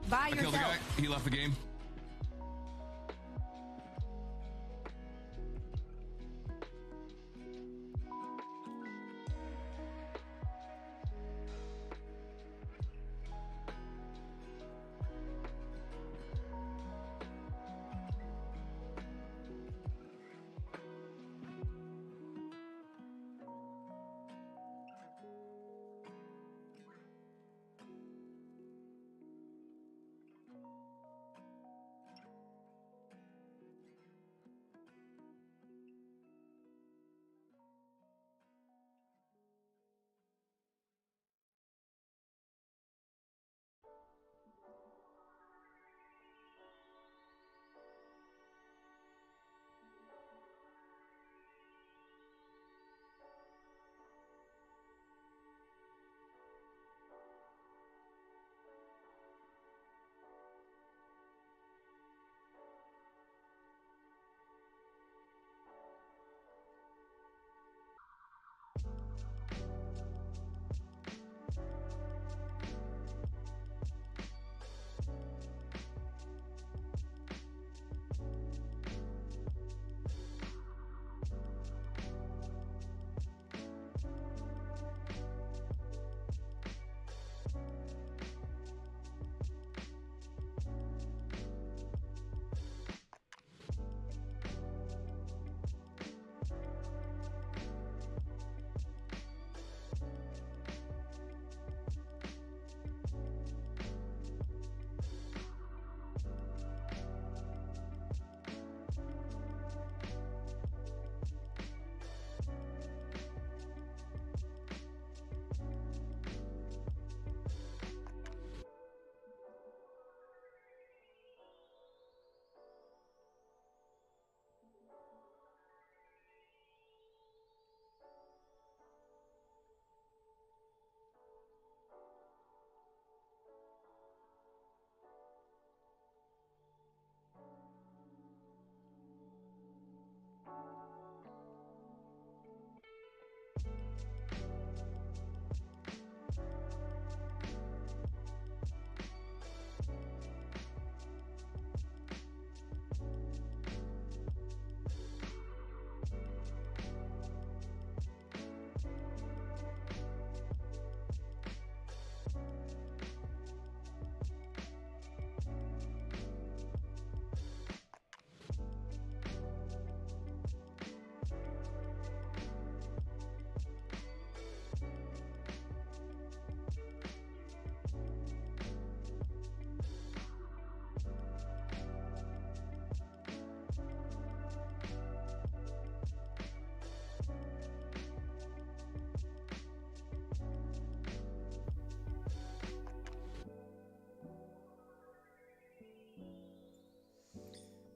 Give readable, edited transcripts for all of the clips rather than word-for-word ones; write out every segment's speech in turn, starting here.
By I killed the yourself. guy. He left the game.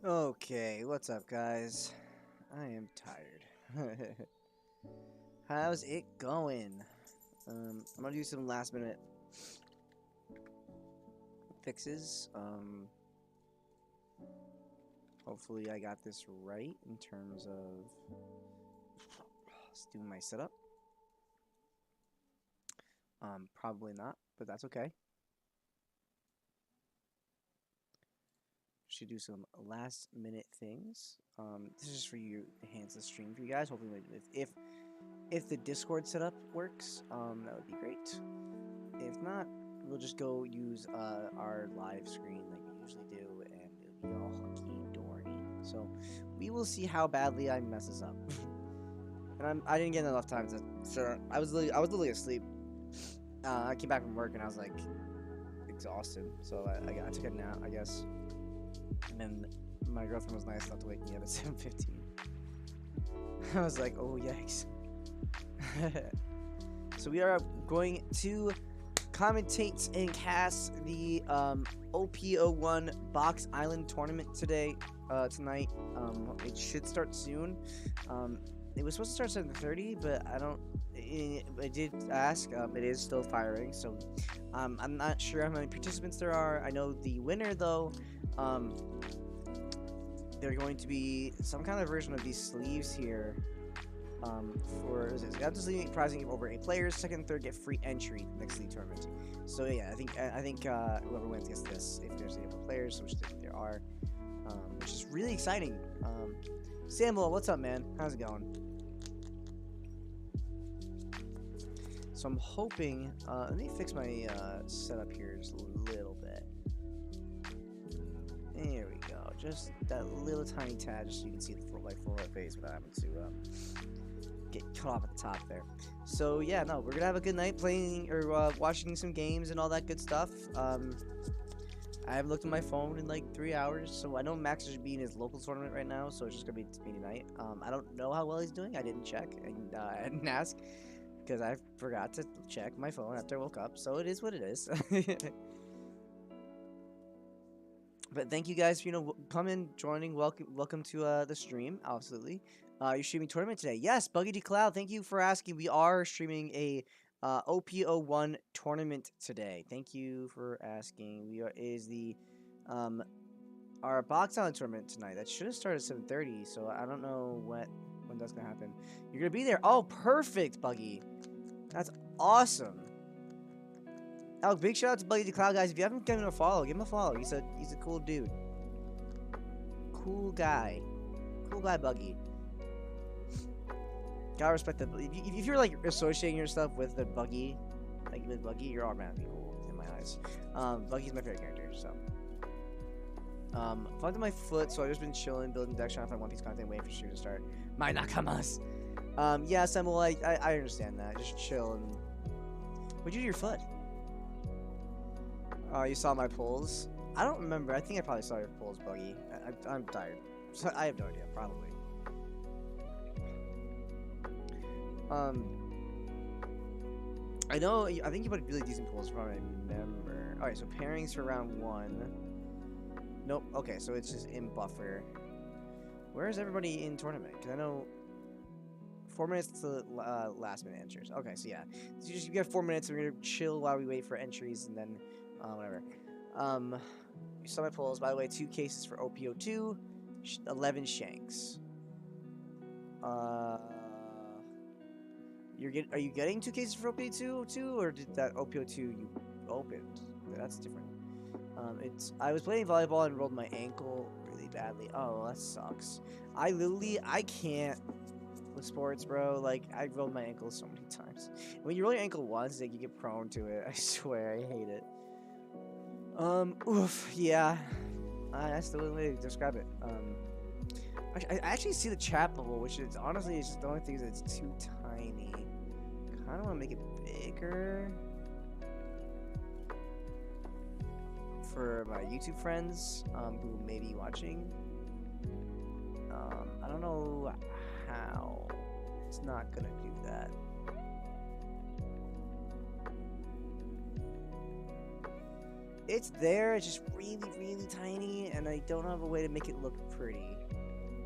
Okay, what's up, guys? I am tired. How's it going? I'm gonna do some last minute fixes. Hopefully I got this right in terms of doing my setup. Probably not, but that's okay. Should do some last minute things. This is just for you to enhance the stream for you guys. Hopefully, if the Discord setup works, that would be great. If not, we'll just go use our live screen like we usually do, and it'll be all hunky dory. So we will see how badly I messes up. And I didn't get enough time to. So I was literally asleep. I came back from work and I was like exhausted, so I took a nap, I guess. And then my girlfriend was nice enough to wake me up at 7:15. I was like, oh yikes. So we are going to commentate and cast the OPO1 Box Island tournament tonight. It should start soon. It was supposed to start at 7:30, but I did ask. It is still firing, so I'm not sure how many participants there are. I know the winner, though. They're going to be some kind of version of these sleeves here. For this league prizing over 8 players. Second and third get free entry next league tournament. So yeah, I think whoever wins gets this if there's 8 more players, which there are, which is really exciting. Samuel, what's up, man? How's it going? So I'm hoping. Let me fix my setup here just a little bit. There we go. Just that little tiny tad, just so you can see the full face without having to get cut off at the top there. So yeah, no, we're gonna have a good night playing or watching some games and all that good stuff. I haven't looked at my phone in like 3 hours, so I know Max should be in his local tournament right now, so it's just gonna be tonight. I don't know how well he's doing. I didn't check and I didn't ask because I forgot to check my phone after I woke up. So it is what it is. But thank you guys for coming, joining. Welcome to the stream. Absolutely. You're streaming tournament today. Yes, Buggy D Cloud. Thank you for asking. We are streaming a OPO1 tournament today. Thank you for asking. Our box talent tournament tonight. That should have started at 7:30. So I don't know when that's gonna happen. You're gonna be there. Oh, perfect, Buggy. That's awesome. Oh, big shout out to Buggy the Cloud, guys. If you haven't given him a follow, give him a follow. He's a cool dude. Cool guy, Buggy. Gotta respect that. If you're like associating yourself with the Buggy, you're automatically cool in my eyes. Buggy's my favorite character. So, fucked up my foot, so I've just been chilling, building decks, trying to find One Piece content, waiting for stream to start. My nakamas. Yeah, Samuel, I understand that. Just chill and. What'd you do to your foot? Oh, you saw my pulls? I don't remember. I think I probably saw your pulls, Buggy. I'm tired. So I have no idea. Probably. I know. I think you put really decent pulls from what I remember. All right. So pairings for round 1. Nope. Okay. So it's just in buffer. Where is everybody in tournament? Because I know 4 minutes to last minute entries. Okay. So yeah. So you got 4 minutes. We're gonna chill while we wait for entries and then. Whatever. You saw my pulls. By the way, 2 cases for OPO2, 11 shanks. Are you getting 2 cases for OPO2 too, or did that OPO2 you opened? That's different. I was playing volleyball and rolled my ankle really badly. Oh, that sucks. I can't with sports, bro. Like, I rolled my ankle so many times. When you roll your ankle once, like, you get prone to it. I swear, I hate it. Oof, yeah. That's the only way to describe it. I actually see the chat bubble, which is honestly it's just the only thing is it's too tiny. Kind of want to make it bigger for my YouTube friends who may be watching. I don't know how. It's not gonna do that. It's there, it's just really, really tiny, and I don't have a way to make it look pretty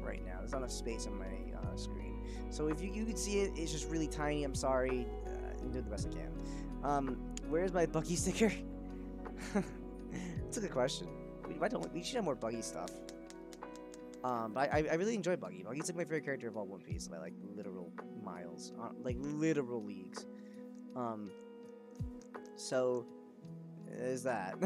right now. There's not enough space on my screen. So if you can see it, it's just really tiny. I'm sorry. I'm doing the best I can. Where's my Buggy sticker? That's a good question. We should have more Buggy stuff. But I really enjoy Buggy. Buggy's like my favorite character of all One Piece by like literal miles, like literal leagues. So is that.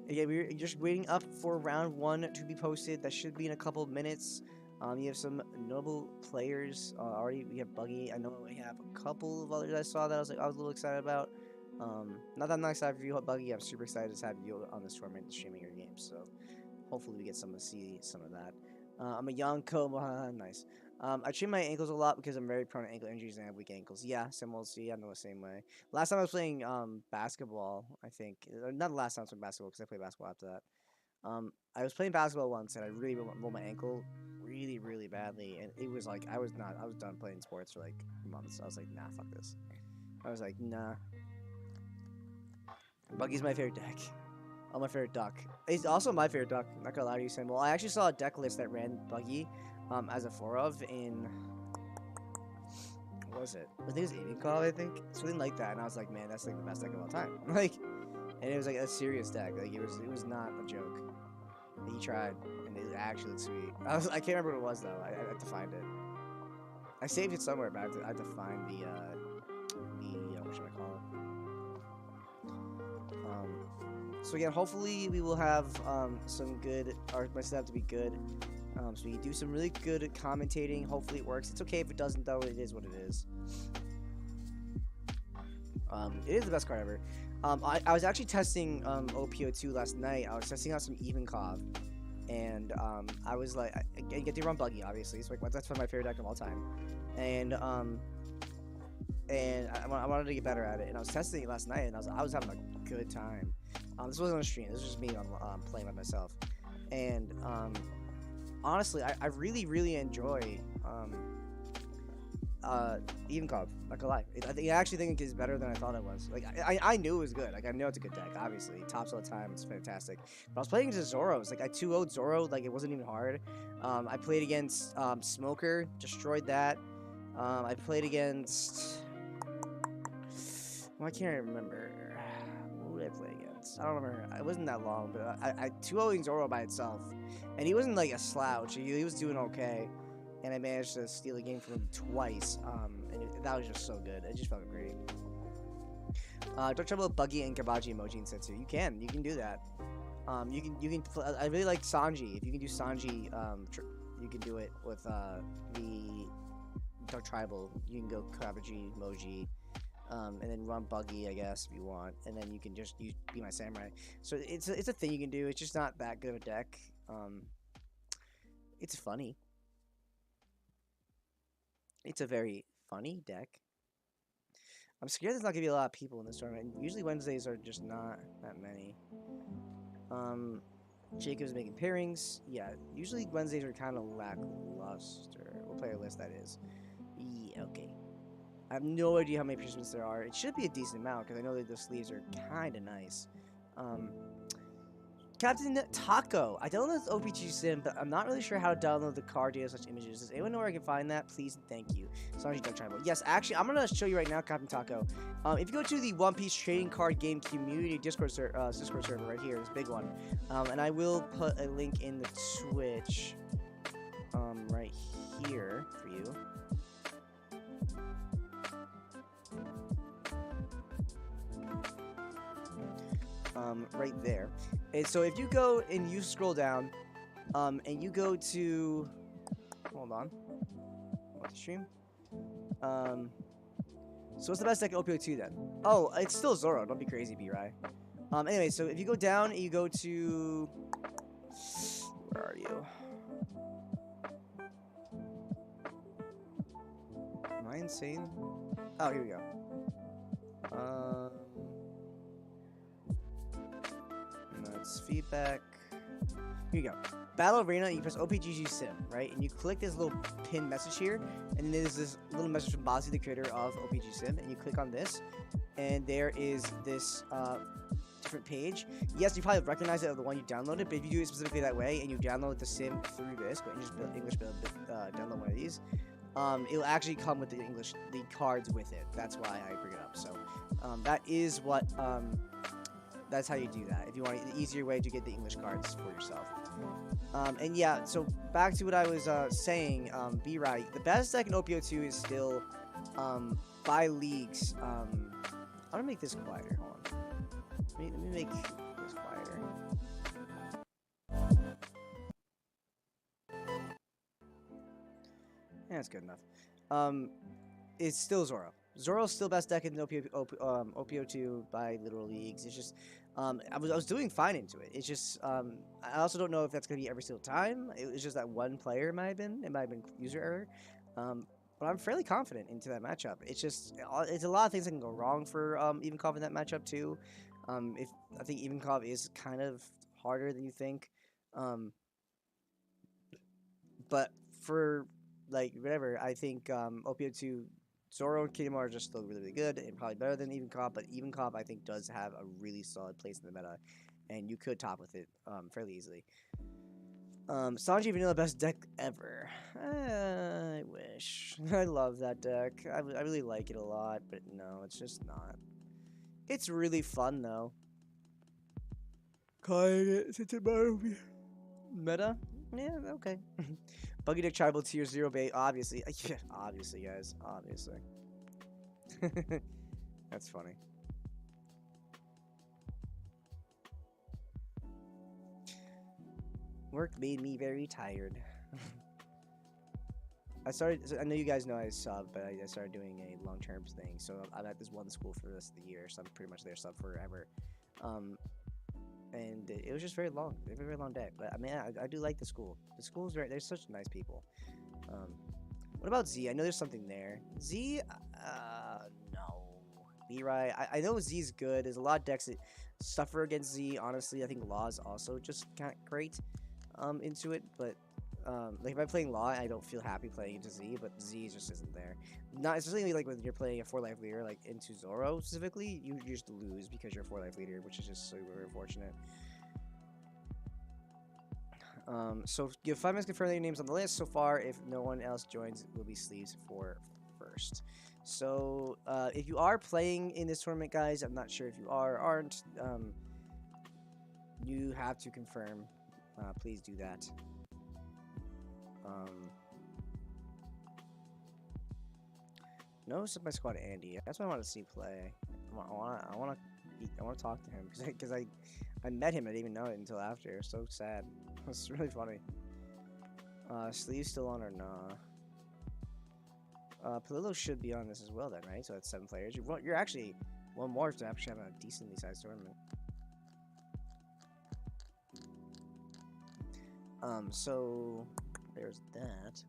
Again, we're just waiting up for round 1 to be posted. That should be in a couple of minutes. You have some notable players already. We have Buggy. I know we have a couple of others I saw that I was a little excited about. Not that I'm not excited for you, Buggy. I'm super excited to have you on this tournament streaming your games. So hopefully we get to see some of that. I'm a young Koma. Nice. I train my ankles a lot because I'm very prone to ankle injuries and I have weak ankles. Yeah, similar. See, I know the same way. Last time I was playing basketball, I think. Not the last time I was playing basketball because I played basketball after that. I was playing basketball once and I really rolled my ankle really, really badly. And it was like, I was done playing sports for like months. I was like, nah, fuck this. I was like, nah. Buggy's my favorite deck. Oh, my favorite duck. It's also my favorite duck. I'm not gonna lie to you, Sam. Well, I actually saw a deck list that ran Buggy as a 4 of in. What was it? I think it was Aiming Call, I think. Something like that. And I was like, man, that's like the best deck of all time. Like, and it was like a serious deck. Like, it was not a joke. He tried, and it actually looked sweet. I can't remember what it was though. I have to find it. I saved it somewhere, but I have to find the what should I call it? So again, hopefully we will have some good, or my setup to be good. So we can do some really good commentating. Hopefully it works. It's okay if it doesn't though. It is what it is. It is the best card ever. I was actually testing OPO2 last night. I was testing out some Evenkov, and I was like, I get to run Buggy, obviously. So like, that's one of my favorite deck of all time, and I wanted to get better at it. And I was testing it last night, and I was having a good time. This wasn't on a stream. This was just me on playing by myself, and honestly, I really enjoy Evenkov, not gonna lie. I actually think it's better than I thought it was. Like, I knew it was good. Like, I know it's a good deck, obviously. It tops all the time. It's fantastic. But I was playing against Zoros. Like, I 2-0'd Zoro. Like, it wasn't even hard. I played against Smoker. Destroyed that. I played against... Well, I can't remember. Who did I play against? I don't remember. It wasn't that long, but I 2-0'ing Zoro by itself. And he wasn't, like, a slouch. He was doing okay. And I managed to steal a game from him twice, and that was just so good. It just felt great. Don't trouble with Buggy and Kabaji emoji in Setsu. You can do that. You can. I really like Sanji. If you can do Sanji, you can do it with the Dark Tribal. You can go Kabaji emoji, and then run Buggy, I guess, if you want, and then you can just be my samurai. So it's a thing you can do. It's just not that good of a deck. It's funny. It's a very funny deck. I'm scared there's not gonna be a lot of people in this tournament. Usually Wednesdays are just not that many. Jacob's making pairings. Yeah, usually Wednesdays are kind of lackluster. We'll play a list, that is. Yeah, okay. I have no idea how many participants there are. It should be a decent amount because I know that the sleeves are kind of nice. Captain Taco. I downloaded OPG Sim, but I'm not really sure how to download the card data such images. Does anyone know where I can find that? Please and thank you. Sanji Duck Tribal. Yes, actually, I'm going to show you right now, Captain Taco. If you go to the One Piece Trading Card Game Community Discord server right here, this big one, and I will put a link in the Twitch right here for you. Right there. And so if you go and you scroll down, and you go to, hold on, what's the stream? So what's the best deck in OPO2 then? Oh, it's still Zoro. Don't be crazy, B-Rai. Anyway, so if you go down and you go to, where are you? Am I insane? Oh, here we go. That's feedback. Here you go. Battle Arena, you press OPGG Sim, right? And you click this little pinned message here, and there's this little message from Bozzy, the creator of OPG Sim, and you click on this, and there is this different page. Yes, you probably recognize it of the one you downloaded, but if you do it specifically that way, and you download the sim through this, but English download one of these, it'll actually come with the cards with it. That's why I bring it up. So that is what that's how you do that. If you want an easier way to get the English cards for yourself. And yeah, so back to what I was saying, B-Right, the best deck in OPO2 is still by leagues. I'm gonna make this quieter. Hold on. Let me make this quieter. Yeah, that's good enough. It's still Zoro. Zoro's still best deck in OPO2 by literal leagues. It's just, I was doing fine into it. It's just, I also don't know if that's going to be every single time. It was just that one player it might have been user error. But I'm fairly confident into that matchup. It's just, it's a lot of things that can go wrong for Evenkov in that matchup too. I think Evenkov is kind of harder than you think. But for, like, whatever, I think OPO2... Zoro and Kingdom are just still really, really good and probably better than Evenkov, but Evenkov I think does have a really solid place in the meta, and you could top with it fairly easily. Sanji Vanilla best deck ever. I wish. I love that deck. I really like it a lot, but no, it's just not. It's really fun though. Calling it since it Meta? Yeah, okay. Buggy Dick Tribal Tier 0 bait, obviously. Yeah, obviously, guys. Obviously. That's funny. Work made me very tired. I started. So I know you guys know I sub, but I started doing a long-term thing. So I'm at this one school for the rest of the year. So I'm pretty much there sub forever. Um, and it was just very long, very long day. But I mean, I do like the school. The school's very. There's such nice people. Um, what about Z? I know there's something there. Z, no. B-Rai, I know Z's good. There's a lot of decks that suffer against Z. Honestly, I think Law's also just kind of great into it. But like if I'm playing Law, I don't feel happy playing into Z. But Z just isn't there. Not especially like when you're playing a 4-life leader, like into Zoro specifically, you just lose because you're a 4-life leader, which is just so very unfortunate. So you have 5 minutes to confirm your names on the list. So far, if no one else joins, it will be sleeves for first. So if you are playing in this tournament, guys, I'm not sure if you are or aren't. You have to confirm. Please do that. No, my squad Andy. That's what I want to see play. I want to talk to him because I met him. I didn't even know it until after. So sad. It's really funny. Sleeves still on or nah? Palillo should be on this as well then, right? So that's 7 players. You're actually one more to actually have a decently sized tournament. So there's that.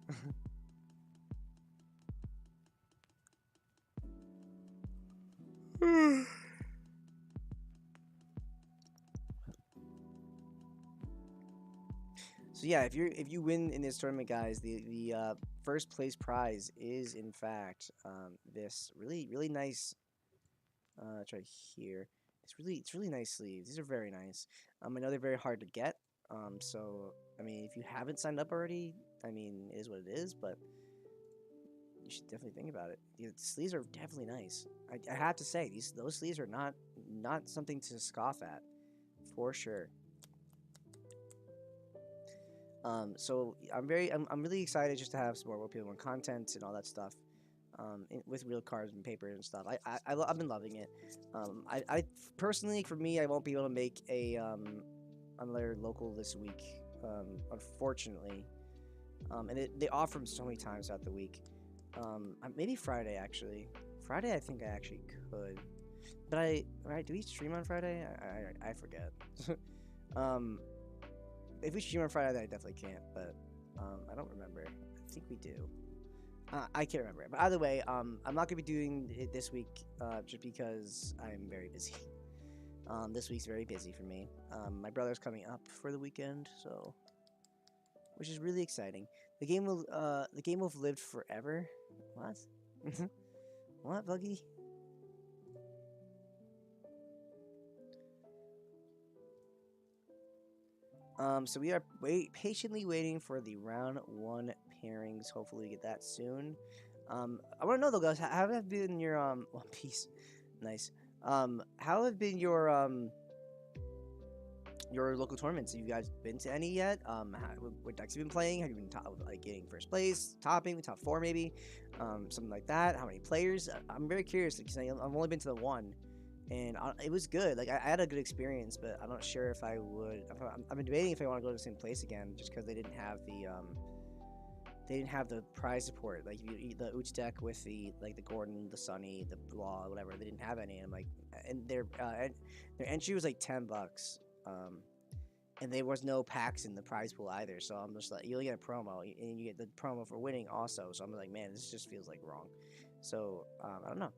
So yeah, if you win in this tournament, guys, the first place prize is in fact this really nice. It's right here. It's really nice sleeves. These are very nice. I know they're very hard to get. So I mean, if you haven't signed up already, I mean, it is what it is. But you should definitely think about it. The sleeves are definitely nice. I have to say those sleeves are not something to scoff at, for sure. So I'm really excited just to have some more OPO1 content and all that stuff. With real cards and paper and stuff. I've been loving it. I personally, for me, I won't be able to make a another local this week, unfortunately. And they offer them so many times throughout the week. Maybe Friday actually. Friday, I think I actually could. But do we stream on Friday? I forget. If we stream on Friday, then I definitely can't. But I don't remember. I think we do. I can't remember. But either way, I'm not gonna be doing it this week, just because I'm very busy. This week's very busy for me. My brother's coming up for the weekend, so which is really exciting. The game will have lived forever. What? What, Buggy? So we are patiently waiting for the round 1 pairings. Hopefully we get that soon. I want to know though, guys, how have been your One Piece? Nice. How have been your local tournaments? Have you guys been to any yet? What decks have you been playing? Have you been like getting first place, topping, top 4 maybe, something like that? How many players? I'm very curious because I've only been to the one, and it was good. Like I had a good experience, but I'm not sure if I would. I've been debating if I want to go to the same place again, just because they didn't have the prize support. Like the Uch deck with the Gordon, the Sunny, the Law, whatever. They didn't have any. And I'm like, and their entry was like $10. And there was no packs in the prize pool either. So I'm just like, you only get a promo, and you get the promo for winning also. So I'm like, man, this just feels like wrong. So I don't know.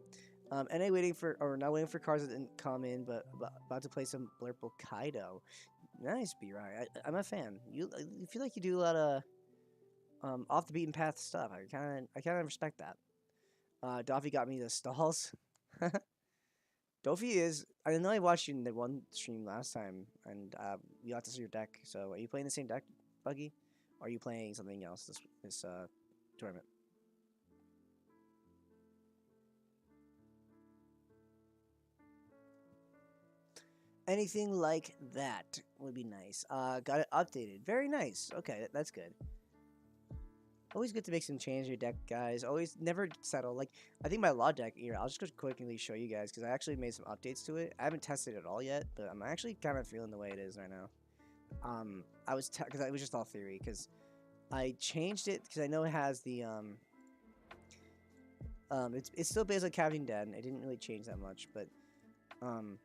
NA waiting for, or not waiting for cards that didn't come in, but about to play some Blurple Kaido. Nice, B-Rai. I'm a fan. You feel like you do a lot of off the beaten path stuff. I kind of respect that. Doffy got me the stalls. Doffy is. I know I watched you in the one stream last time, and you got to see your deck. So, are you playing the same deck, Buggy? Or are you playing something else this tournament? Anything like that would be nice. Got it updated. Very nice. Okay, that's good. Always good to make some change in your deck, guys. Always never settle. Like, I think my law deck here, I'll just go quickly show you guys because I actually made some updates to it. I haven't tested it all yet, but I'm actually kind of feeling the way it is right now. I was because it was just all theory because I changed it because I know it has the it's still based on Captain Dead. I didn't really change that much, but um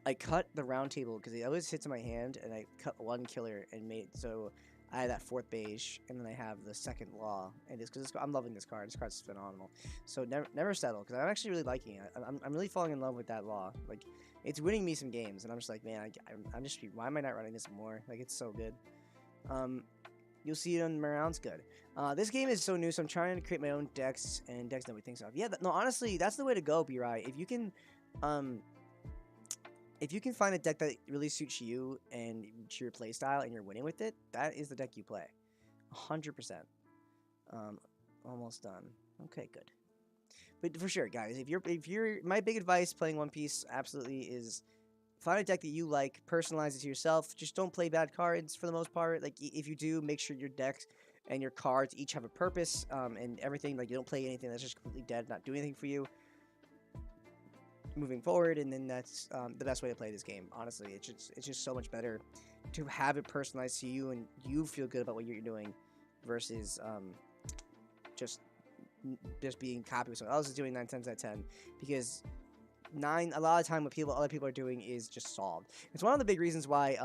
I cut the round table because it always hits in my hand, and I cut one killer and made it so I had that fourth beige, and then I have the second law, and it's because I'm loving this card. This card's phenomenal. So never settle because I'm actually really liking it. I'm really falling in love with that law. Like, it's winning me some games, and I'm just like, man, I'm just why am I not running this more? Like, it's so good. Um, you'll see it on my rounds. Good. This game is so new, so I'm trying to create my own decks and decks that we think of. Yeah, no, honestly, that's the way to go, B-Rye. Um, if you can find a deck that really suits you and to your playstyle and you're winning with it, that is the deck you play. 100%. Almost done. Okay, good. But for sure, guys, if you're my big advice playing One Piece absolutely is find a deck that you like, personalize it to yourself. Just don't play bad cards for the most part. Like, if you do, make sure your decks and your cards each have a purpose, and everything. Like, you don't play anything that's just completely dead, not doing anything for you moving forward, and then that's the best way to play this game. Honestly, it's just so much better to have it personalized to you and you feel good about what you're doing versus just just being copied with someone else is doing 9 times out of 10 because a lot of time what other people are doing is just solved. It's one of the big reasons why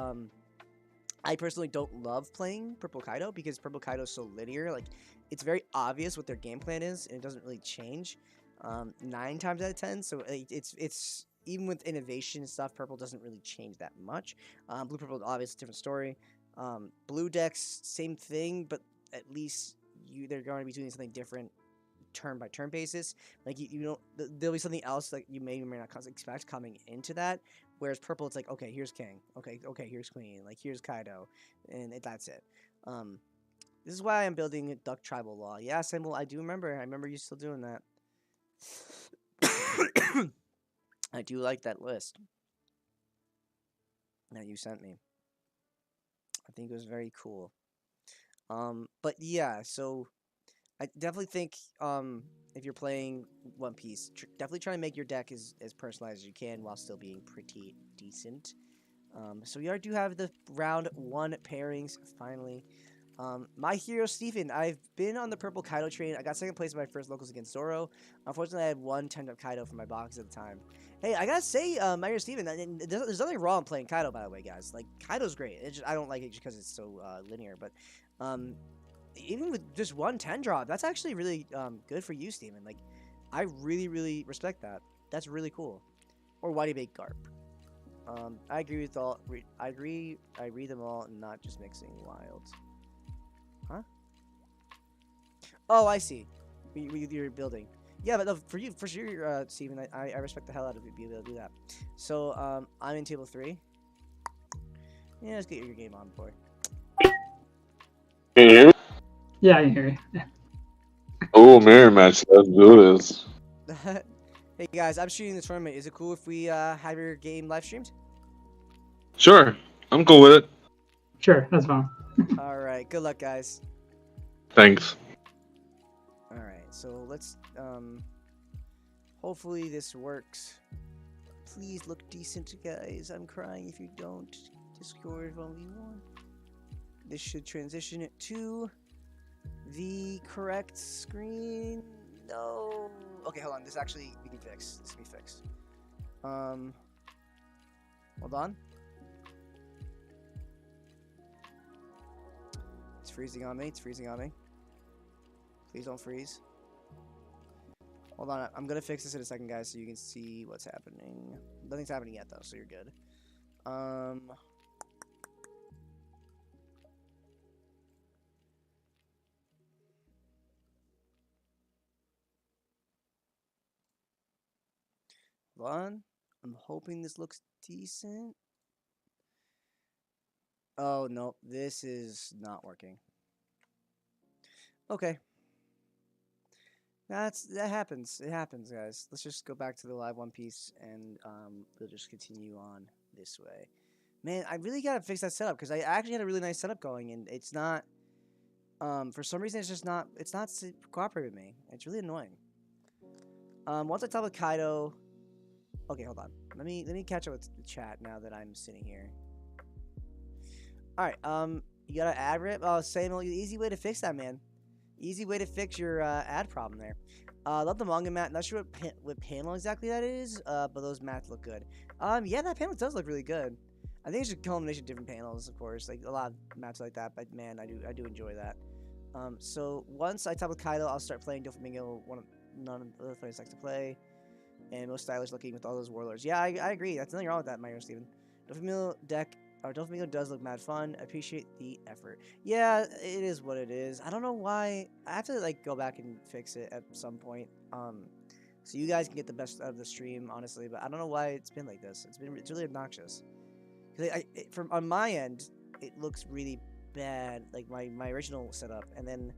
I personally don't love playing Purple Kaido because Purple Kaido is so linear. Like, it's very obvious what their game plan is, and it doesn't really change 9 times out of 10. So it's even with innovation and stuff, Purple doesn't really change that much. Blue Purple, obviously, different story. Blue decks, same thing, but at least they're going to be doing something different turn by turn basis. Like, you don't there'll be something else that you may or may not expect coming into that. Whereas purple, it's like, okay, here's king, okay, here's queen, like here's Kaido, and that's it. This is why I'm building a duck tribal law. Yeah, Symbol, I do remember. I remember you still doing that. I do like that list that you sent me. I think it was very cool. But yeah, so I definitely think if you're playing One Piece, definitely try to make your deck as personalized as you can while still being pretty decent. So we do have the round 1 pairings finally. My hero, Stephen. I've been on the purple Kaido train. I got second place in my first locals against Zoro. Unfortunately, I had one 10-up Kaido for my box at the time. Hey, I gotta say, my hero, Stephen, there's nothing wrong playing Kaido, by the way, guys. Like, Kaido's great. I don't like it just because it's so linear, but even with just one 10 drop, that's actually really good for you, Steven. Like, I really, really respect that. That's really cool. Or Whitey Bake Garp. I agree with all. I agree. I read them all, not just mixing wilds. Huh? Oh, I see. You're building. Yeah, but no, for you, for sure, Steven, I respect the hell out of you being able to do that. So, I'm in table 3. Yeah, let's get your game on, boy. Can you hear me? Yeah, I can hear you. Oh, mirror match. Let's do this. Hey guys, I'm shooting the tournament. Is it cool if we have your game live streamed? Sure, I'm cool with it. Sure, that's fine. All right. Good luck, guys. Thanks. All right. So let's hopefully this works. Please look decent, guys. I'm crying if you don't. Discord 1v1. This should transition it to the correct screen. No. Okay, hold on. This actually we can fix. This can be fixed. Hold on. It's freezing on me. It's freezing on me. Please don't freeze. Hold on. I'm gonna fix this in a second, guys, so you can see what's happening. Nothing's happening yet, though, so you're good. Hold on. I'm hoping this looks decent. Oh, no. This is not working. Okay. That happens. It happens, guys. Let's just go back to the live One Piece, and we'll just continue on this way. Man, I really gotta fix that setup because I actually had a really nice setup going, and it's not. For some reason, it's just not. It's not cooperating with me. It's really annoying. Once I talk with Kaido. Okay, hold on. Let me catch up with the chat now that I'm sitting here. All right. You got an ad rip? Oh, Samuel, easy way to fix that, man. Easy way to fix your ad problem there. Love the manga mat. Not sure what panel exactly that is, but those mats look good. Yeah, that panel does look really good. I think it's a combination of different panels, of course, like a lot of mats like that. But man, I do enjoy that. So once I talk with Kaido, I'll start playing Doflamingo. None of the other players like to play, and most stylish looking with all those warlords. Yeah, I agree. That's nothing wrong with that, my Steven. Doflamingo deck. Doflamingo does look mad fun. I appreciate the effort. Yeah, it is what it is. I don't know why. I have to like go back and fix it at some point. So you guys can get the best out of the stream, honestly. But I don't know why it's been like this. It's really obnoxious. Because from on my end, it looks really bad, like my original setup, and then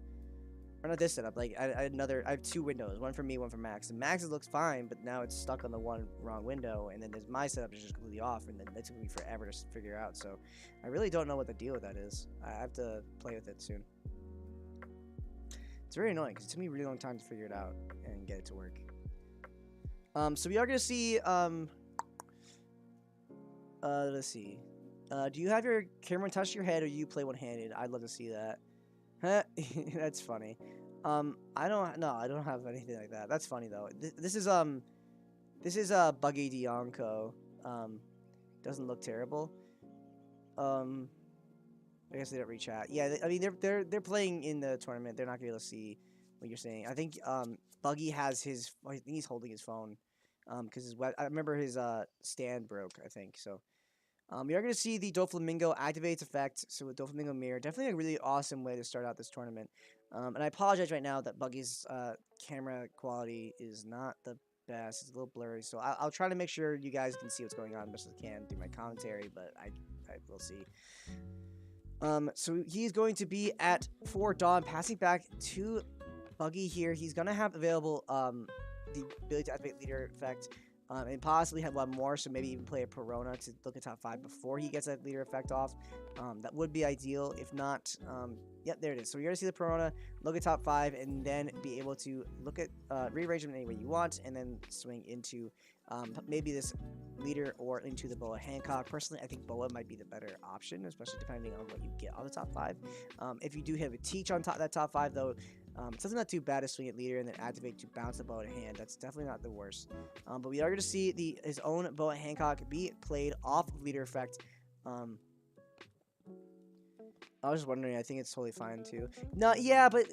or not this setup. Like I have two windows, one for me, one for Max. And Max's looks fine, but now it's stuck on the one wrong window, and then there's my setup is just completely off, and then that took me forever to figure out. So I really don't know what the deal with that is. I have to play with it soon. It's very annoying because it took me a really long time to figure it out and get it to work. So we are gonna see let's see. Do you have your camera touch your head, or you play one-handed? I'd love to see that. That's funny. I don't have anything like that. That's funny though. This is Buggy Dionko. Doesn't look terrible. I guess they don't reach out. Yeah, I mean they're playing in the tournament. They're not gonna be able to see what you're saying. I think Buggy has his. I think he's holding his phone. Because I remember his stand broke. I think so. We are going to see the Doflamingo activates effect. So with Doflamingo Mirror, definitely a really awesome way to start out this tournament. And I apologize right now that Buggy's camera quality is not the best. It's a little blurry. So I'll try to make sure you guys can see what's going on as best as I can through my commentary, but I will see. So he's going to be at 4 Dawn, passing back to Buggy here. He's going to have available the ability to activate leader effect. And possibly have one more, so maybe even play a Perona to look at top 5 before he gets that leader effect off. That would be ideal. If not, yep, there it is. So you're going to see the Perona, look at top 5, and then be able to look at rearrange them any way you want, and then swing into maybe this leader or into the Boa Hancock. Personally, I think Boa might be the better option, especially depending on what you get on the top 5. If you do have a teach on that top 5, though, it's not too bad to swing at leader and then activate to bounce the Boa to hand. That's definitely not the worst. But we are going to see his own Boa Hancock be played off of leader effect. I was just wondering. I think it's totally fine too. No, yeah, but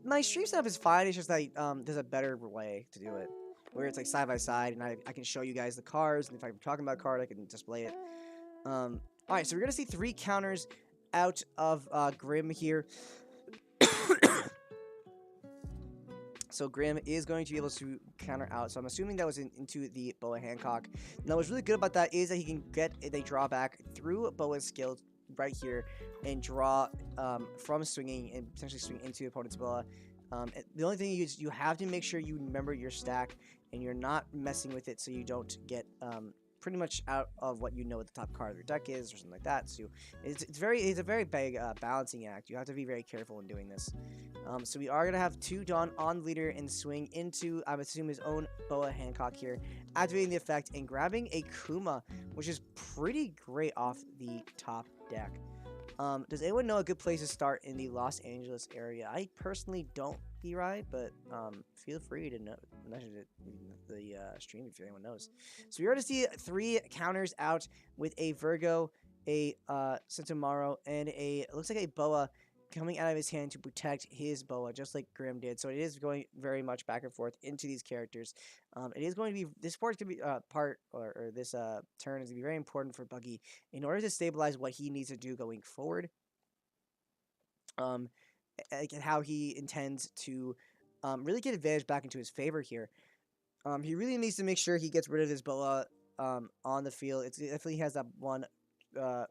my stream setup is fine. It's just like there's a better way to do it, where it's like side by side, and I can show you guys the cards, and if I'm talking about a card, I can display it. All right, so we're gonna see 3 counters out of Grim here. So Grim is going to be able to counter out. So I'm assuming that was into the Boa Hancock. Now what's really good about that is that he can get a drawback through Boa's skill right here and draw from swinging and potentially swing into opponent's Boa. The only thing is you have to make sure you remember your stack and you're not messing with it so you don't get pretty much out of what you know what the top card of your deck is or something like that. So it's a very big balancing act. You have to be very careful in doing this. So we are gonna have 2 Dawn on leader and swing into I'm assuming his own Boa Hancock here, activating the effect and grabbing a Kuma, which is pretty great off the top deck. Does anyone know a good place to start in the Los Angeles area? I personally don't, B-Ride, but feel free to message it in the stream if anyone knows. So we already see 3 counters out with a Virgo, a Sentomaro, and it looks like a Boa coming out of his hand to protect his Boa, just like Grim did. So it is going very much back and forth into these characters. It is going to be this part to be this turn is going to be very important for Buggy in order to stabilize what he needs to do going forward. And how he intends to really get advantage back into his favor here. He really needs to make sure he gets rid of his Boa on the field. It definitely has that one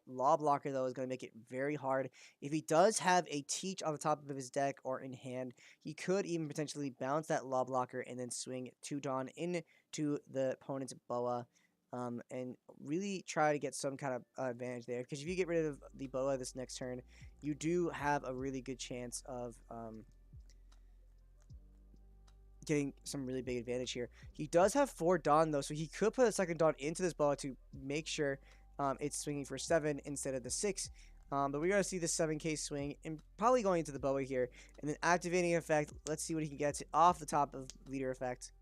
law blocker, though, is going to make it very hard. If he does have a teach on the top of his deck or in hand, he could even potentially bounce that law blocker and then swing 2 Dawn into the opponent's Boa. and really try to get some kind of advantage there. Because if you get rid of the Boa this next turn, you do have a really good chance of getting some really big advantage here. He does have 4 Dawn, though, so he could put a second Dawn into this Boa to make sure it's swinging for 7 instead of the 6. But we're going to see the 7k swing and probably going into the Boa here. And then activating effect. Let's see what he can get off the top of leader effect.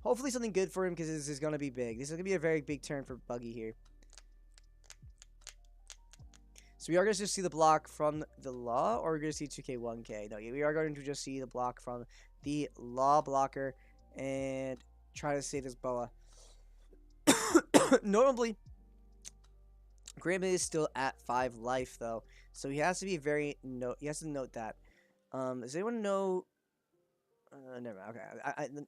Hopefully something good for him because this is going to be big. This is going to be a very big turn for Buggy here. So we are going to just see the block from the Law, or we're going to see 2k, 1k. No, we are going to just see the block from the Law blocker and try to save this Boa. Notably, Graham is still at 5 life though, so he has to be very he has to note that. Does anyone know? Never mind. Okay,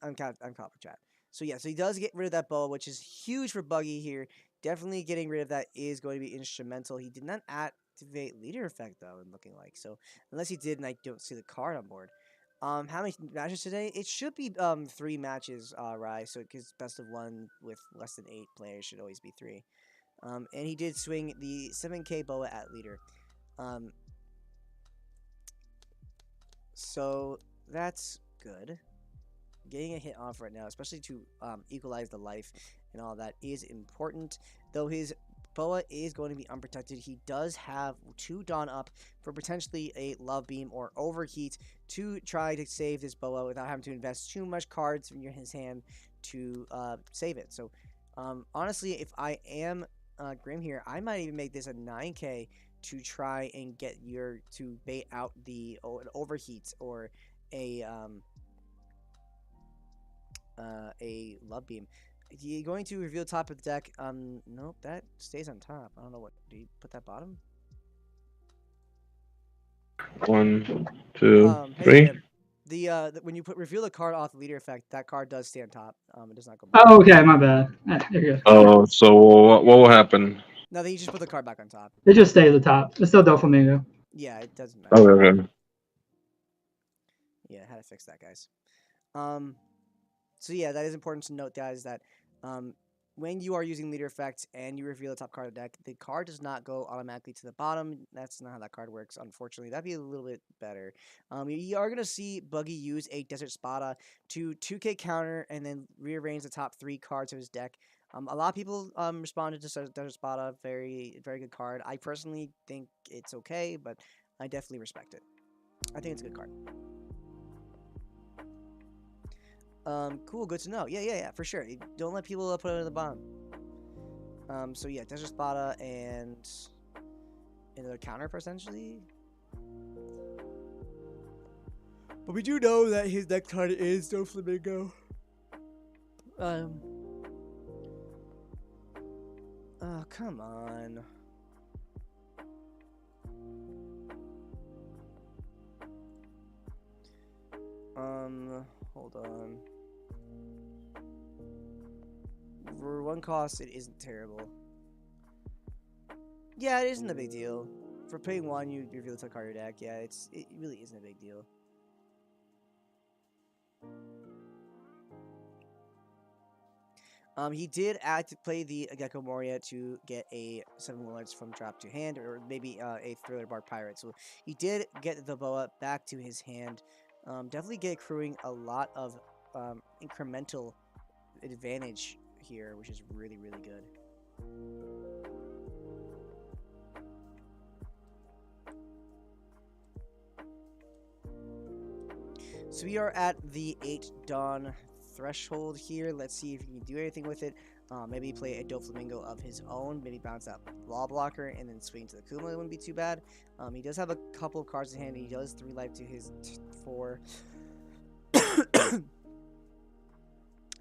I'm caught up with chat. So yeah, so he does get rid of that Boa, which is huge for Buggy here. Definitely getting rid of that is going to be instrumental. He did not activate leader effect though, and looking like so. Unless he did, and I don't see the card on board. How many matches today? It should be 3 matches, Rye. So because best of 1 with less than 8 players should always be 3. And he did swing the 7k Boa at leader. So that's good. Getting a hit off right now, especially to equalize the life and all that, is important. Though his Boa is going to be unprotected, he does have 2 Dawn up for potentially a Love Beam or Overheat to try to save this Boa without having to invest too much cards in his hand to save it. So honestly, if I am Grim here, I might even make this a 9k to try and get to bait out the an Overheat or a Love Beam. You going to reveal top of the deck? Nope, that stays on top. I don't know what. Do you put that bottom? 1, 2, Hey 3. Graham, when you reveal the card off the leader effect, that card does stay on top. It does not go back. Oh, okay, my bad. There you go. Oh, so what will happen? No, then you just put the card back on top. It just stays at the top. It's still Doflamingo. Yeah, it doesn't matter. Okay. Yeah, how to fix that, guys. So yeah, that is important to note, guys, that when you are using leader effect and you reveal the top card of the deck, the card does not go automatically to the bottom. That's not how that card works, unfortunately. That'd be a little bit better. You are going to see Buggy use a Desert Spada to 2k counter and then rearrange the top 3 cards of his deck. A lot of people responded to Desert Spada. Very, very good card. I personally think it's okay, but I definitely respect it. I think it's a good card. Cool, good to know. Yeah, for sure. Don't let people put it in the bottom. So yeah, Desert Spada and another counter, potentially. But we do know that his next card is Doflamingo. Oh, come on. Hold on. For 1 cost, it isn't terrible. Yeah, it isn't a big deal. For paying 1, you reveal the top card of your deck. Yeah, it really isn't a big deal. He did play the Gecko Moria to get a 7 Warlords from trap to hand, or maybe a Thriller Bark Pirate. So he did get the Boa back to his hand. Definitely get accruing a lot of incremental advantage here, which is really, really good. So we are at the 8 Dawn threshold here. Let's see if he can do anything with it. Maybe play a Doflamingo of his own. Maybe bounce out Law Blocker and then swing to the Kuma. It wouldn't be too bad. He does have a couple of cards in hand. He does 3 life to his 4.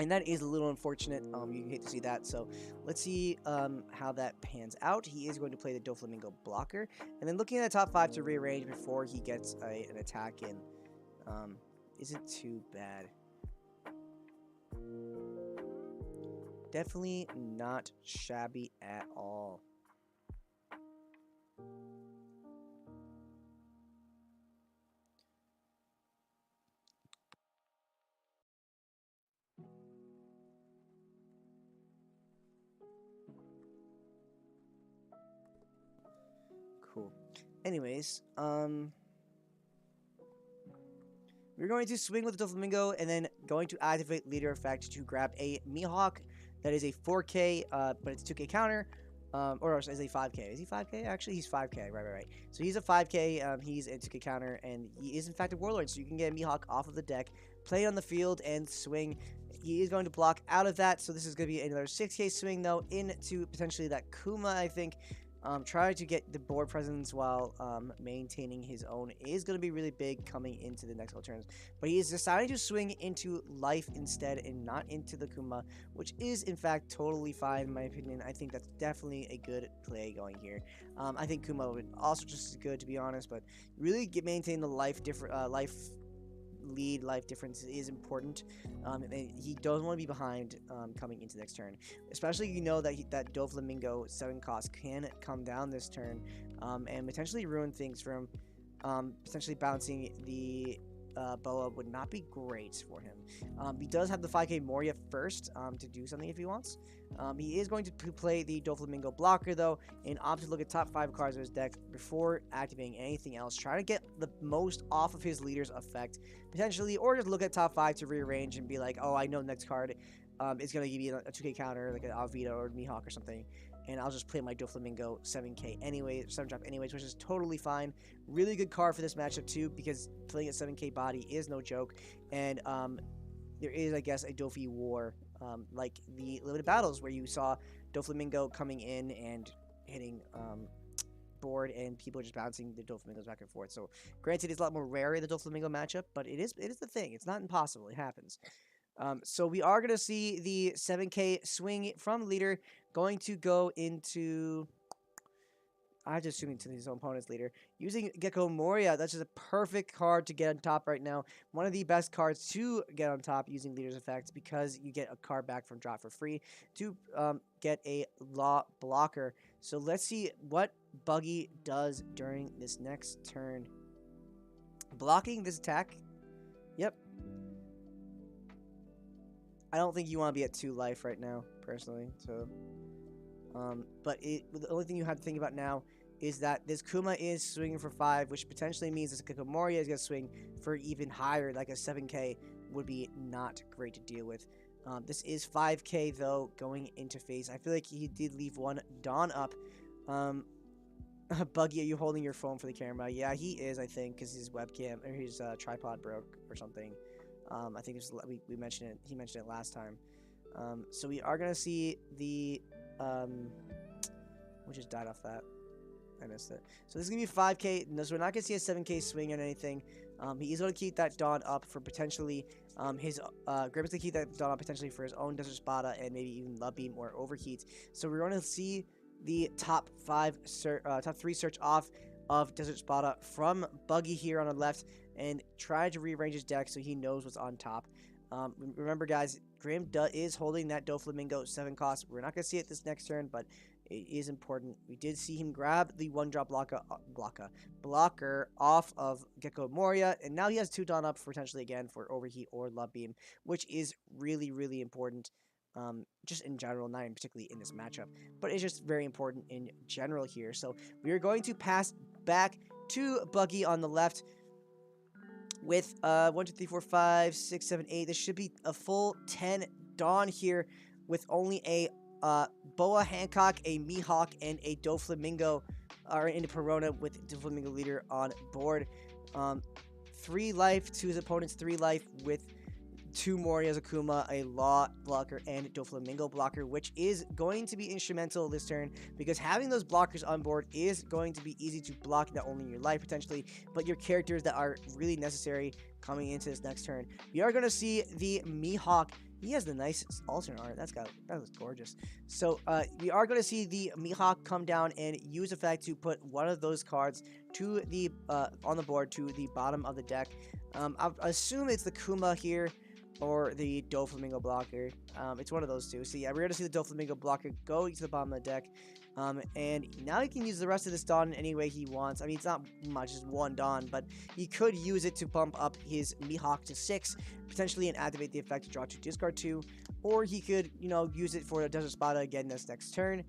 And that is a little unfortunate. You hate to see that. So let's see how that pans out. He is going to play the Doflamingo blocker. And then looking at the top 5 to rearrange before he gets an attack in. Isn't too bad. Definitely not shabby at all. Cool. Anyways, we're going to swing with the Doflamingo and then going to activate leader effect to grab a Mihawk that is a 4K, but it's 2K counter. Or is he 5K? Is he 5K? Actually, he's 5K. Right. So he's a 5K. He's a 2K counter, and he is in fact a Warlord. So you can get a Mihawk off of the deck, play it on the field, and swing. He is going to block out of that. So this is going to be another 6K swing though into potentially that Kuma. I think. Trying to get the board presence while maintaining his own is going to be really big coming into the next couple turns. But he is deciding to swing into life instead and not into the Kuma, which is in fact totally fine in my opinion. I think that's definitely a good play going here. I think Kuma would also just as good, to be honest, but really maintain the life life difference is important, and he doesn't want to be behind coming into next turn, especially that Doflamingo 7 cost can come down this turn and potentially ruin things for him. Potentially bouncing the Boa would not be great for him. He does have the 5K Moria first to do something if he wants. He is going to play the Doflamingo blocker though and opt to look at top 5 cards of his deck before activating anything else, trying to get the most off of his leader's effect potentially, or just look at top 5 to rearrange and be like, oh, I know the next card is going to give you a 2K counter like an Alvita or Mihawk or something, and I'll just play my Doflamingo 7K anyway, 7 drop anyways, which is totally fine. Really good card for this matchup too, because playing a 7K body is no joke, and there is, I guess, a Dofi war, like the limited battles where you saw Doflamingo coming in and hitting board and people just bouncing the Doflamingos back and forth. So granted, it's a lot more rare in the Doflamingo matchup, but it is the thing. It's not impossible. It happens. So we are going to see the 7K swing from leader going to go into, I have to assume into his opponent's leader, using Gecko Moria. That's just a perfect card to get on top right now. One of the best cards to get on top using leader's effects, because you get a card back from drop for free to get a law blocker. So let's see what Buggy does during this next turn. Blocking this attack. Yep. I don't think you want to be at 2 life right now, personally. So, but the only thing you have to think about now is that this Kuma is swinging for 5, which potentially means this Gecko Moria is going to swing for even higher, like a 7K would be not great to deal with. This is 5K though going into face. I feel like he did leave one Dawn up. Buggy, are you holding your phone for the camera? Yeah, he is, I think, because his webcam or his tripod broke or something. I think it was, we mentioned it. He mentioned it last time. So we are gonna see the we just died off that. I missed it. So this is gonna be 5K. No, so we're not gonna see a 7K swing or anything. He is gonna keep that Dawn up for potentially his Grimm's gonna keep that Dawn up potentially for his own Desert Spada and maybe even Love Beam or Overheat. So we're gonna see the top 3 search off of Desert Spada from Buggy here on the left, and try to rearrange his deck so he knows what's on top. Remember, guys, Grim is holding that Doflamingo 7 cost. We're not going to see it this next turn, but it is important. We did see him grab the 1-drop blocker off of Gecko Moria, and now he has 2 Dawn up potentially again for Overheat or Love Beam, which is really, really important. Just in general, not in particularly in this matchup, but it's just very important in general here. So we are going to pass back to Buggy on the left with 1, 2, 3, 4, 5, 6, 7, 8. This should be a full 10 Dawn here with only a Boa Hancock, a Mihawk, and a Doflamingo are in the Perona with Doflamingo leader on board. 3 life to his opponent's 3 life with 2 Morias, Akuma, a Law blocker, and Doflamingo blocker, which is going to be instrumental this turn, because having those blockers on board is going to be easy to block not only your life potentially, but your characters that are really necessary coming into this next turn. We are going to see the Mihawk. He has the nice alternate art. That looks gorgeous. So we are going to see the Mihawk come down and use effect to put one of those cards to the on the board to the bottom of the deck. I assume it's the Kuma here, or the Doflamingo blocker. It's one of those two. So yeah, we're going to see the Doflamingo blocker go to the bottom of the deck. And now he can use the rest of this Dawn any way he wants. I mean, it's not much, just 1 Dawn, but he could use it to bump up his Mihawk to 6, potentially, and activate the effect to draw 2, discard 2. Or he could, use it for a Desert Spada again this next turn.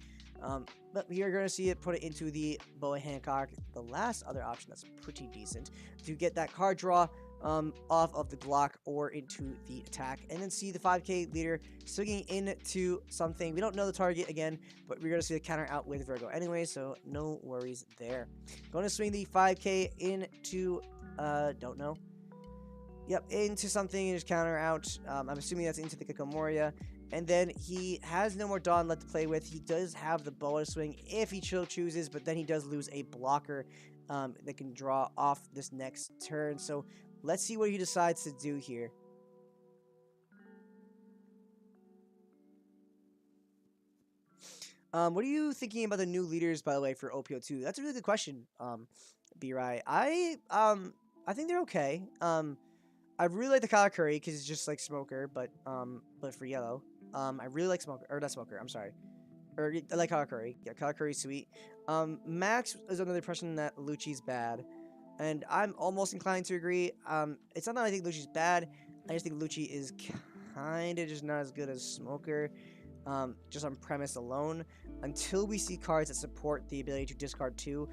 But you're going to see it put it into the Boa Hancock, the last other option that's pretty decent, to get that card draw off of the block or into the attack, and then see the 5k leader swinging into something. We don't know the target again, but we're going to see the counter out with Virgo anyway, so no worries there. Going to swing the 5k into, don't know. Yep, into something and just counter out. I'm assuming that's into the Gecko Moria. And then he has no more Dawn left to play with. He does have the Boa swing if he chooses, but then he does lose a blocker that can draw off this next turn. So let's see what he decides to do here. What are you thinking about the new leaders, by the way, for OPO2? That's a really good question, B-Rai. I think they're okay. I really like the Karakuri because it's just like Smoker, but for yellow. I really like Smoker, or not Smoker, I'm sorry. Or I like Karakuri. Yeah, Karakuri's sweet. Max is under the impression that Lucci's bad. And I'm almost inclined to agree. It's not that I think Lucci's bad. I just think Lucci is kind of just not as good as Smoker. Just on premise alone. Until we see cards that support the ability to discard 2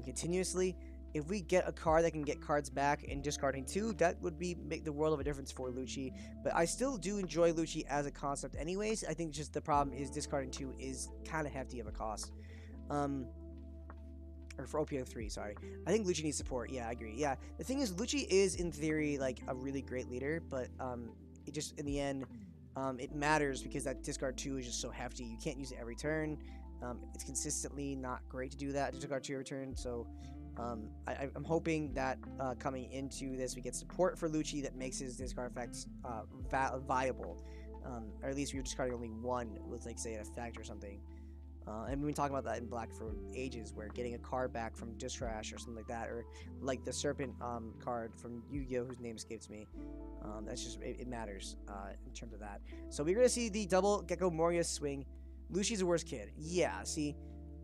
continuously. If we get a card that can get cards back and discarding 2, that would make the world of a difference for Lucci. But I still do enjoy Lucci as a concept anyways. I think just the problem is discarding 2 is kind of hefty of a cost. Or for OPO3, sorry. I think Lucci needs support. Yeah, I agree. Yeah, the thing is, Lucci is, in theory, like, a really great leader. But it just, in the end, it matters because that discard 2 is just so hefty. You can't use it every turn. It's consistently not great to do that, to discard 2 every turn. So I'm hoping that coming into this, we get support for Lucci that makes his discard effects viable. Or at least if you're discarding only 1 with, like, say, an effect or something. And we've been talking about that in Black for ages, where getting a card back from Distrash or something like that, or like the Serpent card from Yu-Gi-Oh! Whose name escapes me. That's just, it matters in terms of that. So we're going to see the double Gecko Moria swing. Lucci's the worst kid. Yeah, see,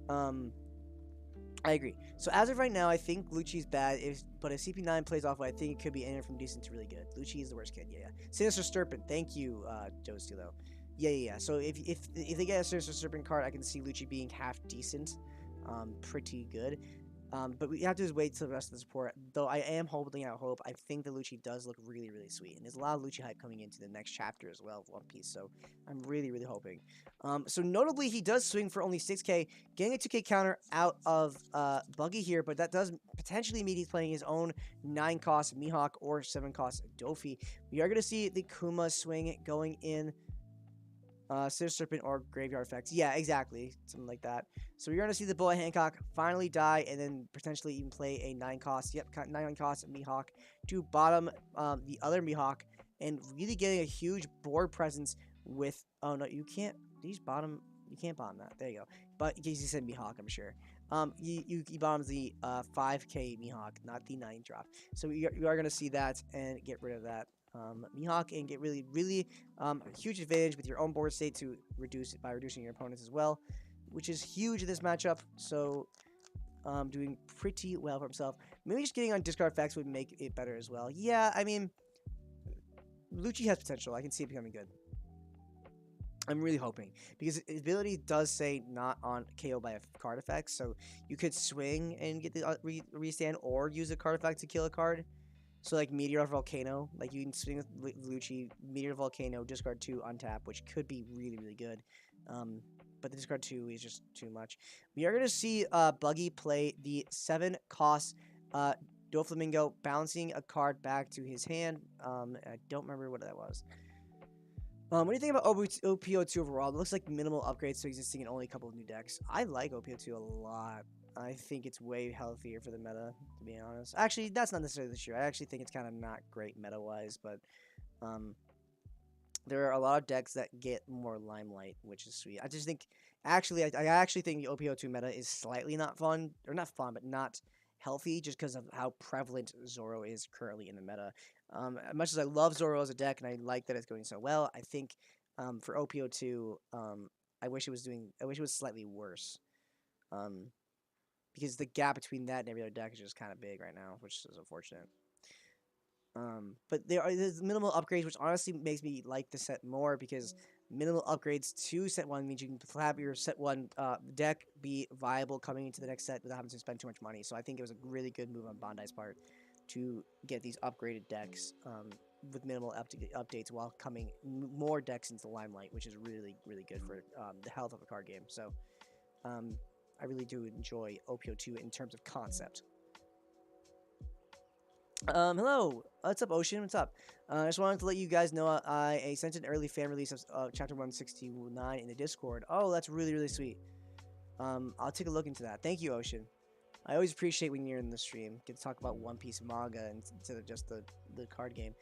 I agree. So as of right now, I think Lucci's bad. But if CP9 plays off, I think it could be anywhere from decent to really good. Lucci is the worst kid. Yeah. Sinister Serpent. Thank you, Joe Stilo. Yeah. So if they get a Sinister Serpent card, I can see Lucci being half decent, pretty good. But we have to just wait till the rest of the support. Though I am holding out hope. I think the Lucci does look really, really sweet, and there's a lot of Lucci hype coming into the next chapter as well of One Piece. So I'm really, really hoping. So notably, he does swing for only 6k, getting a 2k counter out of Buggy here, but that does potentially mean he's playing his own 9-cost Mihawk or 7-cost Dofi. We are going to see the Kuma swing going in. Sinister Serpent or Graveyard Effects. Yeah, exactly. Something like that. So we're going to see the Boa Hancock finally die and then potentially even play a 9-cost. Yep, 9-cost Mihawk to bottom the other Mihawk and really getting a huge board presence with... Oh, no, you can't... These bottom... You can't bottom that. There you go. But he said Mihawk, I'm sure. He bottoms the 5k Mihawk, not the 9 drop. So you are going to see that and get rid of that. Mihawk and get really a huge advantage with your own board state to reduce it by reducing your opponents as well, which is huge in this matchup. So doing pretty well for himself. Maybe just getting on discard effects would make it better as well. Yeah, I mean, Lucci has potential. I can see it becoming good. I'm really hoping because his ability does say not on KO by a card effect, so you could swing and get the restand or use a card effect to kill a card. So, like, Meteor Volcano, like, you can swing with Lucci, Meteor Volcano, discard 2, untap, which could be really, really good. But the discard 2 is just too much. We are going to see Buggy play the 7-cost Doflamingo, bouncing a card back to his hand. I don't remember what that was. What do you think about OPO2 overall? It looks like minimal upgrades to existing and only a couple of new decks. I like OPO2 a lot. I think it's way healthier for the meta, to be honest. Actually, that's not necessarily the issue. I actually think it's kind of not great meta-wise, but there are a lot of decks that get more limelight, which is sweet. I just think, actually, I actually think the OPO2 meta is slightly not fun, or not fun, but not healthy, just because of how prevalent Zoro is currently in the meta. As much as I love Zoro as a deck, and I like that it's going so well, I think for OPO2, I wish it was slightly worse. Because the gap between that and every other deck is just kind of big right now, which is unfortunate. But there's minimal upgrades, which honestly makes me like the set more because Minimal upgrades to set 1 means you can have your set 1 deck be viable coming into the next set without having to spend too much money. So I think it was a really good move on Bondi's part to get these upgraded decks with minimal updates while coming more decks into the limelight, which is really, really good for the health of the card game. So I really do enjoy OPO2 in terms of concept. Hello, what's up, Ocean? What's up? I just wanted to let you guys know I sent an early fan release of Chapter 169 in the Discord. Oh, that's really, really sweet. I'll take a look into that. Thank you, Ocean. I always appreciate when you're in the stream. Get to talk about One Piece manga instead of just the card game.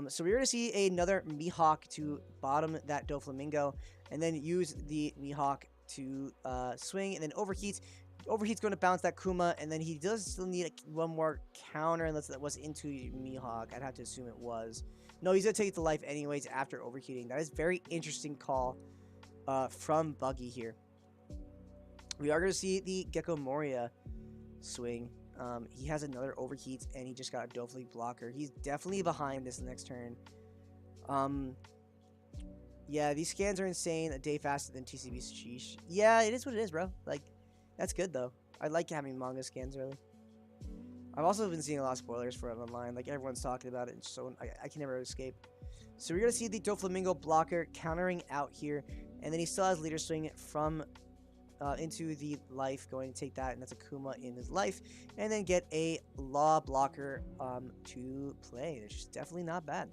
So we're going to see another Mihawk to bottom that Doflamingo, and then use the Mihawk to swing, and then overheats. Overheat's going to bounce that Kuma, and then he does still need one more counter, unless that was into Mihawk. I'd have to assume it was. No, he's going to take it to life anyways after overheating. That is very interesting call from Buggy here. We are going to see the Gecko Moria swing. He has another overheat, and he just got a Doflamingo blocker. He's definitely behind this next turn. Yeah, these scans are insane. A day faster than TCB. Sheesh. Yeah, it is what it is, bro. Like, that's good, though. I like having manga scans early. I've also been seeing a lot of spoilers for it online. Like, everyone's talking about it, and so I can never escape. So we're going to see the Doflamingo blocker countering out here. And then he still has leader swing from into the life, going to take that, and that's a Kuma in his life. And then get a Law blocker to play. It's just definitely not bad.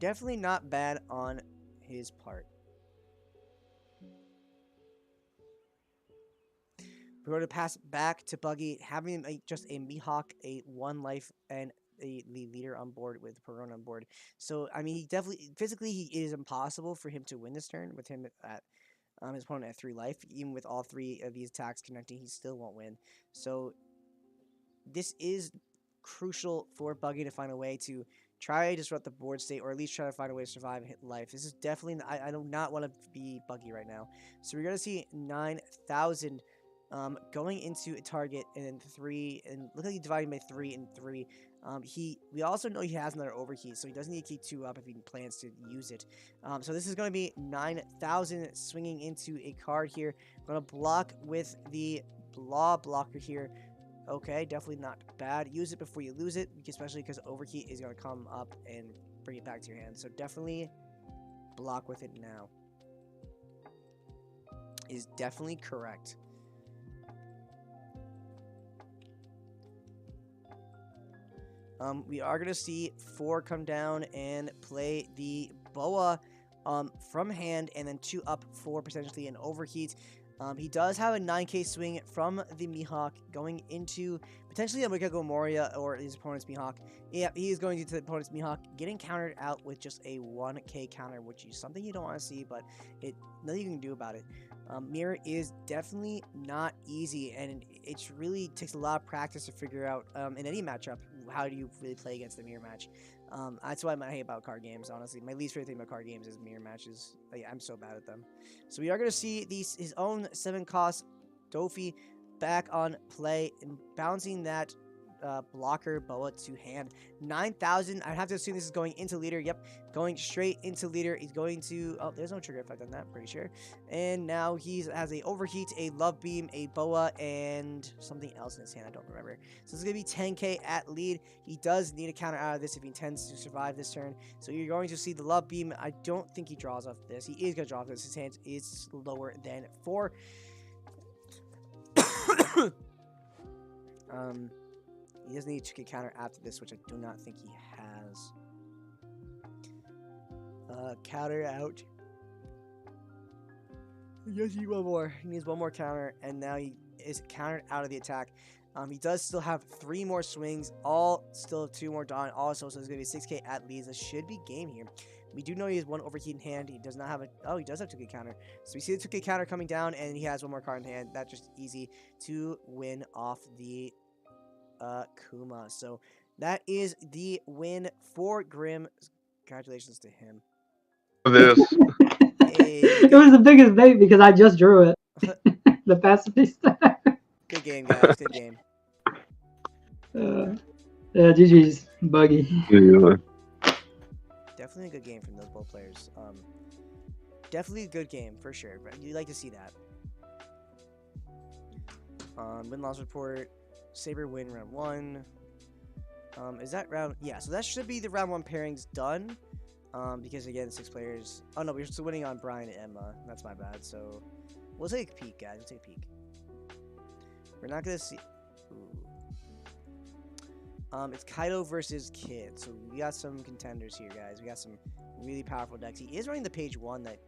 Definitely not bad on his part. We're going to pass back to Buggy, having just a Mihawk, a 1 life, and the leader on board with Perona on board. So, I mean, he definitely, physically, it is impossible for him to win this turn with him at his opponent at 3 life. Even with all 3 of these attacks connecting, he still won't win. So, this is crucial for Buggy to find a way to try to disrupt the board state, or at least try to find a way to survive and hit life. This is definitely, I do not want to be Buggy right now. So, we're going to see 9,000 going into a target, and then 3, and look like he's dividing by 3 and 3. We also know he has another overheat, so he doesn't need to keep 2 up if he plans to use it. So this is going to be 9,000 swinging into a card here. Going to block with the Law blocker here. Okay, definitely not bad. Use it before you lose it, especially because overheat is going to come up and bring it back to your hand. So definitely block with it now. Is definitely correct. We are going to see 4 come down and play the Boa from hand, and then 2 up for potentially an overheat. He does have a 9k swing from the Mihawk going into potentially a Gecko Moria or his opponent's Mihawk. Yeah, he is going into the opponent's Mihawk, getting countered out with just a 1k counter, which is something you don't want to see, but nothing you can do about it. Mirror is definitely not easy, and it really takes a lot of practice to figure out in any matchup how do you really play against the mirror match. That's what I hate about card games, honestly. My least favorite thing about card games is mirror matches. I'm so bad at them. So we are going to see his own 7-cost Dofi back on play and bouncing that blocker Boa to hand. 9,000. I have to assume this is going into leader. Yep, going straight into leader. He's going to... Oh, there's no trigger effect on that, pretty sure. And now he has a overheat, a love beam, a Boa, and something else in his hand. I don't remember. So this is going to be 10k at lead. He does need a counter out of this if he intends to survive this turn. So you're going to see the love beam. I don't think he draws off this. He is going to draw off this. His hand is lower than 4. He does need to get counter after this, which I do not think he has. Counter out. He just needs one more. He needs one more counter, and now he is countered out of the attack. He does still have 3 more swings, all still 2 more done. Also, so it's going to be 6k at least. This should be game here. We do know he has 1 overheat in hand. He does not have a... Oh, he does have 2k counter. So we see the 2k counter coming down, and he has 1 more card in hand. That's just easy to win off the Kuma. So that is the win for Grim. Congratulations to him. This. It was the biggest bait because I just drew it. The pacifista. Good game, guys. Good game. Yeah, GG's, Buggy. Yeah. definitely a good game from those both players. Definitely a good game for sure. But you like to see that. Win-loss report. Saber win round 1. Is that round? Yeah, so that should be the round 1 pairings done. Because again, 6 players. Oh no, we're still winning on Brian and Emma. That's my bad. So we'll take a peek, guys. We'll take a peek. We're not gonna see. Ooh. It's Kaido versus Kid. So we got some contenders here, guys. We got some really powerful decks. He is running the page 1 that.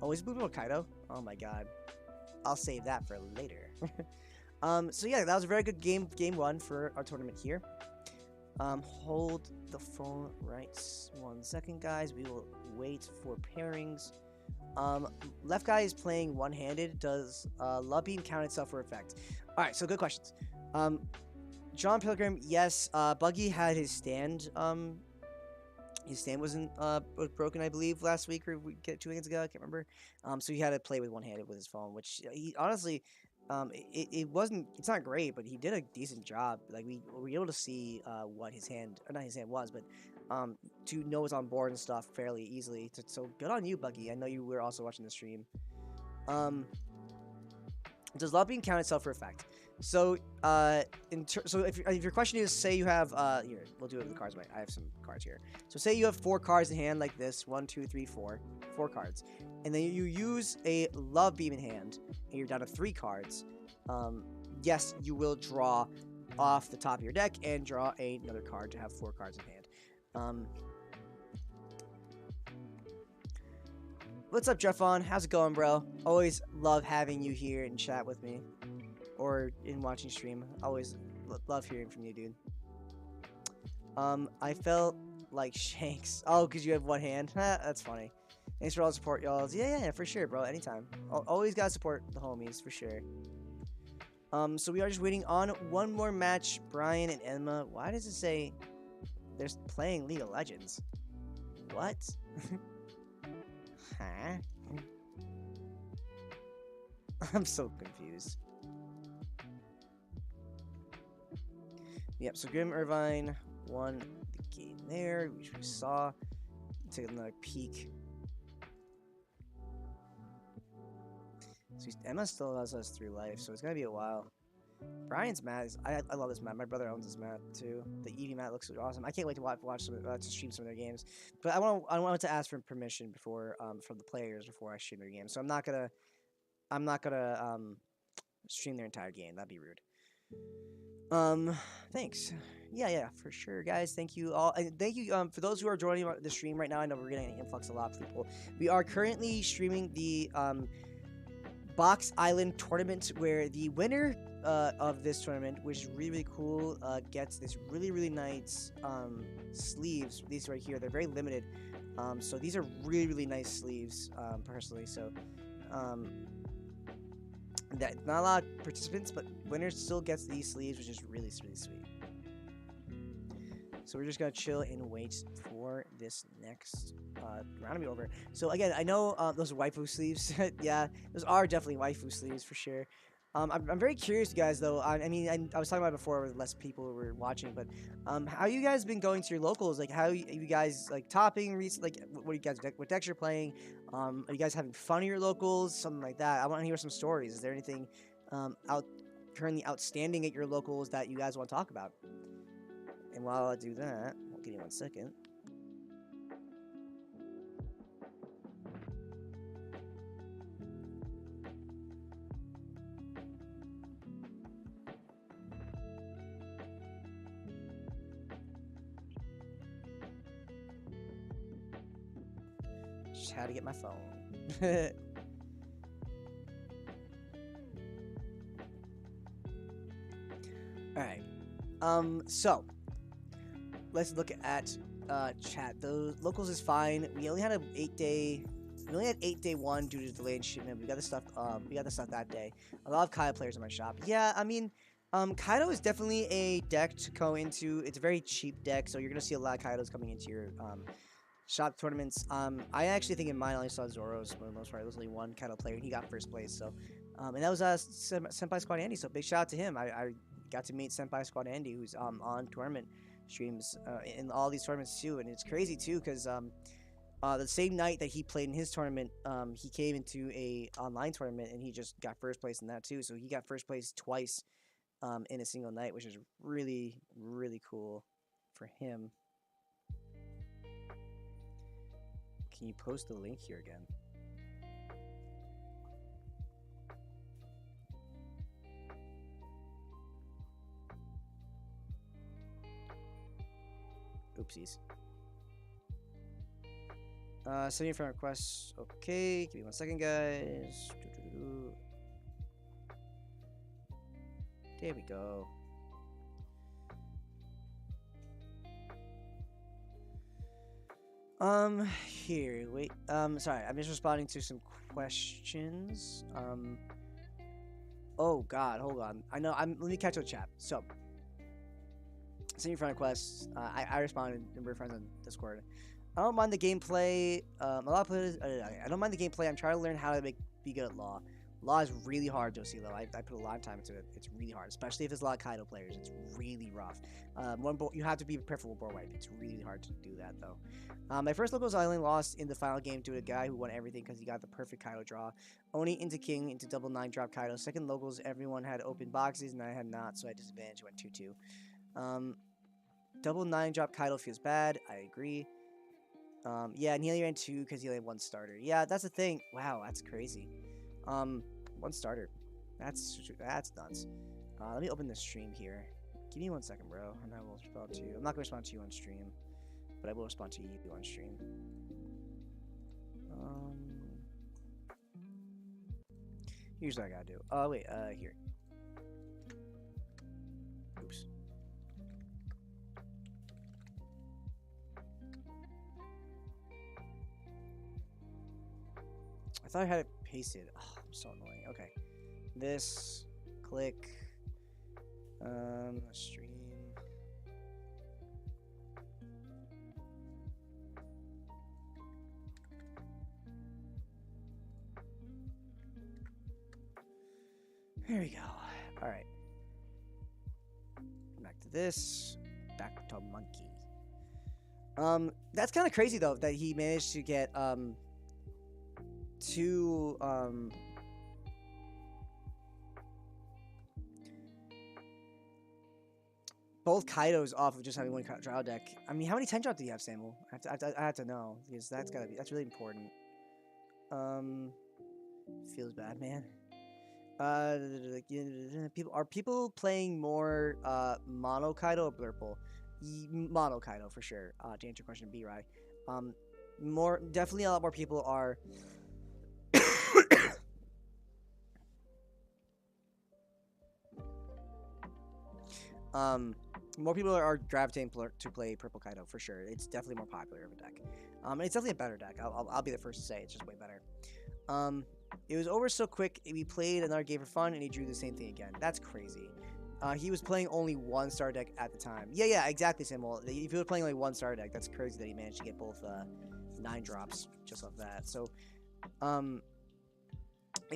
Oh, is moving with Kaido? Oh my god. I'll save that for later. So yeah, that was a very good game 1 for our tournament here. Hold the phone right 1 second, guys. We will wait for pairings. Left guy is playing one-handed. Does Love Beam count itself for effect? Alright, so good questions. John Pilgrim, yes. Buggy had his stand. His stand wasn't was broken, I believe, last week or 2 weeks ago. I can't remember. So he had to play with one-handed with his phone, which he honestly, it wasn't. It's not great, but he did a decent job. Like we were able to see what his hand, or not his hand was, but to know what's on board and stuff fairly easily. So good on you, Buggy. I know you were also watching the stream. Does lobbying count itself for effect? So, so if your question is, say you have, here, we'll do it with the cards. Right, I have some cards here. So say you have 4 cards in hand like this, 1, 2, 3, 4 cards, and then you use a love beam in hand, and you're down to 3 cards. Yes, you will draw off the top of your deck and draw another card to have 4 cards in hand. What's up, Jeffon? How's it going, bro? Always love having you here and chat with me. Or in watching stream. Always love hearing from you, dude. I felt like Shanks. Oh, because you have one hand? That's funny. Thanks for all the support, y'all. Yeah, for sure, bro. Anytime. Always gotta support the homies, for sure. So we are just waiting on one more match. Brian and Emma. Why does it say they're playing League of Legends? What? Huh? I'm so confused. Yep, so Grim Irvine won the game there, which we saw. Take another peek. So Emma still has us through life, so it's gonna be a while. Brian's mat is I love this mat. My brother owns this mat too. The Eevee mat looks awesome. I can't wait to watch some to stream some of their games. But I wanted to ask for permission before from the players before I stream their games. So I'm not gonna stream their entire game. That'd be rude. Thanks. Yeah, for sure, guys. Thank you all, and thank you for those who are joining the stream right now. I know we're getting an influx of a lot of people. We are currently streaming the Box Island tournament, where the winner of this tournament, which is really cool, gets this really nice sleeves. These right here, they're very limited. So these are really nice sleeves, personally. So that not a lot of participants, but winner still gets these sleeves, which is really sweet. So we're just gonna chill and wait for this next round to be over. So again, I know those are waifu sleeves. Yeah, those are definitely waifu sleeves for sure. I'm very curious, guys. Though I was talking about it before with less people were watching, but how you guys been going to your locals? Like, how you guys like topping? Like, what you guys what decks you're playing? Are you guys having fun at your locals? Something like that. I want to hear some stories. Is there anything currently outstanding at your locals that you guys want to talk about? And while I do that, I'll give you 1 second. Just had to get my phone. Alright. So let's look at chat. The locals is fine. We only had an 8-day. We only had 8-day 1 due to delayed shipment. We got the stuff. We got the stuff that day. A lot of Kaido players in my shop. Yeah, I mean, Kaido is definitely a deck to go into. It's a very cheap deck, so you're gonna see a lot of Kaidos coming into your shop tournaments. I actually think in mine I only saw Zoro's for the most part. There was only one Kaido player, and he got first place. So, and that was Senpai Squad Andy. So big shout out to him. I got to meet Senpai Squad Andy, who's on tournament streams in all these tournaments too, and it's crazy too because the same night that he played in his tournament, he came into a online tournament and he just got first place in that too. So he got first place twice in a single night, which is really really cool for him. Can you post the link here again? Oopsies. Sending friend requests. Okay, give me 1 second, guys. There we go. Here, wait. Sorry, I'm just responding to some questions. Oh God, hold on. I know. Let me catch the chat. So, sending friend requests. I responded. We're friends on Discord. I don't mind the gameplay. A lot of players. I don't mind the gameplay. I'm trying to learn how to be good at Law. Law is really hard, Josilo. I put a lot of time into it. It's really hard, especially if there's a lot of Kaido players. It's really rough. You have to be preferable board wipe. It's really hard to do that though. My first locals I only lost in the final game to a guy who won everything because he got the perfect Kaido draw. Oni into King into double 9 drop Kaido. Second locals, everyone had open boxes and I had not, so I disadvantaged. Went 2-2. Double 9 drop Kaido feels bad. I agree. Yeah, and he only ran 2 because he only had 1 starter. Yeah, that's the thing. Wow, that's crazy. 1 starter. That's nuts. Let me open the stream here. Give me 1 second, bro, and I will respond to you. I'm not gonna respond to you on stream, but I will respond to you on stream. Here's what I gotta do. Oh wait, here. Oops. I thought I had it pasted. Oh, I'm so annoying. Okay. This, click, stream. There we go. All right. Back to this. Back to monkey. That's kind of crazy though that he managed to get 2 both Kaidos off of just having 1 trial deck. I mean, how many 10 drop do you have, Samuel? I have to know because that's really important. Feels bad, man. People playing more mono Kaido or Blurple? Mono Kaido for sure. To answer your question, B-Rai. Definitely a lot more people are. More people are gravitating to play Purple Kaido for sure. It's definitely more popular of a deck. And it's definitely a better deck. I'll be the first to say it's just way better. It was over so quick. We played another game for fun, and he drew the same thing again. That's crazy. He was playing only 1 star deck at the time. Yeah, exactly, Samuel. If he was playing only 1 star deck, that's crazy that he managed to get both 9 drops just off that. So, I mean,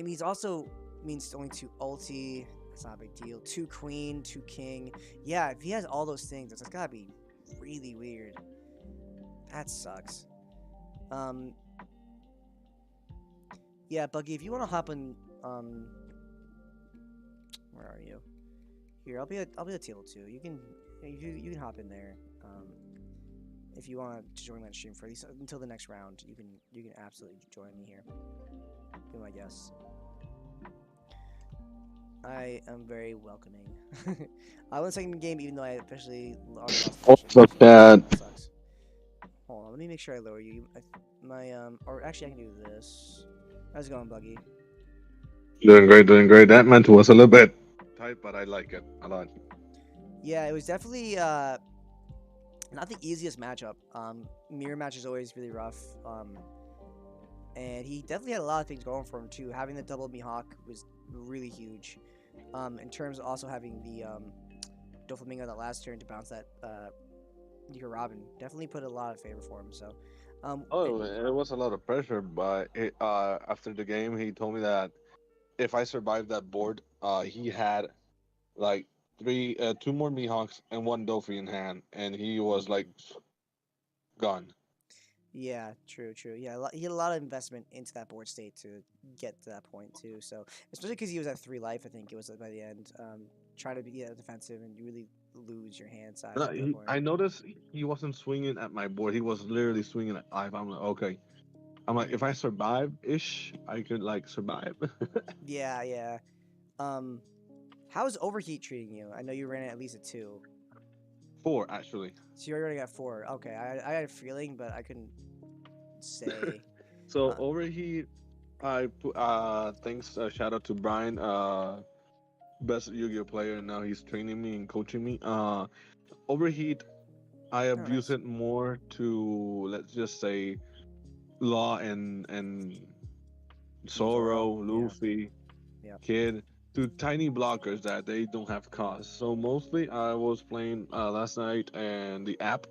he's also means only 2 ulti. It's not a big deal. 2 queen, 2 king. Yeah, if he has all those things, that's gotta be really weird. That sucks. Yeah, Buggy, if you want to hop in, where are you? Here, I'll be at table 2. You can hop in there. If you want to join my stream for at least until the next round, you can absolutely join me here. Be my guest. I am very welcoming. I won the second game, even though I officially lost. Fuck that. That sucks. Hold on, let me make sure I lower you. Or actually, I can do this. How's it going, Buggy? Doing great. That mental was a little bit tight, but I like it a lot. Yeah, it was definitely not the easiest matchup. Mirror match is always really rough. And he definitely had a lot of things going for him too. Having the double Mihawk was really huge. In terms of also having the Doflamingo that last turn to bounce that Nico Robin definitely put a lot of favor for him. So, it was a lot of pressure, but after the game, he told me that if I survived that board, he had like two more Mihawks and one Dofi in hand, and he was like gone. Yeah, true, true. Yeah, he had a lot of investment into that board state to get to that point too. So especially because he was at 3 life, I think it was by the end. Trying to be defensive and you really lose your hand size at that point. I noticed he wasn't swinging at my board. He was literally swinging at five. I'm like, okay. I'm like, if I survive ish, I could like survive. Yeah, yeah. Um, how's overheat treating you? I know you ran at least a 2. Four actually. So you already got 4. Okay, I had a feeling, but I couldn't say. So Uh, overheat, thanks, shout out to Brian, best Yu-Gi-Oh player, and now he's training me and coaching me. Overheat, I oh, abuse nice. it more to, let's just say, Law and Zoro. Zoro, Yeah. Luffy, Yeah. Kid, to tiny blockers that they don't have cost. So mostly I was playing last night and the app.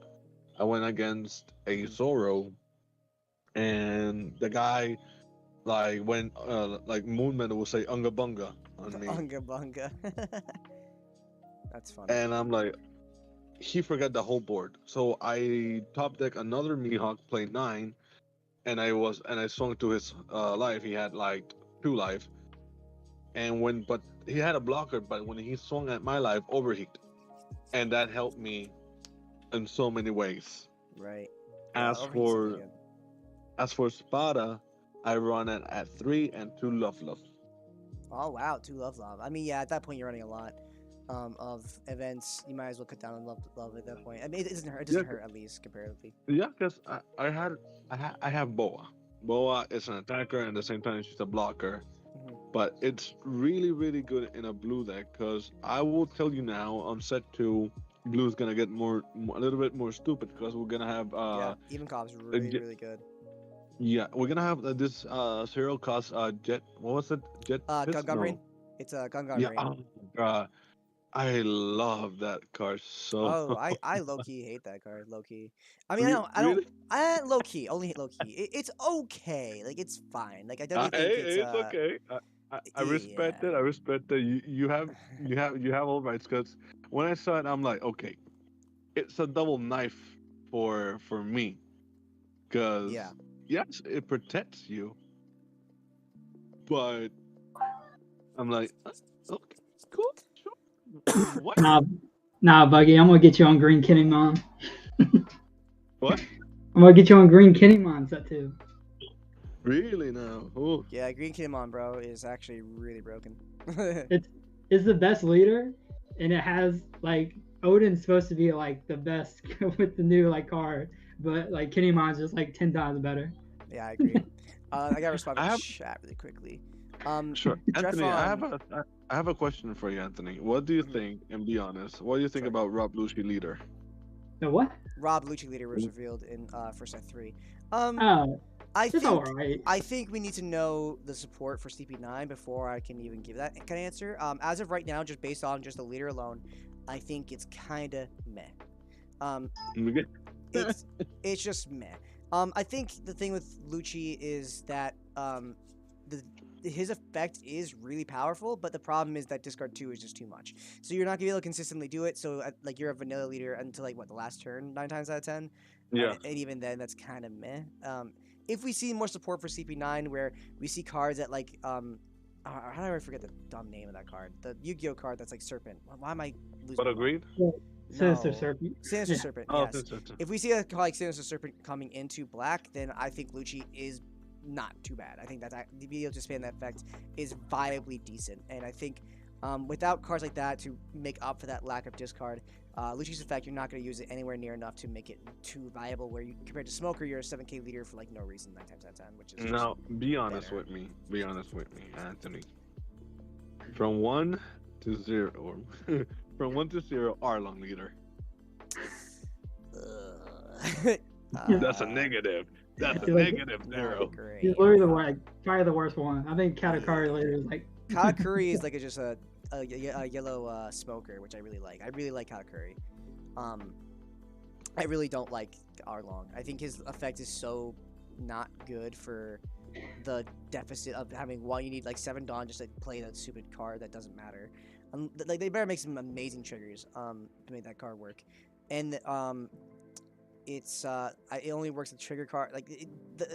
I went against a Mhm. Zoro, and the guy like when like Moonman will say unga bunga on me, Unga bunga. That's funny. and I'm like, he forgot the whole board. So I top deck another Mihawk, play 9, and I swung to his life. He had like 2 life, and when but he had a blocker, but when he swung at my life, overheat, and that helped me in so many ways. Right. Yeah, As overheat's really for good. as for Spada, I run it at 3 and 2 love love. Oh wow, 2 love love. I mean, yeah, at that point you're running a lot of events. You might as well cut down on love at that point. I mean, it doesn't hurt. It Yeah, doesn't hurt at least comparatively. yeah, because I have Boa. Boa is an attacker and at the same time she's a blocker. Hmm. But it's really really good in a blue deck because I will tell you now on set 2, blue's gonna get a little bit more stupid because we're gonna have Yeah, even cop's a really really good. yeah, we're gonna have this serial cost jet. What was it? Jet fist? Gun Marine. No. It's a Gun Yeah. Marine. Oh god, I love that card so. Oh, I low key hate that card. Low key. I mean, I don't. Really? I low key only hate low key. It's okay. Like it's fine. Like I definitely think Hey, it's it's okay. I respect yeah. it. I respect that you have all rights. Because when I saw it, I'm like, okay, it's a double knife for me. Because Yeah. yes, it protects you, but I'm like, okay, cool, sure. What? Nah, nah, Buggy. I'm gonna get you on Green Kinemon. What? I'm gonna get you on Green Kinemon set too. Really now? Oh, Yeah, Green Kinemon, bro, is actually really broken. It's the best leader, and it has like Odin's supposed to be like the best with the new like card, but like Kinemon's just like 10 times better. Yeah, I agree. I gotta respond to I the have chat really quickly. sure, Anthony. Drefon, I have a question for you, Anthony. What do you mhm, think? And be honest. What do you think sure. about Rob Lucci leader? The what? Rob Lucci leader was revealed in first set 3. Oh, I it's think alright. I think we need to know the support for CP9 before I can even give that kind of answer. As of right now, just based on just the leader alone, I think it's kind of meh. Um, Okay. it's just meh. I think the thing with Lucci is that the his effect is really powerful, but the problem is that discard 2 is just too much. So you're not gonna be able to consistently do it. So like you're a vanilla leader until like what the last turn 9 times out of 10, Yeah. and even then that's kind of meh. If we see more support for CP9, where we see cards that like how do I forget the dumb name of that card? The Yu-Gi-Oh card that's like Serpent. Why am I losing? But my mind? agreed. Sinister No. Serpent. Sinister Yeah. Serpent, Oh, yes. that's it. If we see a card like Sinister Serpent coming into black, then I think Lucci is not too bad. I think that the be able to expand that effect is viably decent, and I think without cards like that to make up for that lack of discard, Lucci's effect, you're not going to use it anywhere near enough to make it too viable. Where you compared to Smoker, you're a 7K leader for like no reason 9 times out of 10, which is Now, be honest better. with me. Be honest with me, Anthony. From 1 to 0, or from 1 to 0, Arlong leader. That's a negative. That's a You're like- negative not 0. great. He's literally probably the worst one. I think Katakari later is like. Katakuri is like just a yellow smoker, which I really like. I really like Katakuri. I really don't like Arlong. I think his effect is so not good for the deficit of having one. You need like 7 Dawn just to play that stupid card that doesn't matter. Like they better make some amazing triggers to make that card work, and it only works with trigger card. Like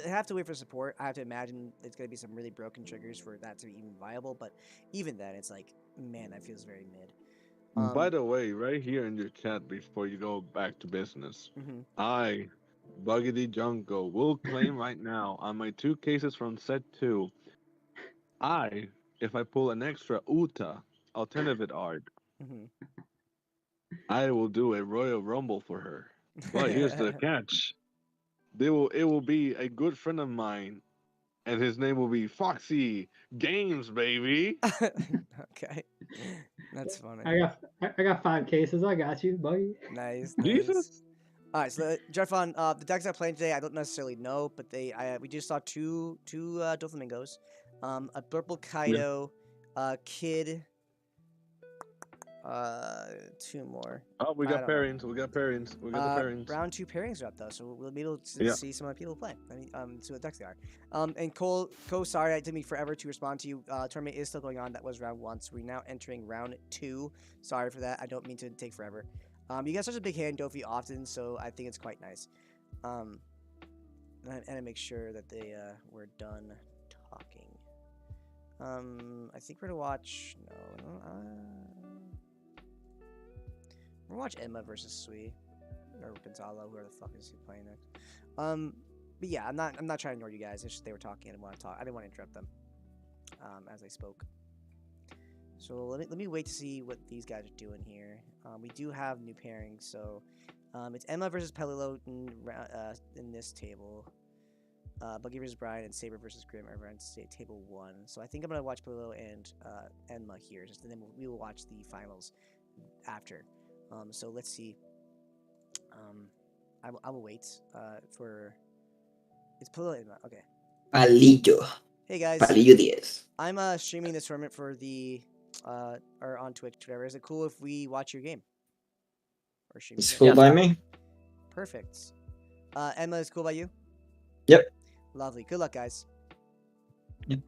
I have to wait for support. I have to imagine it's gonna be some really broken triggers for that to be even viable. But even then, it's like, man, that feels very mid. By the way, right here in your chat before you go back to business, Mhm. I, Buggity Jungle, will claim right now on my 2 cases from set 2, if I pull an extra Uta, alternative art, Mhm. I will do a Royal Rumble for her. But here's the catch. It will be a good friend of mine, and his name will be Foxy Games, baby. Okay, that's funny. I got 5 cases. I got you, buddy. Nice, nice. Jesus. All right, so Jeffon, the decks I'm playing today, I don't necessarily know, but we just saw two Doflamingos, a purple Yeah. Kaido, Kid, two more. Oh, we I got don't know. pairings. We got pairings. We got the pairings. Round 2 pairings are up though, so we'll be able to Yeah. see some of the people play. I mean, see what decks they are. And Cole, sorry, it took me forever to respond to you. Tournament is still going on. That was round 1, so we're now entering round 2. Sorry for that. I don't mean to take forever. You got such a big hand, Dofi, often, so I think it's quite nice. And I make sure that we're done talking. I think we're gonna watch. No, we're gonna watch Emma versus Sui or Gonzalo, whoever the fuck is he playing next. But yeah, I'm not trying to ignore you guys. It's just they were talking and I want to talk. I didn't want to interrupt them as they spoke. So let me wait to see what these guys are doing here. We do have new pairings, so it's Emma versus Pelilo in this table. Buggy versus Brian and Saber versus Grim over on table 1. So I think I'm gonna watch Pelilo and Emma here, and then we will watch the finals after. So let's see. I will wait for. It's Pelilo Emma. Okay. Palillo. Hey guys. Palillo 10. I'm streaming this tournament for the or on Twitch, whatever. Is it cool if we watch your game? Or stream It's your game? cool by me. Perfect. Emma, is cool by you? Yep. Lovely. Good luck, guys. Yep.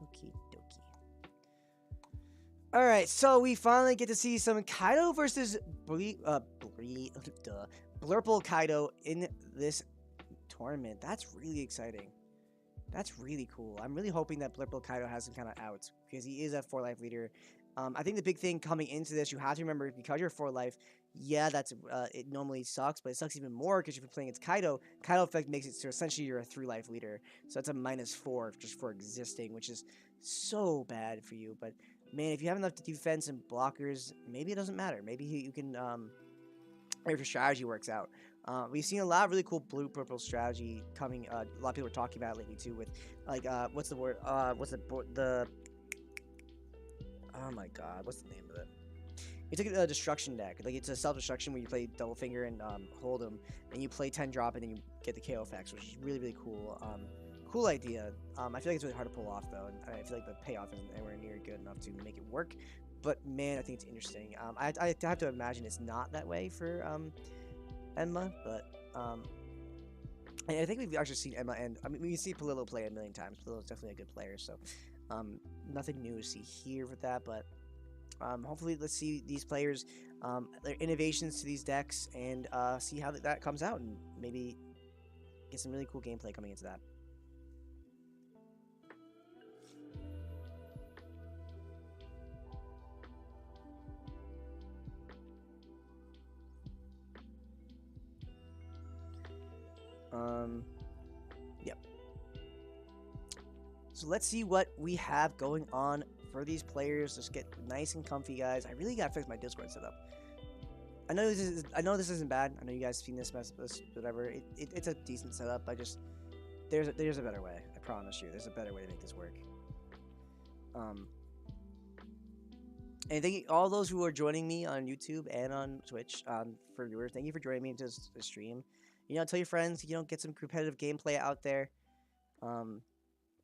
Okie dokie. All right, so we finally get to see some Kaido versus Blurple Kaido in this tournament. That's really exciting. That's really cool. I'm really hoping that Blurple Kaido has some kind of outs because he is a 4-life leader. I think the big thing coming into this, you have to remember, because you're 4-life, yeah, that's it normally sucks, but it sucks even more because if you're playing against Kaido, Kaido effect makes it so essentially you're a 3-life leader. So that's a -4 just for existing, which is so bad for you. But man, if you have enough defense and blockers, maybe it doesn't matter. Maybe you can, if your strategy works out. We've seen a lot of really cool blue purple strategy coming. A lot of people are talking about it lately too. With like, what's the word? What's the? Oh my god, what's the name of it? It's like a destruction deck. Like it's a self-destruction where you play double finger and hold them, and you play 10 drop, and then you get the KO effects, which is really cool. Cool idea. I feel like it's really hard to pull off though, and I feel like the payoff isn't anywhere near good enough to make it work. But man, I think it's interesting. I have to imagine it's not that way for Emma, but and I think we've actually seen Emma, and I mean we see Palillo play a million times. Palillo's definitely a good player, so nothing new to see here with that. But hopefully, let's see these players, their innovations to these decks, and see how that comes out, and maybe get some really cool gameplay coming into that. Yep. So let's see what we have going on for these players. Just get nice and comfy, guys. I really gotta fix my Discord setup. I know this isn't bad. I know you guys have seen this whatever. It's a decent setup. There's a better way. I promise you, there's a better way to make this work. And thank you all those who are joining me on YouTube and on Twitch. For viewers, thank you for joining me to this stream. You know, tell your friends. You know, get some competitive gameplay out there. And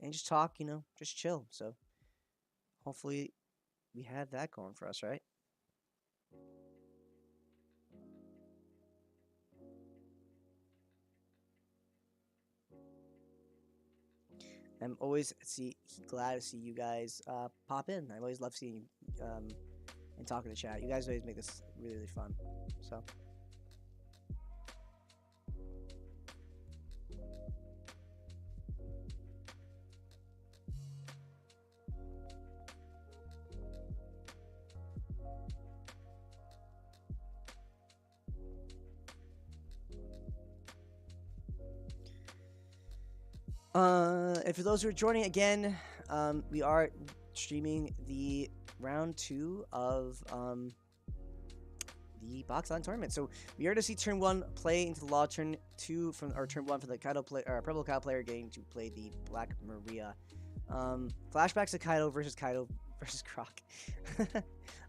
just talk. You know, just chill. So hopefully we have that going for us, right? I'm always glad to see you guys pop in. I always love seeing and talking to chat. You guys always make this really, really fun. So. And for those who are joining again, we are streaming the round 2 of the Box Island tournament. So we are to see turn 1 play into the law, turn 2 from or turn 1 for the Kaido play or purple Kaido player getting to play the Black Maria. Flashbacks to Kaido versus Croc. I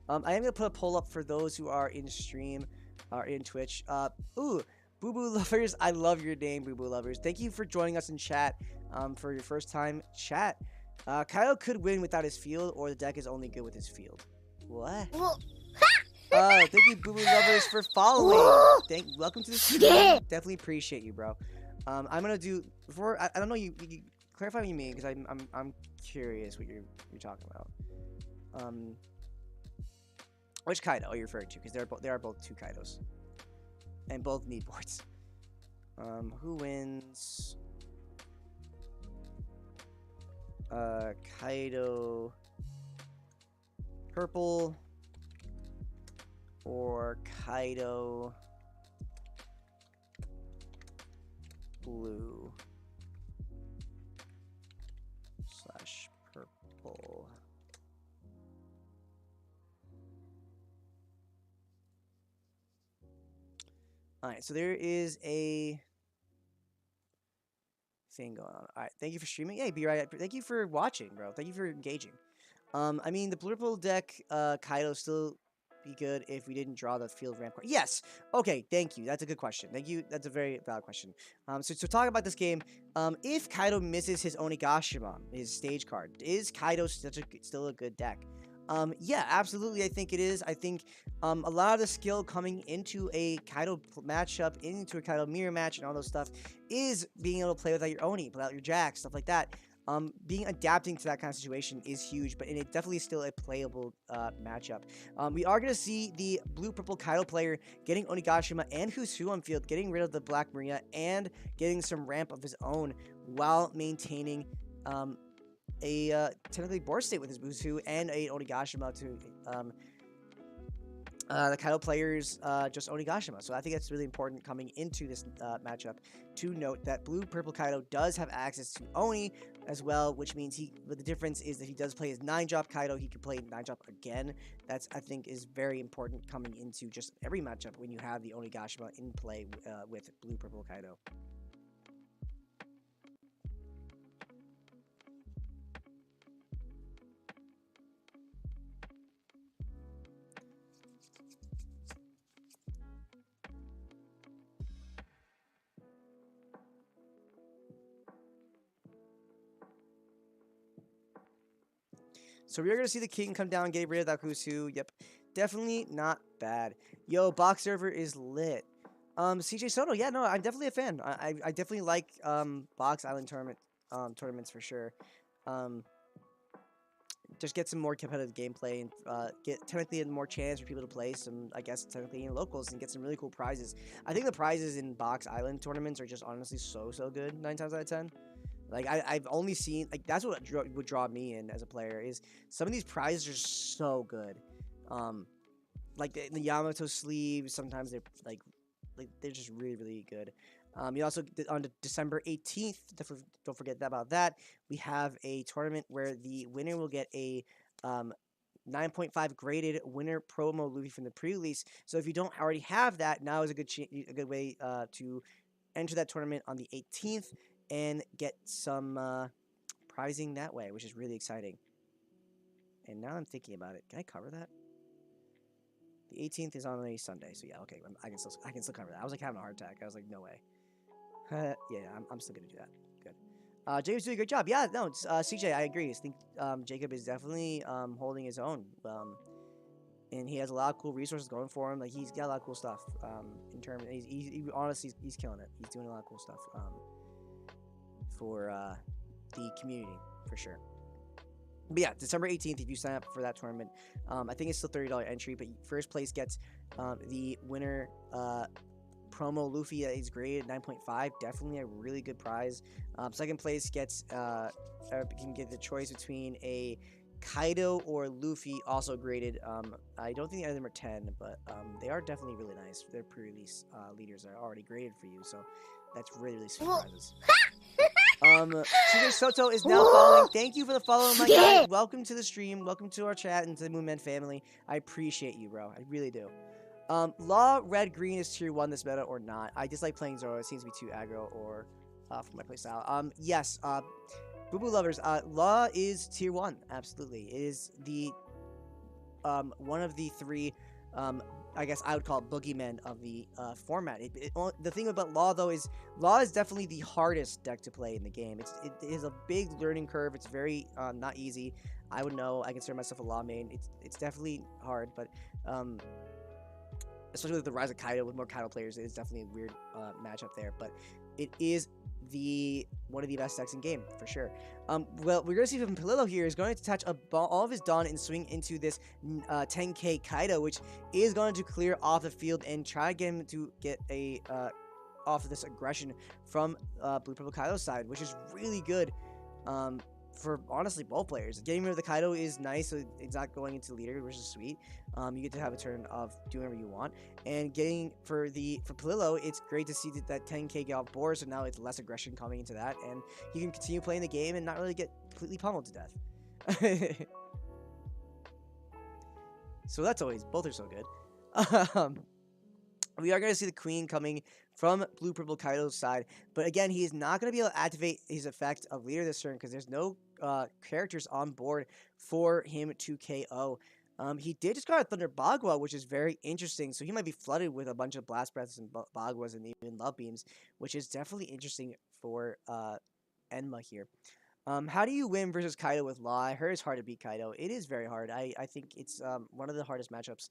am gonna put a poll up for those who are in stream or in Twitch. Ooh, Boo Boo Lovers, I love your name, Boo Boo Lovers. Thank you for joining us in chat. For your first time chat. Kaido could win without his field, or the deck is only good with his field. What? Thank you, Boo Boo Lovers, for following. Welcome to the stream. Definitely appreciate you, bro. I'm gonna do before. I don't know. You clarify what you mean, because I'm curious what you're talking about. Which Kaido are you referring to? Because they are both 2 Kaidos, and both need boards. Who wins? Kaido purple or Kaido blue / purple. Alright, so there is a thing going on. Alright, thank you for streaming. Hey, be right. Thank you for watching, bro. Thank you for engaging. I mean, the purple deck, Kaido still be good if we didn't draw the field ramp card. Yes. Okay, thank you. That's a good question. Thank you. That's a very valid question. So talk about this game. If Kaido misses his Onigashima, his stage card, is Kaido still a good deck? Yeah, absolutely. I think it is. I think a lot of the skill coming into a Kaido matchup, into a Kaido mirror match, and all those stuff is being able to play without your Oni, without your Jack, stuff like that. Adapting to that kind of situation is huge, but it definitely is still a playable matchup. We are going to see the blue-purple Kaido player getting Onigashima and Husu on field, getting rid of the Black Maria, and getting some ramp of his own while maintaining a technically board state with his Husu and a Onigashima to the Kaido players just Onigashima. So I think that's really important coming into this matchup to note that blue-purple Kaido does have access to Oni as well, which means but the difference is that he does play his 9-drop Kaido. He can play 9-drop again. That's, I think, is very important coming into just every matchup when you have the Onigashima in play with blue-purple Kaido. So we're going to see the king come down, get rid of that Kusu. Yep. Definitely not bad. Yo, box server is lit. CJ Soto, yeah, no, I'm definitely a fan. I definitely like Box Island tournaments for sure. Just get some more competitive gameplay and get technically more chance for people to play some, I guess, technically locals and get some really cool prizes. I think the prizes in Box Island tournaments are just honestly so good 9 times out of 10. Like, I've only seen, like, that's what would draw me in as a player, is some of these prizes are so good. Like, the Yamato sleeves, sometimes they're, like they're just really good. You also, on December 18th, don't forget about that, we have a tournament where the winner will get a 9.5 graded winner promo Luffy from the pre-release. So if you don't already have that, now is a good way to enter that tournament on the 18th. And get some prizing that way, which is really exciting. And now I'm thinking about it. Can I cover that? The 18th is on a Sunday, so yeah, okay, I can still cover that. I was like having a heart attack. I was like, no way. Yeah, I'm still gonna do that. Good. Jacob's doing a great job. Yeah, no, CJ, I agree. I think Jacob is definitely holding his own. And he has a lot of cool resources going for him. Like, he's got a lot of cool stuff. In terms, honestly, he's killing it. He's doing a lot of cool stuff. For the community, for sure. But yeah, December 18th, if you sign up for that tournament, I think it's still $30 entry, but first place gets the winner promo Luffy that is graded 9.5. Definitely a really good prize. Second place gets can get the choice between a Kaido or Luffy, also graded. I don't think either of them are 10, but they are definitely really nice. Their pre-release leaders are already graded for you, so that's really, really sweet prizes. Sugar Soto is now following. Thank you for the follow, my guy. Welcome to the stream. Welcome to our chat and to the Moonman family. I appreciate you, bro. I really do. Law Red Green is tier 1 this meta or not? I dislike playing Zoro. It seems to be too aggro or for my playstyle. Yes. Boo Boo Lovers. Law is tier 1. Absolutely. It is the one of the 3 I guess I would call it boogeymen of the format. The thing about Law, though, is Law is definitely the hardest deck to play in the game. It is a big learning curve. It's very not easy. I would know. I consider myself a Law main. It's definitely hard, but especially with the rise of Kaido, with more Kaido players, it is definitely a weird matchup there. But it is one of the best decks in game for sure. Well, we're gonna see from Palillo here is going to attach all of his Dawn and swing into this 10k Kaido, which is going to clear off the field and try to get him to get a off of this aggression from Blue Purple Kaido's side, which is really good. For honestly both players. Getting rid of the Kaido is nice, so it's not going into leader, which is sweet. You get to have a turn of doing whatever you want. And getting for Palillo, it's great to see that 10k get off board, so now it's less aggression coming into that, and he can continue playing the game and not really get completely pummeled to death. So that's always, both are so good. We are going to see the Queen coming from Blue Purple Kaido's side, but again, he is not going to be able to activate his effect of leader this turn because there's no characters on board for him to KO. He did just got a Thunder Bagua, which is very interesting, so he might be flooded with a bunch of Blast Breaths and Baguas and even Love Beams, which is definitely interesting for Enma here. How do you win versus Kaido with Law? I heard it's hard to beat Kaido. It is very hard. I think it's one of the hardest matchups.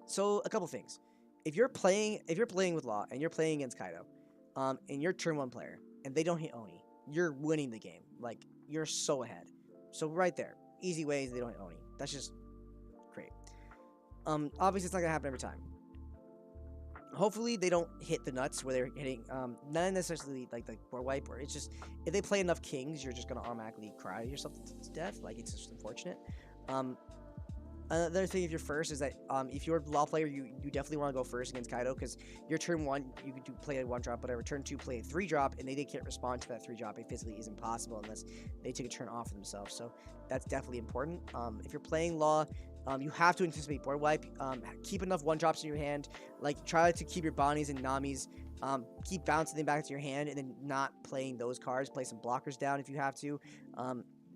So a couple things. If you're playing with Law and you're playing against Kaido, and you're turn 1 player and they don't hit Oni, you're winning the game. Like, you're so ahead. So right there, easy ways they don't hit Oni. That's just great. Obviously it's not gonna happen every time. Hopefully they don't hit the nuts where they're hitting not necessarily like the board wipe, or it's just if they play enough kings, you're just gonna automatically cry yourself to death. Like, it's just unfortunate. Another thing, if you're first, is that if you're a Law player, you definitely want to go first against Kaido, because your turn 1, you could play a 1-drop, whatever. Turn 2, play a 3-drop, and they can't respond to that 3-drop. It physically is impossible unless they take a turn off of themselves. So that's definitely important. If you're playing Law, you have to anticipate board wipe. Keep enough 1-drops in your hand. Like, try to keep your Bonnies and Namis. Keep bouncing them back to your hand, and then not playing those cards. Play some blockers down if you have to.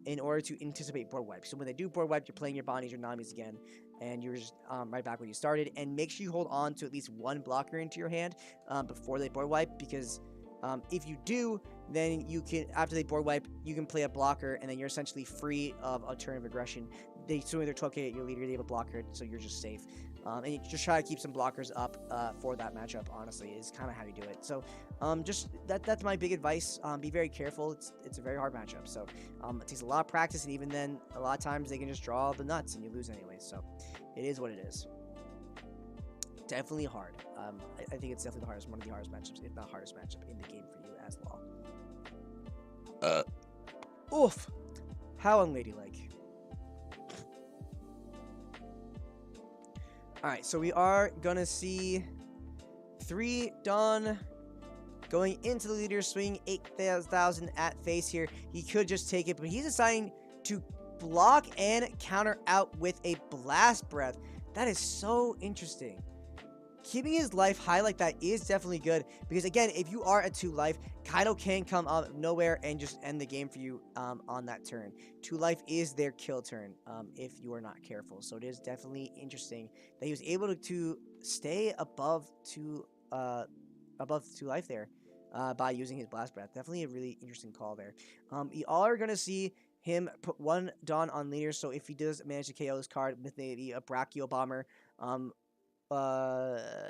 In order to anticipate board wipe. So when they do board wipe, you're playing your Bonnies or Namis again, and you're just right back where you started. And make sure you hold on to at least 1 blocker into your hand before they board wipe, because if you do, then you can, after they board wipe, you can play a blocker, and then you're essentially free of a turn of aggression. They swing their 12k at your leader, they have a blocker, so you're just safe. And you just try to keep some blockers up for that matchup, honestly, is kind of how you do it. So just that's my big advice. Be very careful. It's a very hard matchup. So it takes a lot of practice, and even then, a lot of times they can just draw the nuts and you lose anyway. So it is what it is. Definitely hard. I think it's definitely one of the hardest matchups, if not hardest matchup in the game for you as Law. Oof. How unladylike. Alright, so we are gonna see 3 Dawn going into the leader, swing 8,000 at face here. He could just take it, but he's deciding to block and counter out with a Blast Breath. That is so interesting. Keeping his life high like that is definitely good, because again, if you are at 2 life, Kaido can come out of nowhere and just end the game for you on that turn. 2 life is their kill turn if you are not careful. So it is definitely interesting that he was able to stay above 2 life there by using his Blast Breath. Definitely a really interesting call there. You all are going to see him put 1 Dawn on leader, so if he does manage to KO this card with maybe a Brachio Bomber,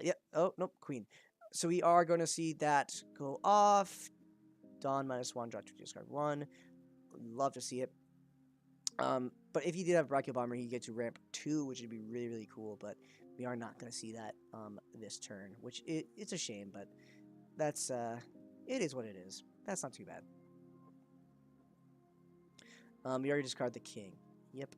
yeah. Oh, nope, Queen. So we are going to see that go off. Dawn -1, draw 2, discard 1. Love to see it. But if you did have Brachio Bomber, you get to ramp 2, which would be really, really cool. But we are not going to see that this turn, which it's a shame, but that's it is what it is. That's not too bad. We already discarded the king. Yep.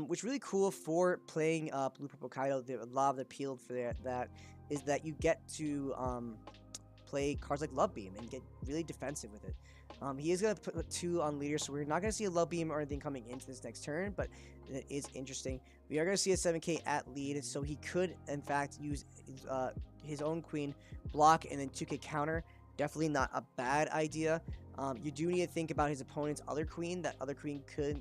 Which really cool for playing Blue Purple Kaido. A lot of the appeal for that is that you get to play cards like Love Beam and get really defensive with it. He is going to put 2 on leader, so we're not going to see a Love Beam or anything coming into this next turn, but it is interesting. We are going to see a 7k at lead, so he could, in fact, use his own queen, block, and then 2k counter. Definitely not a bad idea. You do need to think about his opponent's other queen. That other queen could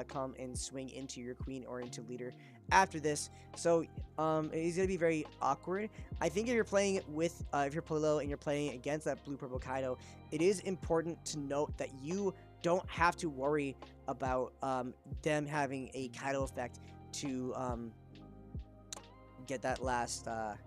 come and swing into your queen or into leader after this. So he's going to be very awkward. I think if you're playing with, if you're Polo and you're playing against that Blue-Purple Kaido, it is important to note that you don't have to worry about them having a Kaido effect to get that last, that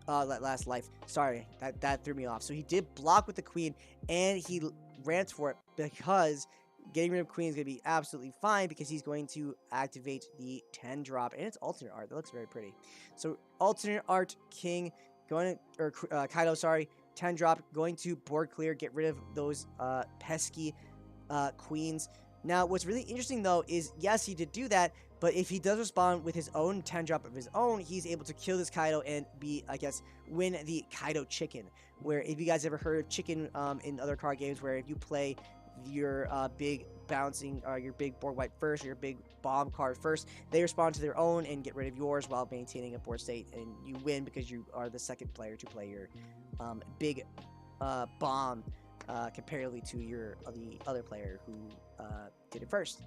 last life. Sorry, that threw me off. So he did block with the queen, and he ran for it because getting rid of queen is going to be absolutely fine because he's going to activate the 10 drop, and it's alternate art. That looks very pretty. So alternate art king going to, or Kaido, sorry, 10 drop, going to board clear, get rid of those pesky queens. Now, what's really interesting, though, is yes, he did do that, but if he does respond with his own 10 drop of his own, he's able to kill this Kaido and be, I guess, win the Kaido chicken. Where, if you guys ever heard of chicken in other card games, where if you play your big bouncing, your big board wipe first, or your big bomb card first, they respond to their own and get rid of yours while maintaining a board state, and you win because you are the second player to play your big bomb comparatively to the other player who did it first.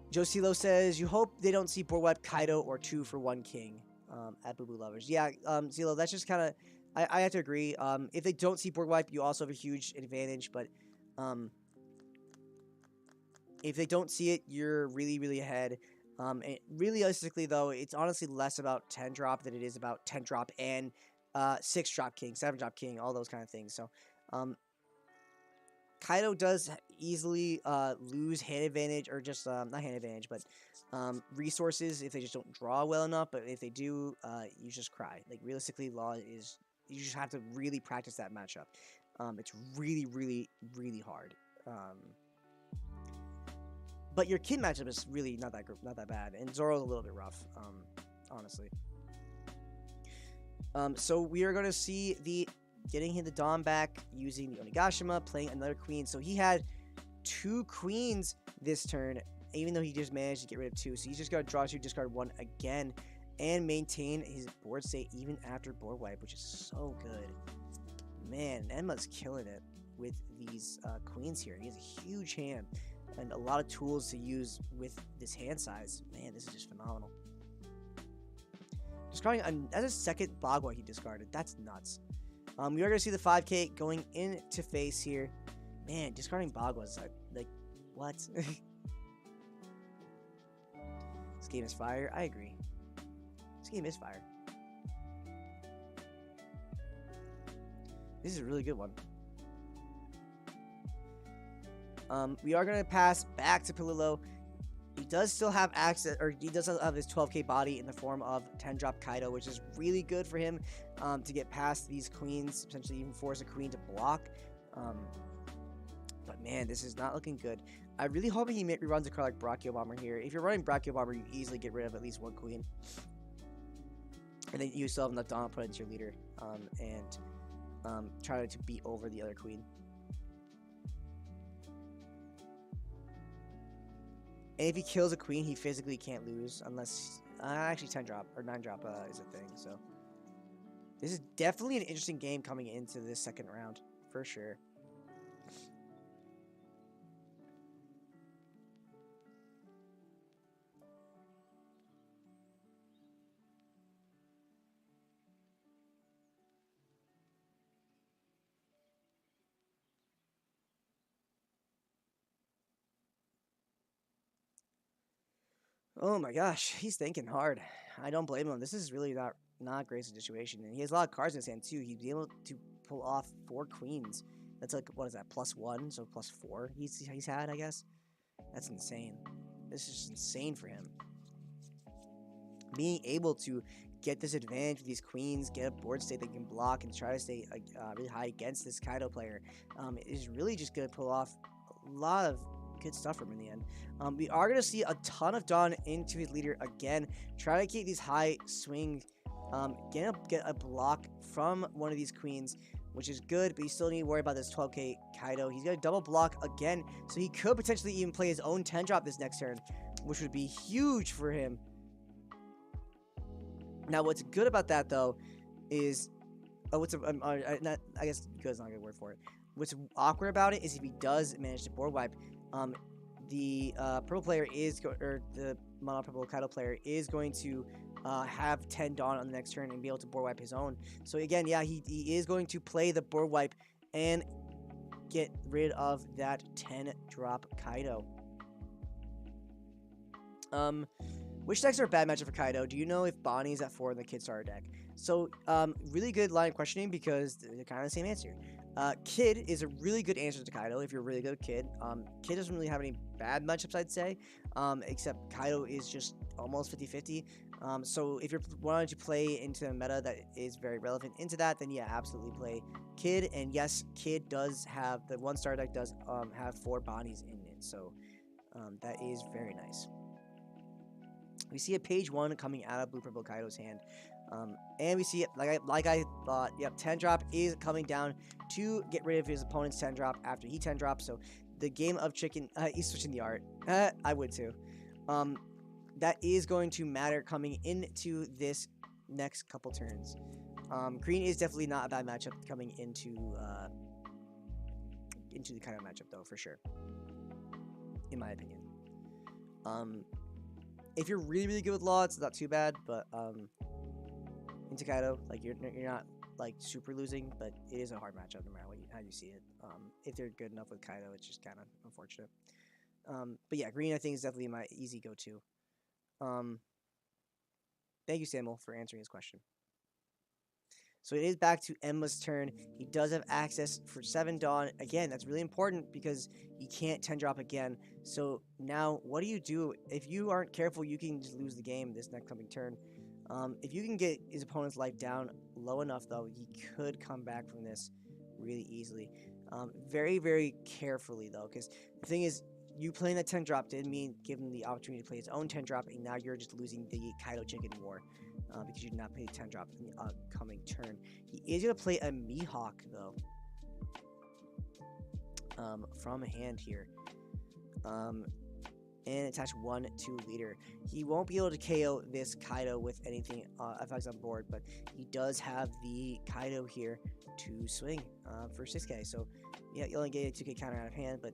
Josilo says, you hope they don't see board wipe Kaido or 2 for 1 king at Boo Boo Lovers. Yeah, Zilo, that's just kind of, I have to agree. If they don't see board wipe, you also have a huge advantage, but if they don't see it, you're really, really ahead. And realistically, though, it's honestly less about 10 drop than it is about 10 drop and 6 drop king, 7 drop king, all those kind of things. So, Kaido does easily lose hand advantage, or just not hand advantage, but resources if they just don't draw well enough. But if they do, you just cry. Like, realistically, Law is, you just have to really practice that matchup. It's really, really, really hard. But your Kid matchup is really not that bad, and Zoro's a little bit rough, honestly. So we are going to see the getting him the Dawn back using the Onigashima, playing another queen. So he had 2 queens this turn, even though he just managed to get rid of 2. So he's just got to draw 2, discard 1 again, and maintain his board state even after board wipe, which is so good. Man, Enma's killing it with these queens here. He has a huge hand and a lot of tools to use with this hand size. Man, this is just phenomenal. Discarding that's a second Bagua he discarded. That's nuts. We are going to see the 5k going into face here. Man, discarding Bagua is like what? This game is fire. I agree. This game is fire. This is a really good one. We are going to pass back to Pililo. He does still have access, or he does have his 12k body in the form of 10 drop Kaido, which is really good for him to get past these queens, potentially even force a queen to block. But man, this is not looking good. I really hope he runs a card like Brachio Bomber here. If you're running Brachio Bomber, you easily get rid of at least 1 queen. And then you still have enough Dawn put into your leader and try to beat over the other queen. And if he kills a queen, he physically can't lose unless... actually, 10 drop or 9 drop is a thing, so... This is definitely an interesting game coming into this second round, for sure. Oh my gosh, he's thinking hard. I don't blame him. This is really not not a great situation. And he has a lot of cards in his hand, too. He'd be able to pull off 4 queens. That's like, what is that, +1? So +4 he's had, I guess. That's insane. This is just insane for him. Being able to get this advantage with these queens, get a board state that can block and try to stay really high against this Kaido player is really just going to pull off a lot of good stuff from him in the end. We are going to see a ton of Dawn into his leader again, try to keep these high swings, get a block from one of these queens, which is good, but you still need to worry about this 12k Kaido. He's going to double block again, so he could potentially even play his own 10 drop this next turn, which would be huge for him. Now, what's good about that, though, is... I guess good is not a good word for it. What's awkward about it is if he does manage to board wipe, the purple player or the mono purple Kaido player is going to have 10 Dawn on the next turn and be able to board wipe his own. So again, yeah, he is going to play the board wipe and get rid of that 10 drop Kaido. Which decks are a bad matchup for Kaido? Do you know if Bonnie's at 4 in the Kid starter deck? So, really good line of questioning because they're kind of the same answer. Kid is a really good answer to Kaido if you're really good at Kid. Kid doesn't really have any bad matchups, I'd say, except Kaido is just almost 50-50. So if you're wanting to play into a meta that is very relevant into that, then yeah, absolutely play Kid. And yes, Kid does have, the 1 star deck does have 4 Bonnies in it. So, that is very nice. We see a page 1 coming out of Blue Purple Kaido's hand. And we see it, like I thought, yep, 10 drop is coming down to get rid of his opponent's 10 drop after he 10 drops. So the game of chicken, he's switching the art. I would too. That is going to matter coming into this next couple turns. Green is definitely not a bad matchup coming into the kind of matchup though, for sure. In my opinion. If you're really, really good with Law, it's not too bad, but into Kaido, like you're not like super losing, but it is a hard matchup no matter how you see it. If they're good enough with Kaido, it's just kind of unfortunate. But yeah, Green I think is definitely my easy go-to. Thank you, Samuel, for answering his question. So it is back to Emma's turn. He does have access for 7 Dawn. Again, that's really important because you can't 10 drop again. So now, what do you do? If you aren't careful, you can just lose the game this next coming turn. If you can get his opponent's life down low enough, though, he could come back from this really easily. Very, very carefully, though, because the thing is, you playing that 10 drop didn't mean give him the opportunity to play his own 10 drop, and now you're just losing the Kaido Chicken War. Because you did not play 10 drop in the upcoming turn. He is going to play a Mihawk, though. From hand here. And attach 1 to leader. He won't be able to KO this Kaido with anything effects on board, but he does have the Kaido here to swing for 6k. So, yeah, you only get a 2k counter out of hand, but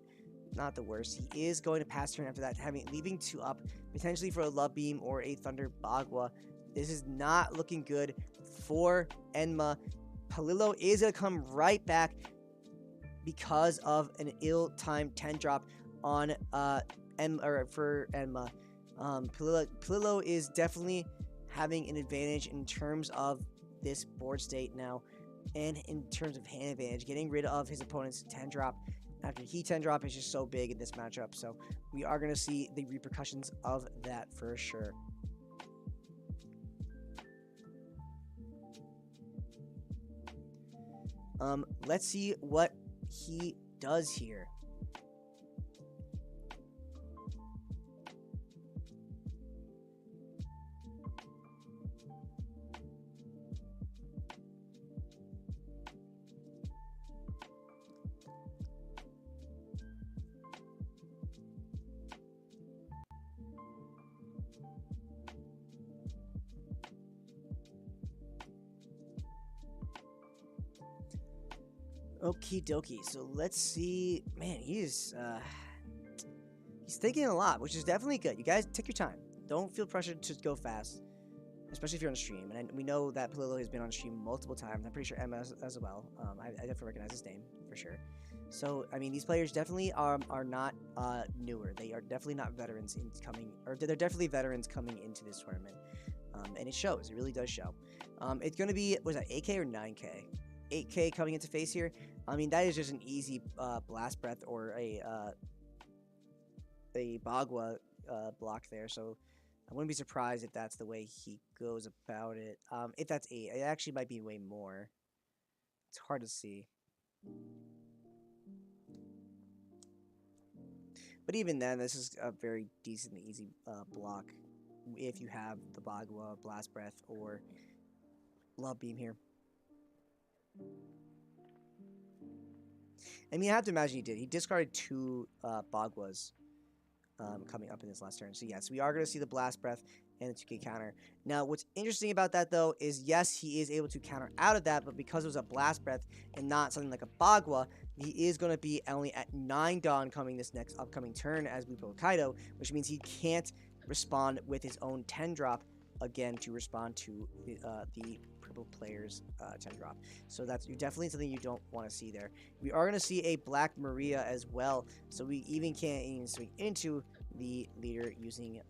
not the worst. He is going to pass turn after that, leaving 2 up, potentially for a Love Beam or a Thunder Bagua. This is not looking good for Enma. Palillo is going to come right back because of an ill-timed 10 drop on for Enma. Palillo is definitely having an advantage in terms of this board state now, and in terms of hand advantage, getting rid of his opponent's 10 drop after he 10 drop is just so big in this matchup. So we are going to see the repercussions of that for sure. Let's see what he does here. Okie dokie. So let's see. Man, he's thinking a lot, which is definitely good. You guys take your time. Don't feel pressured to go fast, especially if you're on a stream. And we know that Palillo has been on stream multiple times. I'm pretty sure Emma as well. I definitely recognize his name for sure. So I mean, these players definitely are not newer. They are definitely not veterans they're definitely veterans coming into this tournament. And it shows. It really does show. It's going to be, was that 8K or 9K? 8K coming into face here. I mean, that is just an easy Blast Breath or a Bagua block there. So I wouldn't be surprised if that's the way he goes about it. If that's 8, it actually might be way more. It's hard to see. But even then, this is a very decent, easy block if you have the Bagua, Blast Breath, or Love Beam here. I mean, I have to imagine he did. He discarded 2 Baguas coming up in this last turn. So yes, we are going to see the Blast Breath and the 2K counter. Now, what's interesting about that, though, is yes, he is able to counter out of that, but because it was a Blast Breath and not something like a Bagua, he is going to be only at 9 Dawn coming this next upcoming turn as we pull Kaido, which means he can't respond with his own 10-drop again to respond to the purple player's 10-drop. So that's definitely something you don't want to see there. We are going to see a Black Maria as well, so we even can't even swing into the leader using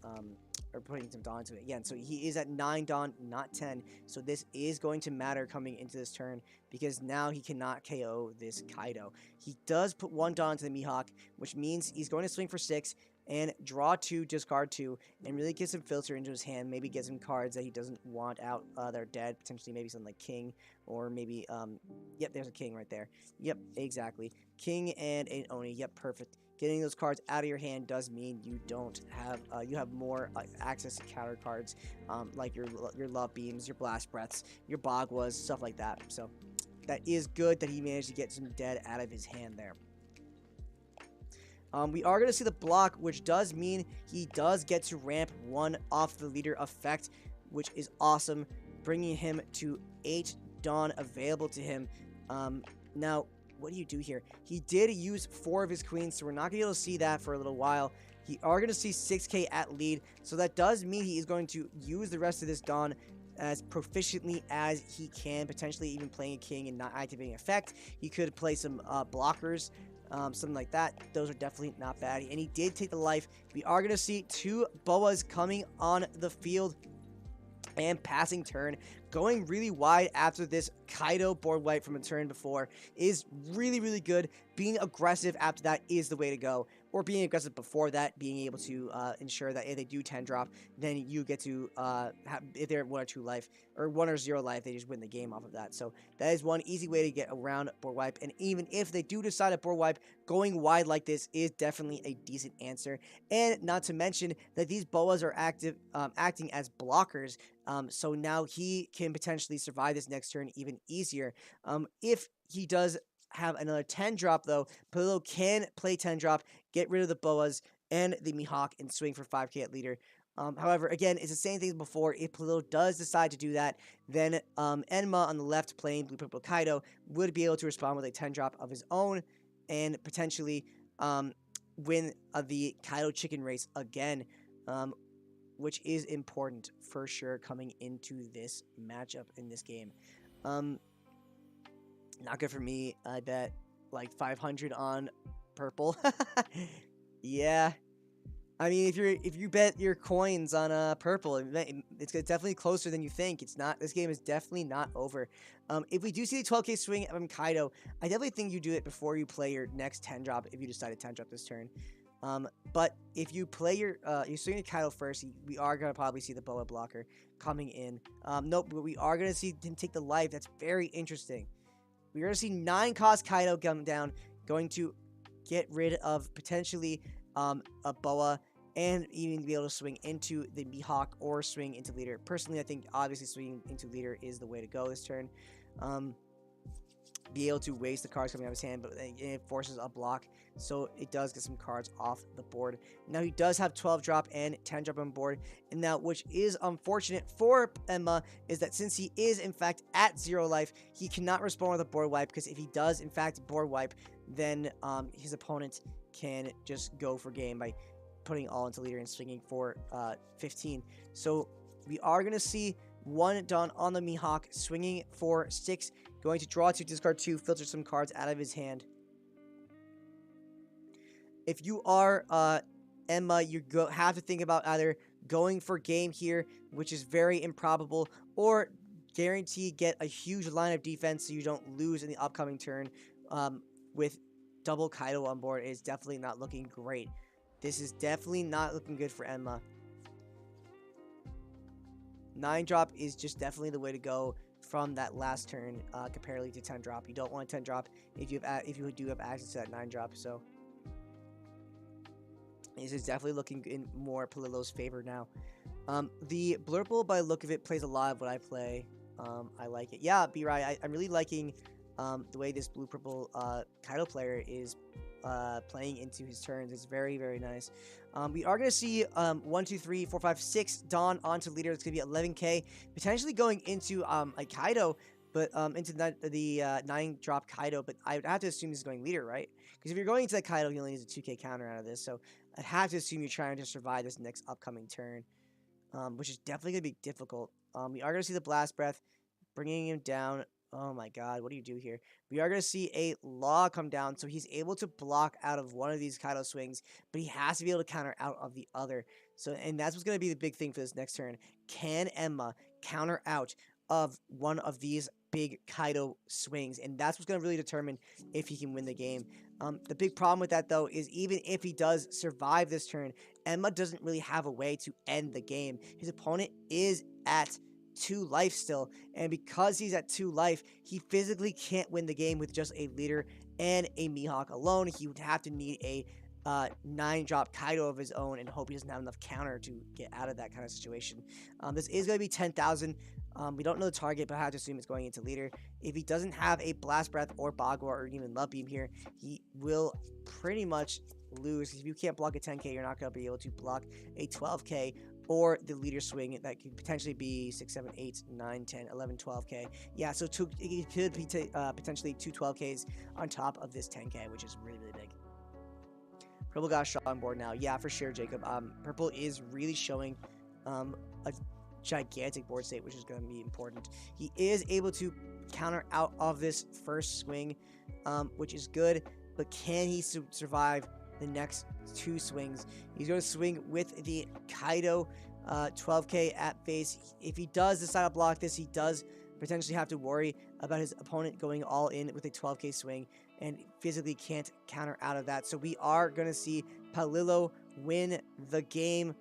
or putting some Dawn to it again. So he is at 9 Dawn, not 10. So this is going to matter coming into this turn because now he cannot KO this Kaido. He does put 1 Dawn to the Mihawk, which means he's going to swing for 6 and draw 2, discard 2, and really get some filter into his hand. Maybe get some cards that he doesn't want out that are dead. Potentially maybe something like King, or maybe, yep, there's a King right there. Yep, exactly. King and an Oni. Yep, perfect. Getting those cards out of your hand does mean you don't have, you have more access to counter cards, like your Love Beams, your Blast Breaths, your Baguas, stuff like that. So that is good that he managed to get some dead out of his hand there. We are going to see the block, which does mean he does get to ramp 1 off the leader effect, which is awesome, bringing him to 8 Dawn available to him. Now, what do you do here? He did use 4 of his queens, so we're not going to be able to see that for a little while. You are going to see 6K at lead, so that does mean he is going to use the rest of this Dawn as proficiently as he can, potentially even playing a King and not activating effect. He could play some blockers, something like that. Those are definitely not bad. And he did take the life. We are going to see 2 Boas coming on the field and passing turn. Going really wide after this Kaido board wipe from a turn before is really, really good. Being aggressive after that is the way to go. Or being aggressive before that, being able to ensure that if they do 10 drop, then you get to, if they're 1 or 2 life, or 1 or 0 life, they just win the game off of that. So that is one easy way to get around board wipe. And even if they do decide a board wipe, going wide like this is definitely a decent answer. And not to mention that these Boas are acting as blockers. So now he can potentially survive this next turn even easier. If he does have another 10 drop, though, Palillo can play 10 drop, get rid of the Boas and the Mihawk, and swing for 5K at leader. However, again, it's the same thing as before. If Palillo does decide to do that, then Enma on the left playing Blue Purple Kaido would be able to respond with a 10 drop of his own and potentially win the Kaido chicken race again, which is important for sure coming into this matchup in this game. Not good for me. I bet like 500 on purple. Yeah. I mean, if you bet your coins on purple, it's definitely closer than you think. It's not. This game is definitely not over. If we do see the 12K swing from Kaido, I definitely think you do it before you play your next 10 drop. If you decide to 10 drop this turn. But if you play your swing your Kaido first, we are gonna probably see the Boa blocker coming in. Nope, but we are gonna see him take the life. That's very interesting. We're going to see 9 cost Kaido come down, going to get rid of potentially a Boa and even be able to swing into the Mihawk or swing into leader. Personally, I think obviously swinging into leader is the way to go this turn. Be able to waste the cards coming out of his hand, but it forces a block, so it does get some cards off the board. Now he does have 12 drop and 10 drop on board, and now which is unfortunate for Emma is that since he is in fact at 0 life, he cannot respond with a board wipe, because if he does in fact board wipe, then his opponent can just go for game by putting all into leader and swinging for 15. So we are going to see 1 Dawn on the Mihawk, swinging for 6, going to draw 2, discard 2, filter some cards out of his hand. If you are Emma, you have to think about either going for game here, which is very improbable, or guarantee get a huge line of defense so you don't lose in the upcoming turn with double Kaido on board is definitely not looking great. This is definitely not looking good for Enma. 9 drop is just definitely the way to go from that last turn comparatively to 10 drop. You don't want a 10 drop if you do have access to that 9 drop. So this is definitely looking in more Palillo's favor now. The Blurple, by the look of it, plays a lot of what I play. I like it. Yeah, B-Rai, I'm really liking the way this blue-purple Kaido player is playing into his turns. It's very, very nice. We are going to see 1, 2, 3, 4, 5, 6 Dawn onto leader. It's going to be 11k, potentially going into a Kaido, but into the 9 drop Kaido. But I would have to assume this is going leader, right? Because if you're going into that Kaido, he only needs a 2k counter out of this. So I'd have to assume you're trying to survive this next upcoming turn, which is definitely going to be difficult. We are going to see the Blast Breath, bringing him down. Oh my god, what do you do here? We are going to see a Law come down, so he's able to block out of one of these Kaido swings, but he has to be able to counter out of the other. So, and that's what's going to be the big thing for this next turn. Can Enma counter out of one of these big Kaido swings? And that's what's going to really determine if he can win the game. The big problem with that, though, is even if he does survive this turn, Enma doesn't really have a way to end the game. His opponent is at 2 life still, and because he's at 2 life, he physically can't win the game with just a leader and a Mihawk alone. He would have to need a 9 drop Kaido of his own and hope he doesn't have enough counter to get out of that kind of situation. This is going to be 10,000. We don't know the target, but I have to assume it's going into leader. If he doesn't have a Blast Breath or Bagua or even Love Beam here, he will pretty much lose. If you can't block a 10k, you're not going to be able to block a 12k or the leader swing that could potentially be 6, 7, 8, 9, 10, 11, 12k. Yeah, so it could be potentially 2 12ks on top of this 10k, which is really, really big. Purple got a shot on board now. Yeah, for sure, Jacob. Purple is really showing a gigantic board state, which is going to be important. He is able to counter out of this first swing, which is good, but can he survive the next 2 swings? He's going to swing with the Kaido 12k at base. If he does decide to block this, he does potentially have to worry about his opponent going all in with a 12k swing and physically can't counter out of that. So we are going to see Palillo win the game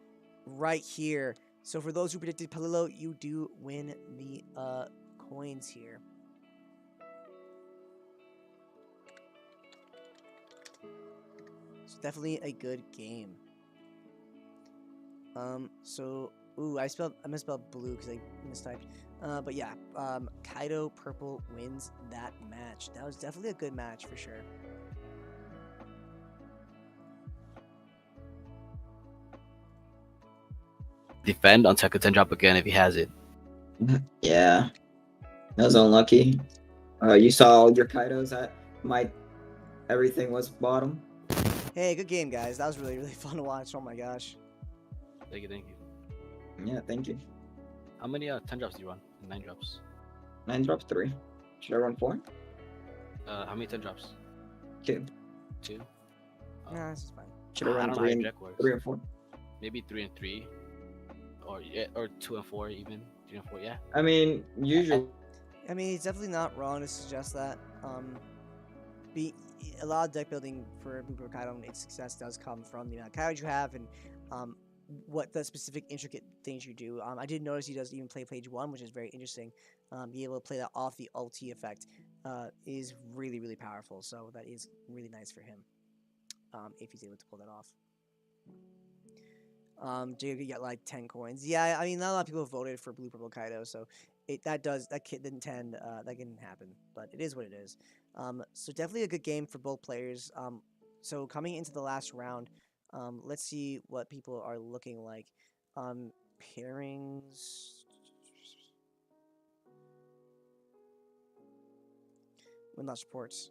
right here. So for those who predicted Palillo, you do win the coins here. It's definitely a good game. Ooh, I misspelled blue because I mistyped. But yeah, Kaido Purple wins that match. That was definitely a good match for sure. Defend on second 10 drop again if he has it. Yeah, that was unlucky. You saw all your Kaidos at everything was bottom. Hey, good game, guys. That was really, really fun to watch. Oh my gosh. Thank you. Yeah, thank you. How many 10 drops do you run? 9 drops. 9 drops, 3. Should I run 4? How many 10 drops? 2. 2? Nah, this is fine. Should I I run don't know 3 how and Jack works. 3 and 4? Maybe 3 and 3, or 2 and 4 even. 3 and 4, yeah. I mean, usually. I mean, it's definitely not wrong to suggest that. A lot of deck building for Blue Kaido and its success does come from the amount of Kaido you have and what the specific intricate things you do. I did notice he does even play page 1, which is very interesting. Be able to play that off the ulti effect is really, really powerful. So that is really nice for him if he's able to pull that off. Jacob, you got like 10 coins. Yeah, I mean, not a lot of people voted for Blue Purple Kaido, so that didn't tend, that didn't happen, but it is what it is. So definitely a good game for both players. So coming into the last round, let's see what people are looking like. Pairings. Win-loss reports.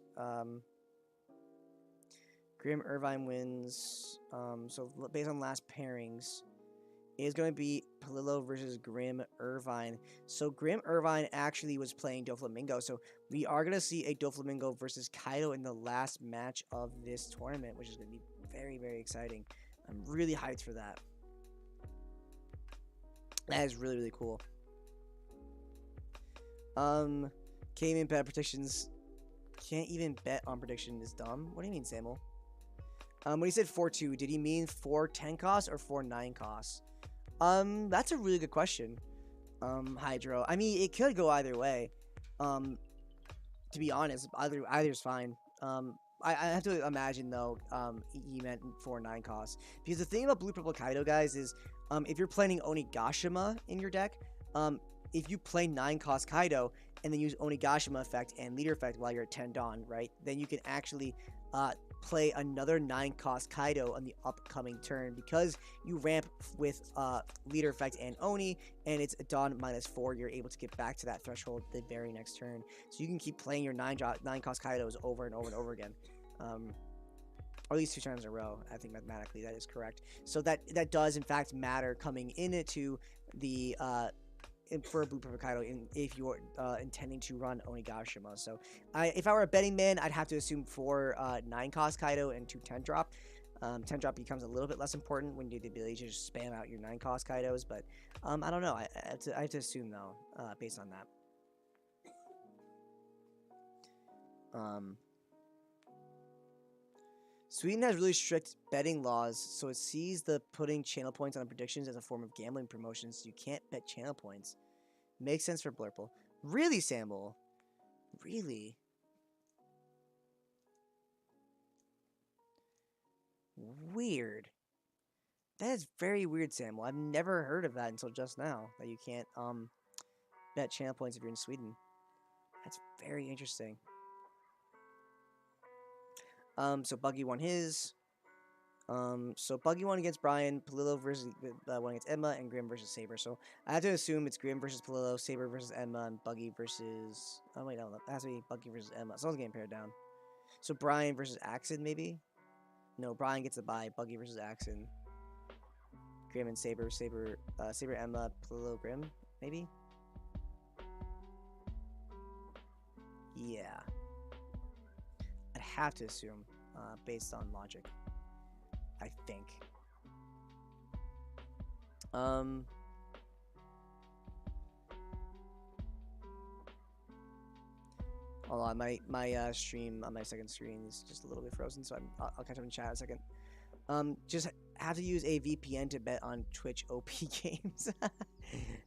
Grim Irvine wins. So based on last pairings, it is going to be Palillo versus Grim Irvine. So Grim Irvine actually was playing Doflamingo. So we are going to see a Doflamingo versus Kaido in the last match of this tournament, which is going to be very, very exciting. I'm really hyped for that. That is really, really cool. Can't even bet predictions. Can't even bet on prediction is dumb. What do you mean, Samuel? When he said 4-2, did he mean 4-10 costs or 4-9 costs? That's a really good question. Hydro. I mean, it could go either way. To be honest, either's fine. I have to imagine though, he meant 4-9 costs, because the thing about Blue Purple Kaido, guys, is if you're playing Onigashima in your deck, if you play 9 cost Kaido and then use Onigashima effect and leader effect while you're at 10 Dawn, right? Then you can actually play another 9 cost Kaido on the upcoming turn, because you ramp with leader effect and Oni, and it's a Dawn -4. You're able to get back to that threshold the very next turn, so you can keep playing your 9 cost Kaidos over and over and over again. Or at least 2 times in a row. I think mathematically that is correct. So that does in fact matter coming into the for Blue Purple Kaido if you're intending to run Onigashima. So if I were a betting man, I'd have to assume 4 9 cost Kaido and 2 10 drop. 10 drop becomes a little bit less important when you have the ability to just spam out your 9 cost Kaidos, but I don't know. I have to assume though, based on that. Sweden has really strict betting laws, so it sees the putting channel points on predictions as a form of gambling promotion, so you can't bet channel points. Makes sense for Blurple. Really, Samuel? Really? Weird. That is very weird, Samuel. I've never heard of that until just now, that you can't bet channel points if you're in Sweden. That's very interesting. So Buggy won his. So Buggy won against Brian, Palillo versus won against Emma, and Grim versus Saber. So I have to assume it's Grim versus Palillo, Saber versus Emma, and Buggy versus. Oh wait, no, that has to be Buggy versus Emma. Someone's getting paired down. So Brian versus Axon, maybe. No, Brian gets a bye. Buggy versus Axon. Grim and Saber, Saber Emma, Palillo, Grim, maybe. Yeah. I'd have to assume, based on logic. I think. Hold on, my stream on my second screen is just a little bit frozen, so I'll catch up in chat in a second. Just have to use a VPN to bet on Twitch OP games.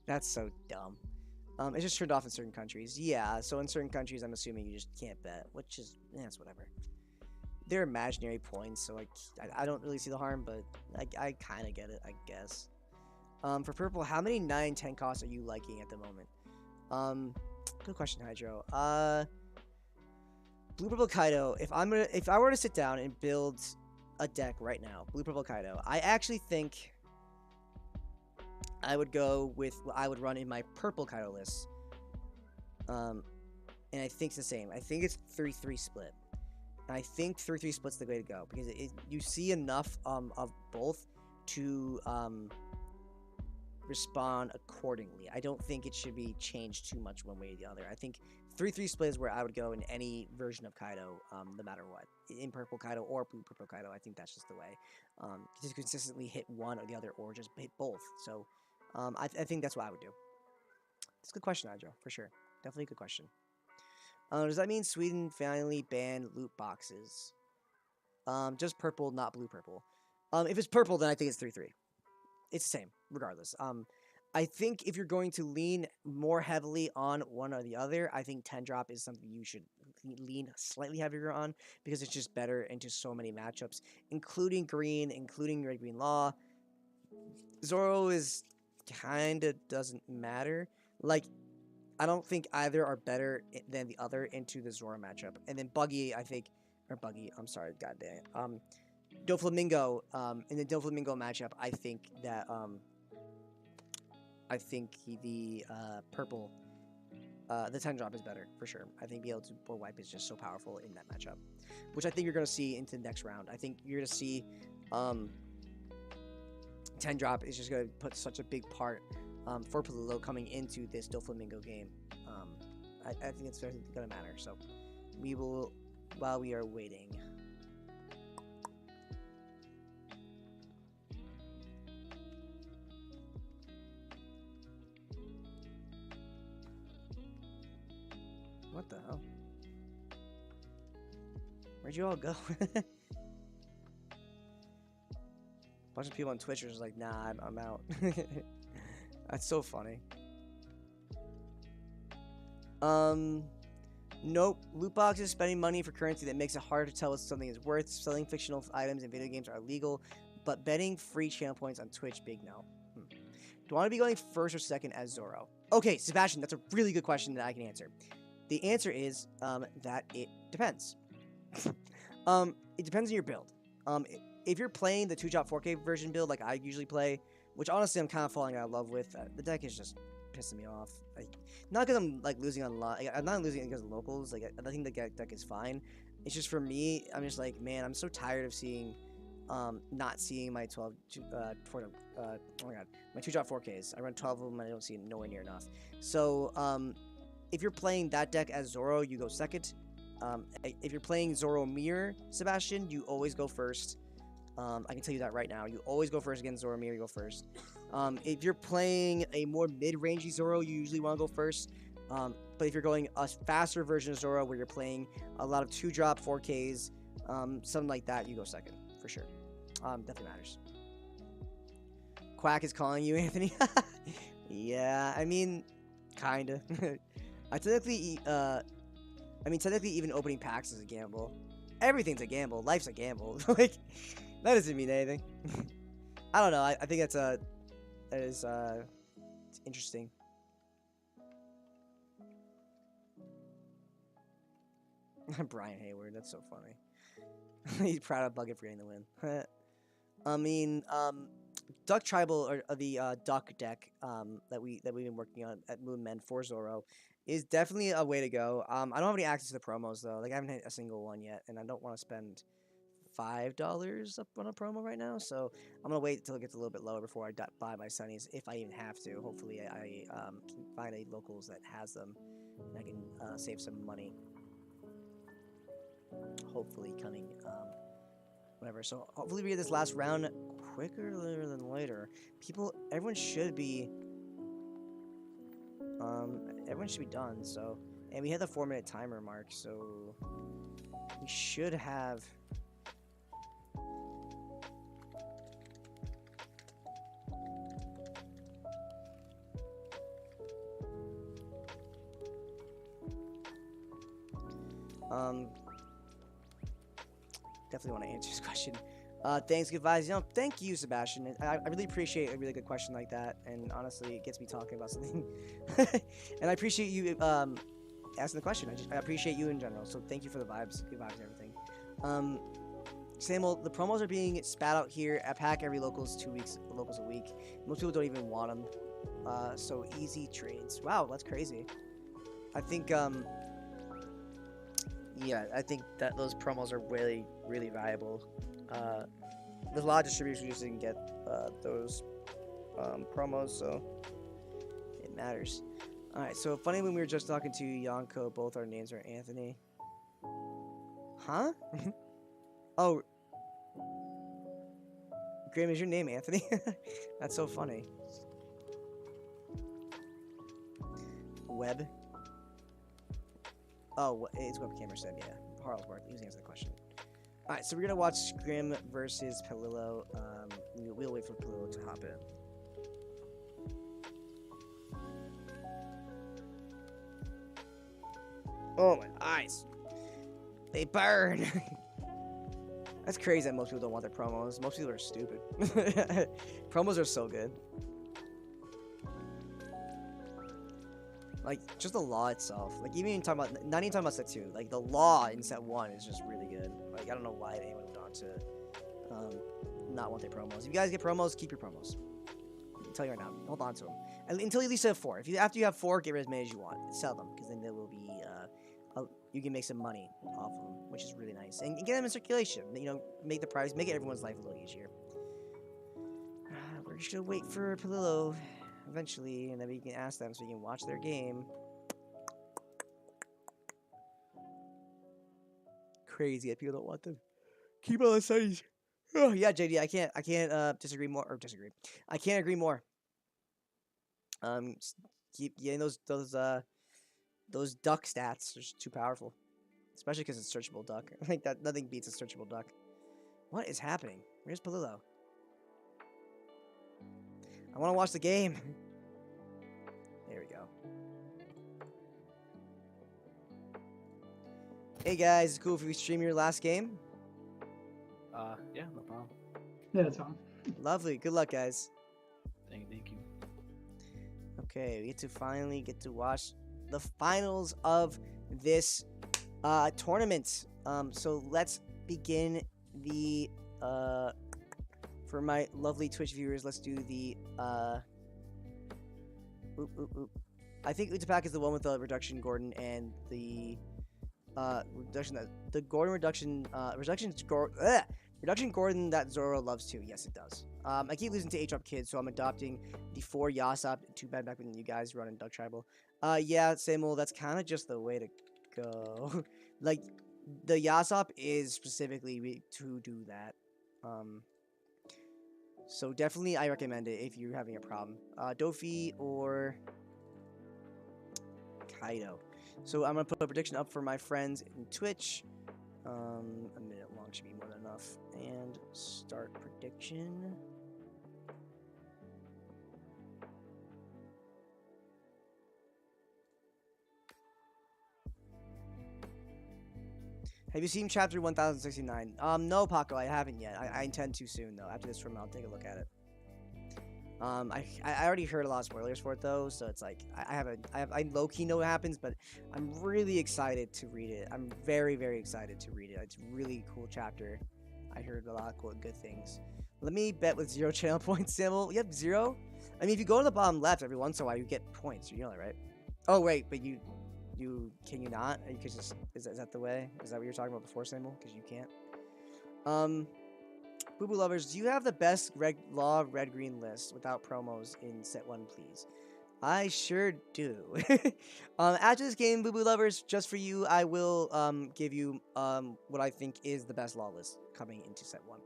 That's so dumb. It's just turned off in certain countries. Yeah, so in certain countries, I'm assuming you just can't bet, which is, it's whatever. They're imaginary points, so I don't really see the harm, but I kind of get it, I guess. For Purple, how many 9-10 costs are you liking at the moment? Good question, Hydro. Blue Purple Kaido, if I were to sit down and build a deck right now, Blue Purple Kaido, I actually think I would go with what I would run in my Purple Kaido list. And I think it's the same. I think it's 3-3 split. I think 3-3 split's the way to go, because you see enough of both to respond accordingly. I don't think it should be changed too much one way or the other. I think 3-3 split is where I would go in any version of Kaido, no matter what. In Purple Kaido or Blue Purple Kaido, I think that's just the way. Just consistently hit one or the other, or just hit both. So I think that's what I would do. It's a good question, Hydro, for sure. Definitely a good question. Does that mean Sweden finally banned loot boxes? Just purple, not blue purple. If it's purple, then I think it's 3-3. It's the same, regardless. I think if you're going to lean more heavily on one or the other, I think 10 drop is something you should lean slightly heavier on, because it's just better into so many matchups, including green, including red green law. Zoro is kinda doesn't matter. Like, I don't think either are better than the other into the Zoro matchup. And then Buggy, I think, or Buggy, I'm sorry, god damn it. Doflamingo, in the Doflamingo matchup, I think that, the purple, the 10 drop is better, for sure. I think being able to board wipe is just so powerful in that matchup, which I think you're going to see into the next round. I think you're going to see, 10 drop is just going to put such a big part for Palillo coming into this Doflamingo game. I think it's going to matter. So we will, while we are waiting. Wow. Where'd you all go? Bunch of people on Twitch are just like, nah, I'm out. That's so funny. Nope. Loot boxes, spending money for currency that makes it hard to tell what something is worth. Selling fictional items in video games are illegal, but betting free channel points on Twitch, big no. Do I want to be going first or second as Zoro? Okay, Sebastian, that's a really good question that I can answer. The answer is that it depends. It depends on your build. If you're playing the 2-drop 4K version build like I usually play, which honestly I'm kind of falling out of love with, the deck is just pissing me off. Like, not because I'm like losing on I'm not losing because of locals. Like, I think the deck is fine. It's just for me, I'm just like, man, I'm so tired of seeing, not seeing my 12, oh my god, my 2-drop 4Ks. I run 12 of them and I don't see it nowhere near enough. So, if you're playing that deck as Zoro, you go second. If you're playing Zoro Mirror, Sebastian, you always go first. I can tell you that right now. You always go first against Zoro Mirror, you go first. If you're playing a more mid-rangey Zoro, you usually want to go first. But if you're going a faster version of Zoro where you're playing a lot of 2-drop 4Ks, something like that, you go second, for sure. Definitely matters. Quack is calling you, Anthony. Yeah, I mean, kinda. Technically, even opening packs is a gamble. Everything's a gamble. Life's a gamble. Like, that doesn't mean anything. I don't know. I think that is interesting. Brian Hayward, that's so funny. He's proud of Bucket for getting the win. I mean, Duck Tribal, or the Duck deck that we've been working on at Moonmen for Zoro, is definitely a way to go. I don't have any access to the promos though. Like, I haven't hit a single one yet, and I don't want to spend $5 up on a promo right now. So I'm gonna wait until it gets a little bit lower before I buy my Sunnies, if I even have to. Hopefully, I can find a locals that has them, and I can save some money. Hopefully, coming whatever. So hopefully we get this last round quicker than later. Everyone should be done. So, and we hit the 4-minute timer mark, so we should have. Definitely want to answer this question. Thanks, good vibes. Thank you, Sebastian. I really appreciate a really good question like that, and honestly, it gets me talking about something. And I appreciate you asking the question. I appreciate you in general. So thank you for the vibes, good vibes, and everything. Samuel, the promos are being spat out here at pack every locals 2 weeks, locals a week. Most people don't even want them. So easy trades. Wow, that's crazy. I think yeah, I think that those promos are really, really valuable. There's a lot of distributors who just didn't get those promos, so it matters. Alright, so funny when we were just talking to Yonko, both our names are Anthony. Huh? Oh. Graham, is your name Anthony? That's so funny. Web? Oh, it's webcam or Sim, yeah. Harlesworth, he was answering the question. Alright, so we're gonna watch Scrim versus Palillo. We'll wait for Palillo to hop in. Oh, my eyes. They burn. That's crazy that most people don't want their promos. Most people are stupid. Promos are so good. Like, just the law itself. Like, even talking about, not even talking about set 2. Like, the law in set 1 is just really good. Like, I don't know why anyone would want to not want their promos. If you guys get promos, keep your promos. I'll tell you right now. Hold on to them. Until you at least have 4. After you have 4, get as many as you want. Sell them, because then there will be, you can make some money off of them, which is really nice. And get them in circulation. You know, make the price, make everyone's life a little easier. We're just gonna wait for Palillo eventually, and then we can ask them so we can watch their game. Crazy that people don't want them. Keep all the studies. Oh yeah, JD, I can't disagree more, or disagree. I can't agree more. Keep getting those Those duck stats are just too powerful, especially because it's searchable duck. I think that nothing beats a searchable duck. What is happening? Where's Palillo? I want to watch the game. There we go. Hey guys, it's cool if we stream your last game. Yeah, no problem. Yeah, that's fine. Lovely. Good luck, guys. Thank you. Okay, we get to finally get to watch the finals of this tournament. So let's begin the for my lovely Twitch viewers. Let's do the I think Utapak is the one with the reduction Gordon and the reduction that the Gordon reduction reduction Gordon that Zoro loves too. Yes, it does. I keep losing to H-Up Kids, so I'm adopting the 4 Yasop. Too bad back when you guys run in Duck Tribal. Yeah, Samuel, that's kind of just the way to go. Like, the Yasop is specifically to do that. So definitely I recommend it if you're having a problem. Dofi or Kaido. So I'm going to put a prediction up for my friends in Twitch. A minute long should be more than enough. And start prediction. Have you seen chapter 1069? No, Paco, I haven't yet. I intend to soon, though. After this from, I'll take a look at it. I already heard a lot of spoilers for it, though, so it's like, I low-key know what happens, but I'm really excited to read it. I'm very, very excited to read it. It's a really cool chapter. I heard a lot of cool, good things. Let me bet with 0 channel points, Samuel. You have 0? I mean, if you go to the bottom left every once in a while, you get points. You know that, right? Oh, wait, but can you not? You could just, is that the way? Is that what you were talking about before, Samuel? Because you can't. Boo Boo Lovers, do you have the best red green list without promos in set 1, please? I sure do. After this game, Boo Boo Lovers, just for you, I will give you what I think is the best law list coming into set 1.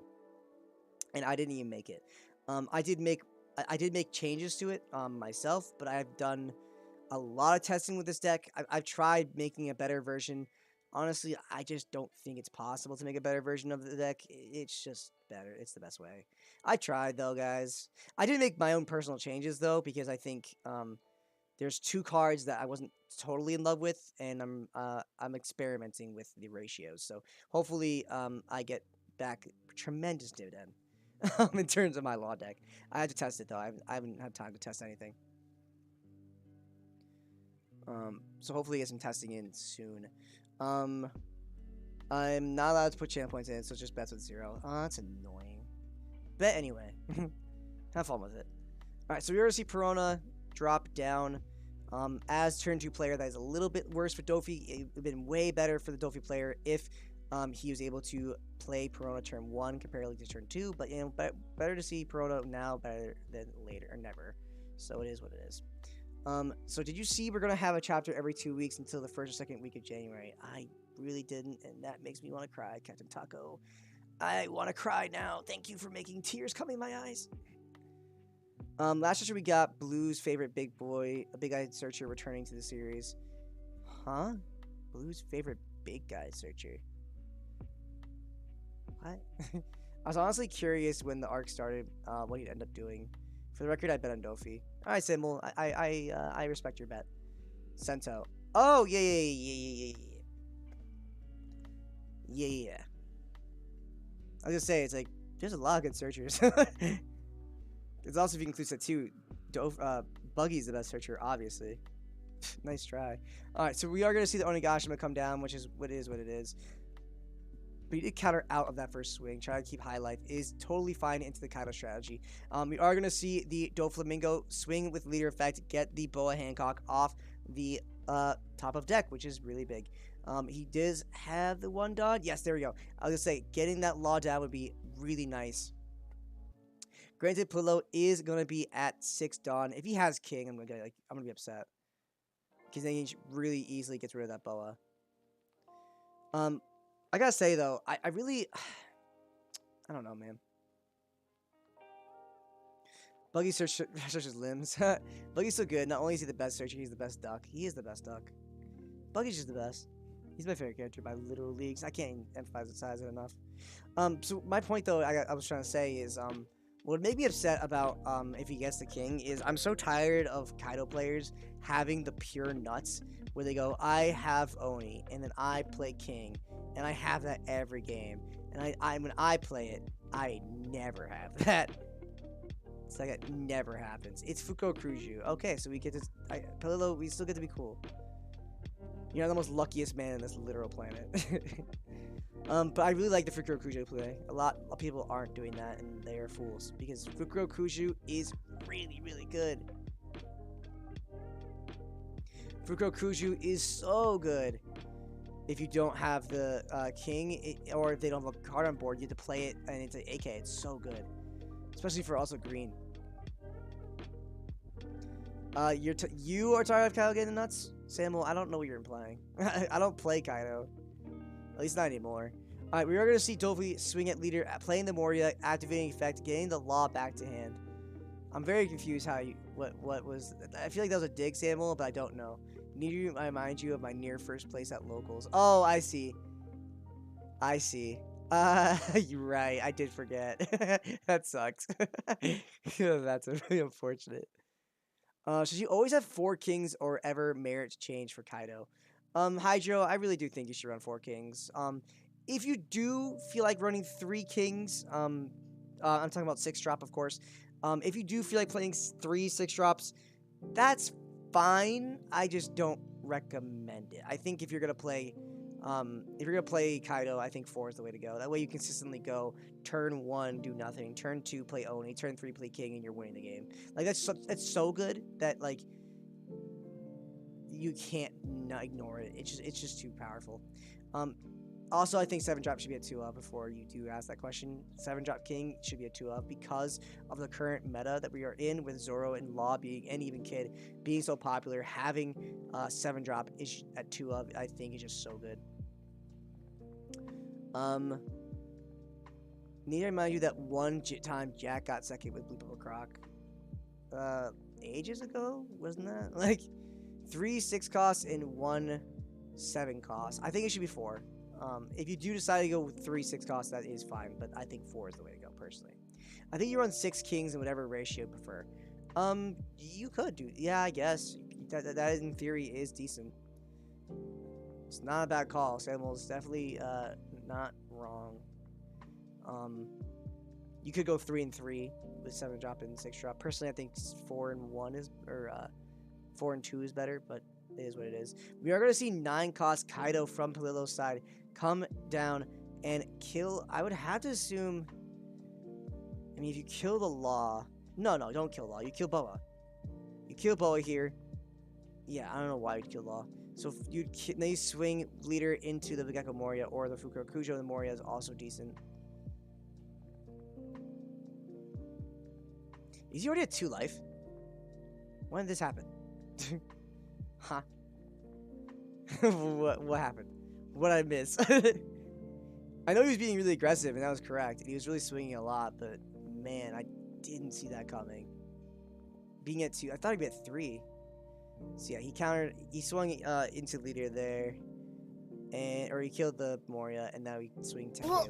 And I didn't even make it. I did make changes to it myself, but I've done a lot of testing with this deck. I've tried making a better version. Honestly, I just don't think it's possible to make a better version of the deck. It's just better. It's the best way. I tried, though, guys. I did make my own personal changes, though, because I think there's 2 cards that I wasn't totally in love with, and I'm experimenting with the ratios. So hopefully I get back tremendous dividend in terms of my law deck. I had to test it, though. I haven't had time to test anything. So hopefully get some testing in soon. I'm not allowed to put channel points in, so it's just bets with 0. Oh, that's annoying. Bet anyway. Have fun with it. Alright, so we already see Perona drop down. As turn 2 player, that is a little bit worse for Dofi. It would have been way better for the Dofi player if he was able to play Perona turn 1 comparatively to turn 2. But, you know, better to see Perona now better than later, or never. So it is what it is. So did you see we're going to have a chapter every 2 weeks until the 1st or 2nd week of January? I really didn't, and that makes me want to cry, Captain Taco. I want to cry now. Thank you for making tears come in my eyes. Last year we got Blue's favorite big eyed searcher returning to the series. Huh? Blue's favorite big guy searcher. What? I was honestly curious when the arc started, what he'd end up doing. For the record, I bet on Dofi. All right, Symbol. I respect your bet. Sento. Oh, yeah. I was gonna say, it's like, there's a lot of good searchers. It's also, if you include set 2, Buggy's the best searcher, obviously. Nice try. Alright, so we are gonna see the Onigashima come down, which is what it is. But he did counter out of that first swing. Try to keep high life is totally fine into the Kaido strategy. We are going to see the Doflamingo swing with leader effect, get the Boa Hancock off the top of deck, which is really big. He does have the 1 dot. Yes, there we go. I was going to say, getting that law down would be really nice. Granted, Pillow is going to be at 6 Dawn. If he has King, I'm going to be upset. Because then he really easily gets rid of that Boa. I gotta say, though, I really... I don't know, man. Buggy searches limbs. Buggy's so good. Not only is he the best searcher, he's the best duck. He is the best duck. Buggy's just the best. He's my favorite character by literal leagues. I can't emphasize it enough. So my point though, I was trying to say is, what would make me upset about if he gets the king is I'm so tired of Kaido players having the pure nuts where they go, I have Oni and then I play king and I have that every game and I when I play it I never have that. It's like it never happens. It's Fuko Kruju. Okay, so we get to Palillo, we still get to be cool. You're the most luckiest man in this literal planet. But I really like the Fukuro Kuju play. A lot of people aren't doing that, and they are fools because Fukuro Kuju is really, really good. Fukuro Kuju is so good. If you don't have the king, or if they don't have a card on board, you have to play it, and it's an AK. It's so good, especially for also green. You are tired of Kaido getting the nuts, Samuel. I don't know what you're implying. I don't play Kaido, at least not anymore. Alright, we are going to see Dofi swing at leader, playing the Moria, activating effect, getting the law back to hand. I'm very confused how you, what was, I feel like that was a dig, Samuel, but I don't know. Need to remind you of my near first place at locals. Oh, I see. I see. You're right, I did forget. That sucks. That's really unfortunate. Should you always have 4 kings or ever merit change for Kaido? Hydro, I really do think you should run 4 kings. If you do feel like running 3 kings, I'm talking about 6 drop, of course. If you do feel like playing 3 6 drops, that's fine. I just don't recommend it. I think if you're gonna play Kaido, I think 4 is the way to go. That way you consistently go turn 1, do nothing. Turn 2, play Oni. Turn 3, play King, and you're winning the game. Like that's so good that like you can't not ignore it. It's just too powerful. Also, I think 7-drop should be a 2-up before you do ask that question. 7-drop King should be a 2-up because of the current meta that we are in with Zoro and Law being, and even Kid being so popular. Having 7-drop is at 2-up, I think, is just so good. Need to remind you that one time Jack got second with Blue Purple Croc. Ages ago? Wasn't that? Like, 3 6 costs and 1 7 costs. I think it should be 4. If you do decide to go with 3 6 costs, that is fine, but I think 4 is the way to go, personally. I think you run 6 kings in whatever ratio you prefer. You could do, yeah, I guess. That in theory is decent. It's not a bad call. Samuel's definitely not wrong. You could go 3 and 3 with 7-drop and 6-drop. Personally, I think 4 and 1 is, or 4 and 2 is better, but it is what it is. We are going to see 9 cost Kaido from Palillo's side come down and kill. I would have to assume. I mean, if you kill the Law, no, don't kill Law. You kill Boa. You kill Boa here. Yeah, I don't know why you'd kill Law. So you swing leader into the Gecko Moria or the Fukuro Kujo. The Moria is also decent. Is he already at 2 life? When did this happen? Huh? What happened? What did I miss? I know he was being really aggressive, and that was correct. He was really swinging a lot, but man, I didn't see that coming. Being at 2, I thought he'd be at 3. So yeah, he swung into leader there, or he killed the Moria, and now he swing 10k.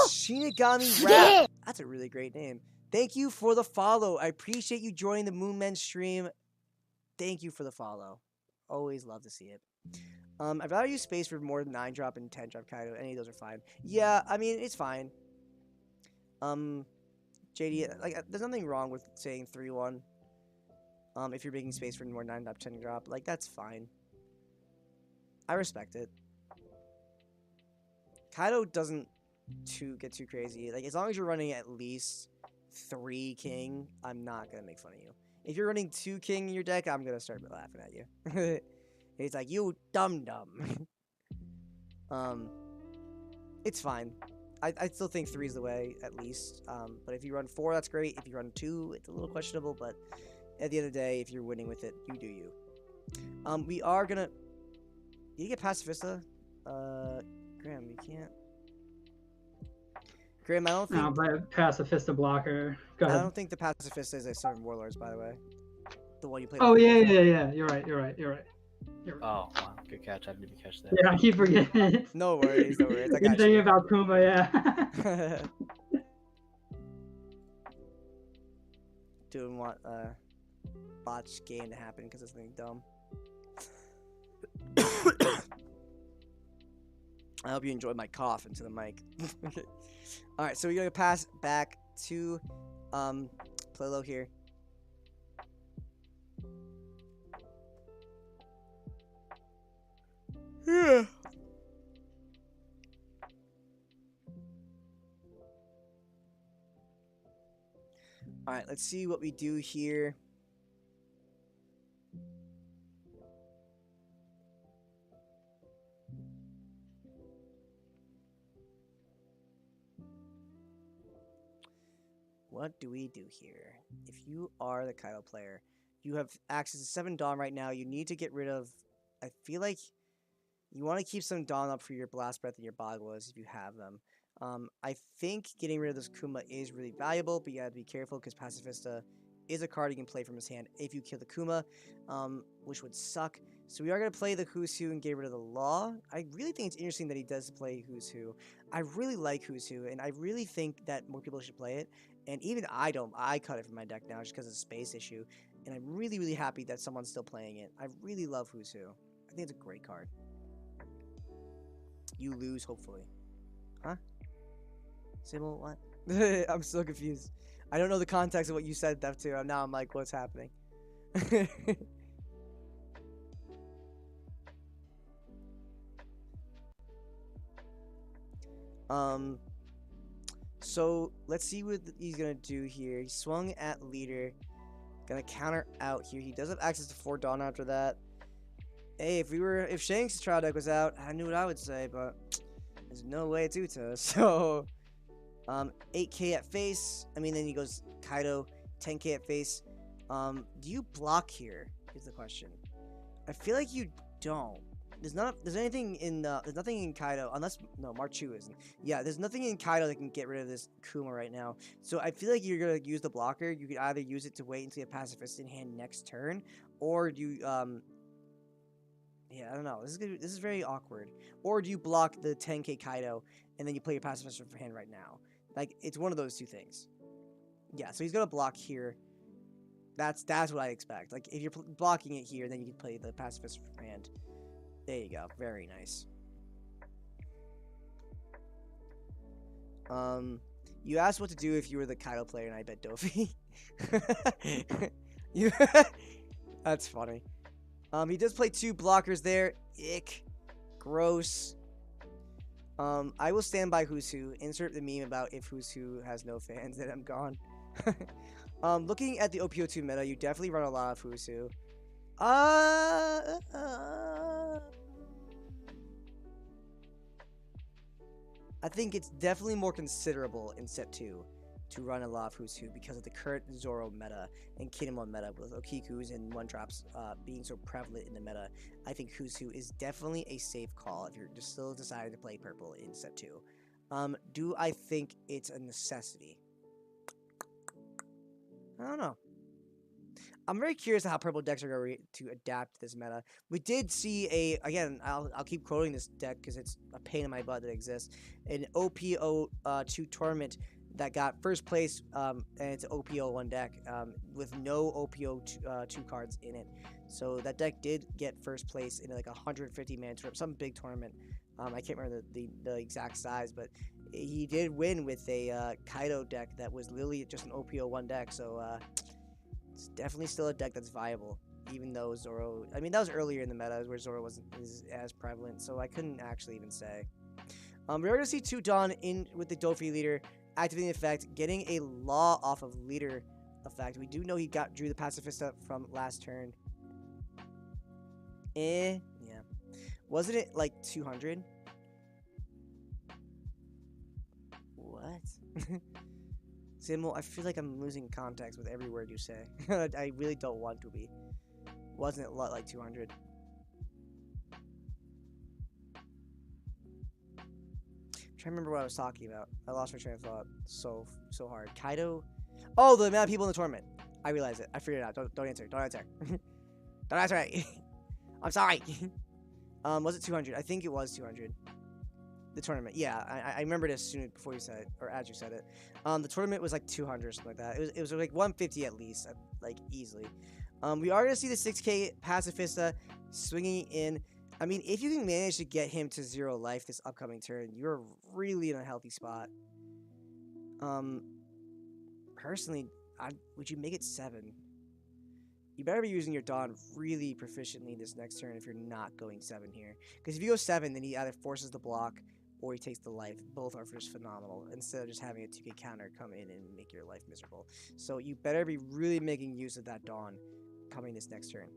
Shinigami Rap. That's a really great name. Thank you for the follow. I appreciate you joining the Moonmen stream. Thank you for the follow. Always love to see it. I'd rather use space for more than 9-drop and 10-drop Kaido. Any of those are fine. Yeah, I mean, it's fine. JD, like, there's nothing wrong with saying 3-1. If you're making space for more 9-drop, 10-drop, like, that's fine. I respect it. Kaido doesn't get too crazy. Like, as long as you're running at least 3 king, I'm not gonna make fun of you. If you're running 2 king in your deck, I'm gonna start laughing at you. It's like, you dumb. It's fine. I still think 3 is the way, at least. But if you run 4, that's great. If you run 2, it's a little questionable, but at the end of the day, if you're winning with it, you do you. We are gonna... You get Pacifista? Graham, you can't... Graham, I don't think... No, but Pacifista blocker. Go ahead. I don't think the Pacifista is a 7 Warlords, by the way. the one you played. Oh on yeah, phone. yeah, yeah. You're right. Oh, wow. Good catch. I didn't even catch that. Yeah, I keep forgetting. No worries, no worries. I Been got thinking you. about Kuma, yeah. Didn't want a botch game to happen because of something dumb. I hope you enjoyed my cough into the mic. All right, so we're gonna pass back to Plelo here. Yeah. All right, let's see what we do here. What do we do here? If you are the Kaido player, you have access to 7 Dawn right now. You need to get rid of... I feel like you want to keep some Dawn up for your Blast Breath and your Bagwas if you have them. I think getting rid of this Kuma is really valuable, but you gotta be careful because Pacifista is a card you can play from his hand if you kill the Kuma, which would suck. So we are going to play the Who's Who and get rid of the Law. I really think it's interesting that he does play Who's Who. I really like Who's Who, and I really think that more people should play it. And even I don't. I cut it from my deck now just because of the space issue. And I'm really, really happy that someone's still playing it. I really love Who's Who. I think it's a great card. You lose, hopefully. Huh? Sybil, what? I'm so confused. I don't know the context of what you said that to. Now I'm like, what's happening? So let's see what he's gonna do here. He swung at leader. Gonna counter out here. He does have access to 4 Dawn after that. Hey, if Shank's trial deck was out, I knew what I would say, but there's no way it's Uta. So 8k at face. I mean, then he goes Kaido, 10k at face. Do you block here? Is the question. I feel like you don't. There's nothing in Kaido unless Marchu isn't. Yeah, there's nothing in Kaido that can get rid of this Kuma right now. So I feel like you're gonna use the blocker. You could either use it to wait until you have Pacifist in hand next turn, or do you yeah, I don't know. This is very awkward. Or do you block the 10k Kaido and then you play your Pacifist for hand right now? Like, it's one of those two things. Yeah, so he's gonna block here. That's what I expect. Like, if you're blocking it here, then you can play the Pacifist for hand. There you go. Very nice. You asked what to do if you were the Kaido player, and I bet Dofi. That's funny. He does play 2 blockers there. Ick. Gross. I will stand by Who's Who. Insert the meme about if Who's Who has no fans, then I'm gone. Looking at the OPO2 meta, you definitely run a lot of Who's Who. I think it's definitely more considerable in set 2 to run a lot of Who's Who because of the current Zoro meta and Kinemon meta with Okiku's and one-drops being so prevalent in the meta. I think Who's Who is definitely a safe call if you're just still deciding to play purple in set 2. Do I think it's a necessity? I don't know. I'm very curious how purple decks are going to adapt to this meta. We did see again, I'll keep quoting this deck because it's a pain in my butt that exists, an OPO2 tournament that got first place, and it's an OPO1 deck with no OPO2 cards in it. So that deck did get first place in like a 150-man tournament, some big tournament. I can't remember the exact size, but he did win with a Kaido deck that was literally just an OPO1 deck. So it's definitely still a deck that's viable, even though Zoro... I mean, that was earlier in the meta where Zoro wasn't as prevalent, so I couldn't actually even say. We're going to see 2 Dawn in with the Dofi leader, activating the effect, getting a Law off of leader effect. We do know he drew the Pacifista from last turn. Yeah. Wasn't it like 200? What? Simmel, I feel like I'm losing context with every word you say. I really don't want to be. Wasn't it a lot like 200? I'm trying to remember what I was talking about. I lost my train of thought so hard. Kaido. Oh, the amount of people in the tournament. I realize it. I figured it out. Don't answer. Don't answer. Don't answer it. I'm sorry. Was it 200? I think it was 200. The tournament. Yeah, I remembered as soon before you said it, or as you said it. The tournament was like 200 or something like that. It was like 150 at least, like easily. We are gonna see the 6K Pacifista swinging in. I mean, if you can manage to get him to 0 life this upcoming turn, you're really in a healthy spot. Personally, would you make it 7? You better be using your Dawn really proficiently this next turn if you're not going 7 here. Because if you go 7, then he either forces the block or he takes the life. Both are just phenomenal, instead of just having a 2K counter come in and make your life miserable. So you better be really making use of that Dawn coming this next turn.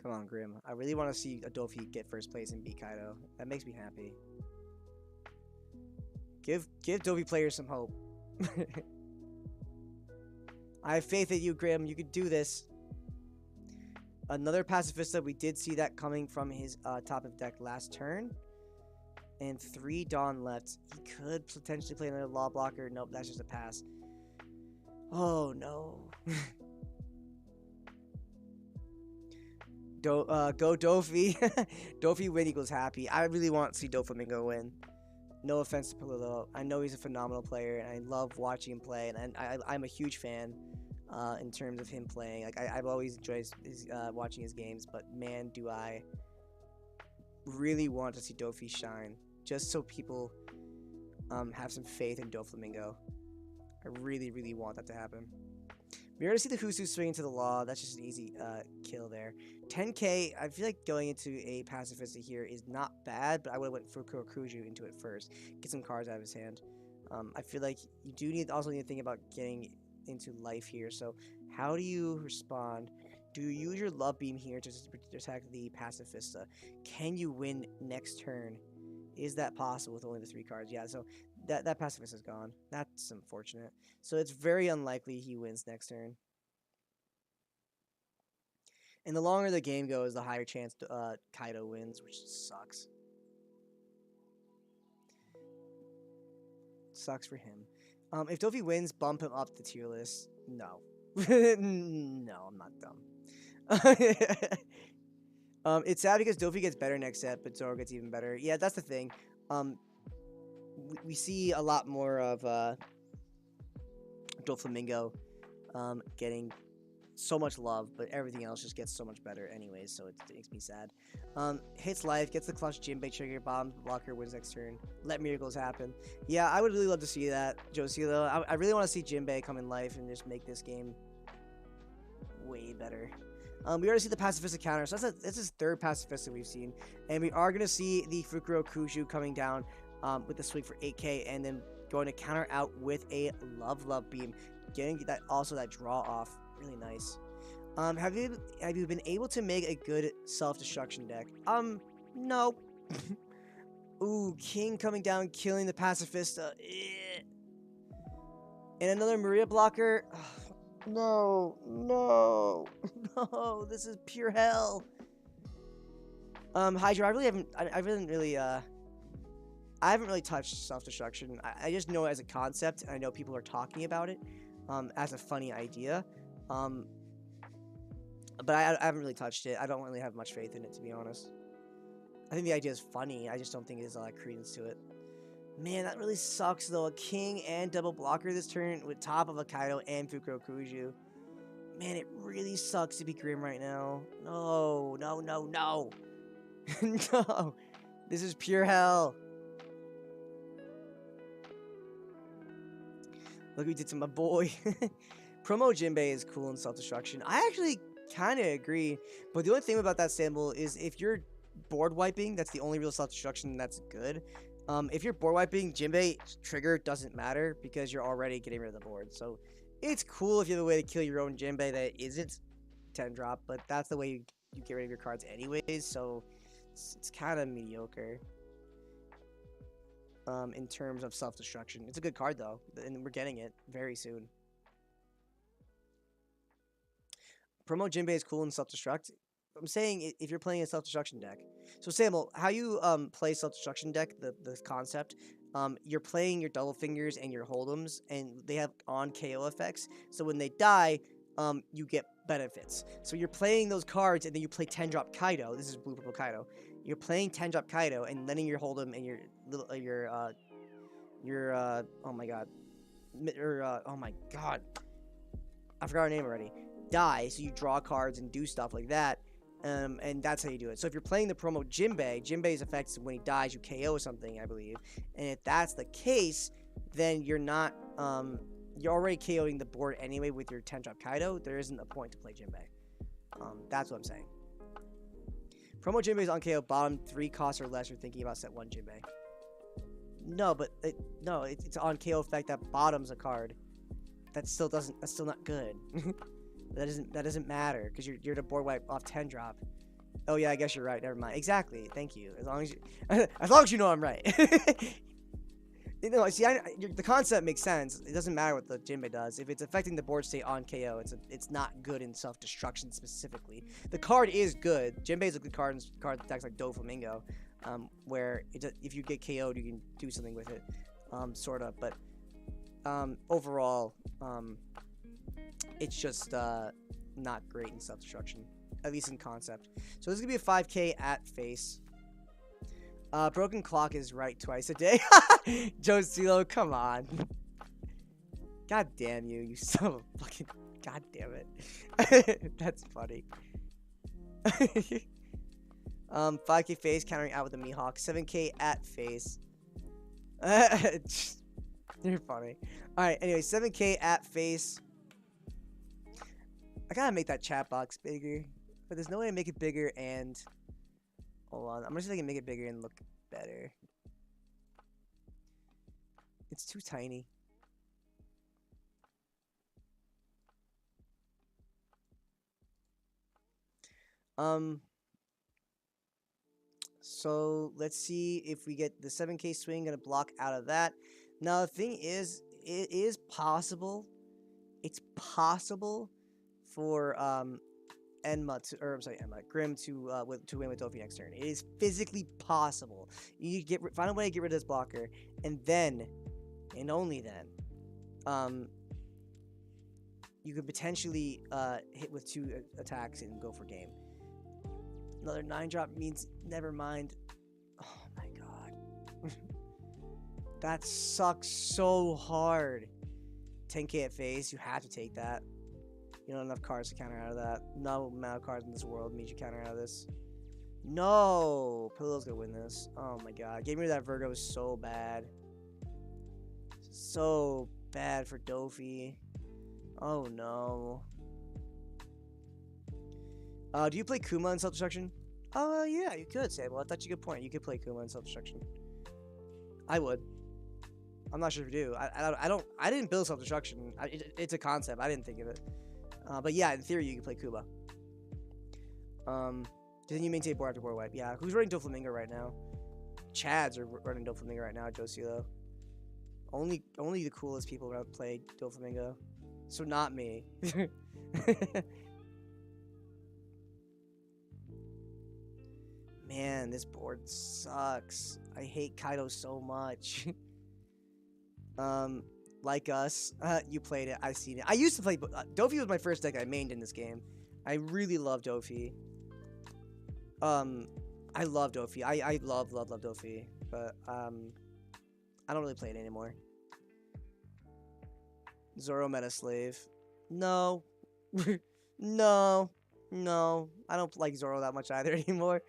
Come on, Grim. I really want to see Adofi get first place and beat Kaido. That makes me happy. Give Dovi players some hope. I have faith in you, Grim. You could do this. Another Pacifista. We did see that coming from his top of deck last turn. And 3 Dawn left. He could potentially play another Law Blocker. Nope, that's just a pass. Oh, no. Go Dofi. Dofi win equals happy. I really want to see Doflamingo win. No offense to Palillo. I know he's a phenomenal player, and I love watching him play, and I'm a huge fan in terms of him playing. Like I've always enjoyed watching his games, but man, do I really want to see Dofi shine, just so people have some faith in Doflamingo. I really, really want that to happen. We're going to see the Husu swing into the Law. That's just an easy kill there. 10k, I feel like going into a Pacifista here is not bad, but I would have went for Kurokuju into it first. Get some cards out of his hand. I feel like you do also need to think about getting into life here. So how do you respond? Do you use your Love Beam here to attack the Pacifista? Can you win next turn? Is that possible with only the 3 cards? Yeah, so that Pacifist is gone. That's unfortunate. So it's very unlikely he wins next turn. And the longer the game goes, the higher chance Kaido wins, which sucks. Sucks for him. If Dofi wins, bump him up the tier list. No. No, I'm not dumb. It's sad because Dofi gets better next set, but Zoro gets even better. Yeah, that's the thing. We see a lot more of Doflamingo getting so much love, but everything else just gets so much better anyways, so it makes me sad. Hits life, gets the clutch Jinbei trigger, bombs, blocker, wins next turn. Let miracles happen. Yeah, I would really love to see that, Josilo. I really want to see Jinbei come in life and just make this game way better. We already see the Pacifista counter, so that's his 3rd Pacifista we've seen. And we are going to see the Fukuro Kuju coming down with the swing for 8k, and then going to counter out with a Love Beam, getting that draw off. Really nice. Have you been able to make a good self-destruction deck? No. Ooh, King coming down, killing the Pacifista. And another Maria blocker. No, no, no. This is pure hell. Hydra, I haven't really touched self-destruction. I just know it as a concept, and I know people are talking about it as a funny idea. But I haven't really touched it. I don't really have much faith in it, to be honest. I think the idea is funny. I just don't think there's a lot of credence to it. Man, that really sucks, though. A King and double blocker this turn with top of a Kaido and Fukuro Kuju. Man, it really sucks to be Grim right now. No, no, no, no. No. This is pure hell. Look what we did to my boy. Promo Jinbei is cool in self-destruction. I actually kind of agree. But the only thing about that sample is if you're board wiping, that's the only real self-destruction that's good. If you're board wiping, Jinbei trigger doesn't matter because you're already getting rid of the board. So it's cool if you have a way to kill your own Jinbei that isn't 10 drop, but that's the way you get rid of your cards anyways. So it's kind of mediocre in terms of self-destruction. It's a good card though, and we're getting it very soon. Promo Jinbei is cool in self-destruct. I'm saying if you're playing a self-destruction deck. So Samuel, how you play self-destruction deck, the concept, you're playing your double fingers and your hold'ems, and they have on KO effects. So when they die, you get benefits. So you're playing those cards, and then you play 10-drop Kaido. This is blue purple Kaido. You're playing 10-drop Kaido and letting your hold'em and your oh my god, oh my god, I forgot her name already. Die, so you draw cards and do stuff like that. And that's how you do it. So if you're playing the promo Jinbei's effects when he dies, you KO something, I believe. And if that's the case, then you're not, you're already KOing the board anyway with your 10-drop Kaido. There isn't a point to play Jinbei. That's what I'm saying. Promo Jinbei's on KO, bottom 3 costs or less. You're thinking about set 1 Jinbei. No, but it's on KO effect that bottoms a card. That's still not good. That doesn't matter because you're to board wipe off 10-drop. Oh yeah, I guess you're right. Never mind. Exactly. Thank you. As long as you know I'm right. See, the concept makes sense. It doesn't matter what the Jinbei does. If it's affecting the board state on KO, it's not good in self-destruction specifically. The card is good. Jinbei is a good card in card attacks like Doflamingo, where if you get KO'd, you can do something with it, sort of. But overall, it's just not great in self-destruction, at least in concept. So this is gonna be a 5K at face. Broken clock is right twice a day. Joe Silo, come on. God damn you, you son of a fucking... God damn it. That's funny. 5K face, countering out with the Mihawk. 7K at face. You're funny. Alright, anyway, 7K at face. I gotta make that chat box bigger, but there's no way to make it bigger and... Hold on, I'm just gonna make it bigger and look better. It's too tiny. So let's see if we get the 7K swing gonna block out of that. Now the thing is, it is possible. It's possible for Grim to win with Dofi next turn. It is physically possible. You find a way to get rid of this blocker, and then, and only then, you could potentially hit with 2 attacks and go for game. Another 9-drop means never mind. Oh my god. That sucks so hard. 10K at face, you have to take that. You don't have enough cards to counter out of that. No amount of cards in this world means you counter out of this. No! Pillow's gonna win this. Oh my god. Getting rid of that Virgo is so bad. So bad for Dofi. Oh no. Do you play Kuma in self-destruction? Oh yeah, you could, Sable. That's a good point. You could play Kuma in self-destruction. I would. I'm not sure if you do. I didn't build self-destruction. It's a concept. I didn't think of it. But yeah, in theory, you can play Kuba. Then you maintain board after board wipe. Yeah, who's running Doflamingo right now? Chads are running Doflamingo right now, Josilo. Only the coolest people play Doflamingo. So not me. Man, this board sucks. I hate Kaido so much. Like us, you played it. I've seen it. I used to play. Dofi was my first deck I mained in this game. I really love Dofi. I love Dofi. I love Dofi, but I don't really play it anymore. Zoro Meta Slave. No. No. I don't like Zoro that much either anymore.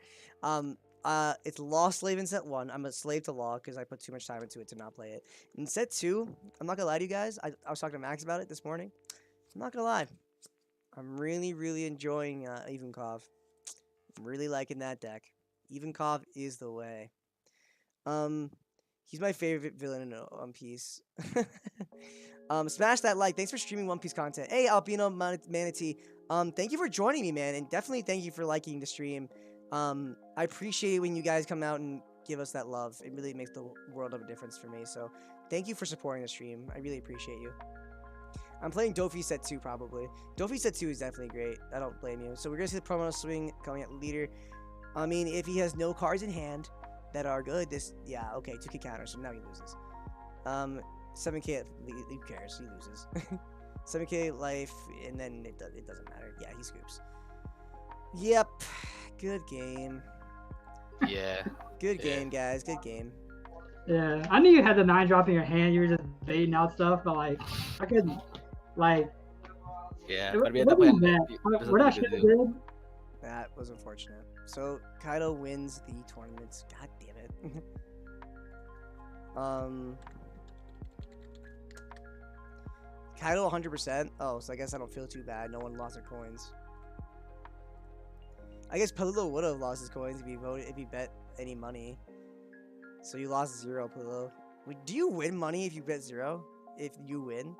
It's Law Slave in set 1. I'm a slave to Law because I put too much time into it to not play it. In set 2, I'm not gonna lie to you guys. I was talking to Max about it this morning. I'm not gonna lie. I'm really enjoying Ivankov. I'm really liking that deck. Ivankov is the way. He's my favorite villain in One Piece. Smash that like. Thanks for streaming One Piece content. Hey, Albino Manatee. Thank you for joining me, man, and definitely thank you for liking the stream. I appreciate it when you guys come out and give us that love. It really makes the world of a difference for me. So thank you for supporting the stream. I really appreciate you. I'm playing Dofi set 2 probably. Dofi set 2 is definitely great. I don't blame you. So we're gonna see the promo swing coming at leader. I mean, if he has no cards in hand, that are good. Yeah, okay, 2K counter, so now he loses. 7K, who cares? He loses. 7K life, and then it doesn't matter. Yeah, he scoops. Yep, good game. Yeah. Good game, guys. Good game. Yeah, I knew you had the 9-drop in your hand. You were just baiting out stuff, but like I couldn't. Like Yeah. it But we had to play. wasn't bad. There's What I nothing should to have do. did. That was unfortunate. So Kaido wins the tournament. God damn it. Kaido 100%. Oh, so I guess I don't feel too bad. No one lost their coins. I guess Palillo would have lost his coins if he bet any money. So you lost 0, Palillo. Do you win money if you bet 0? If you win,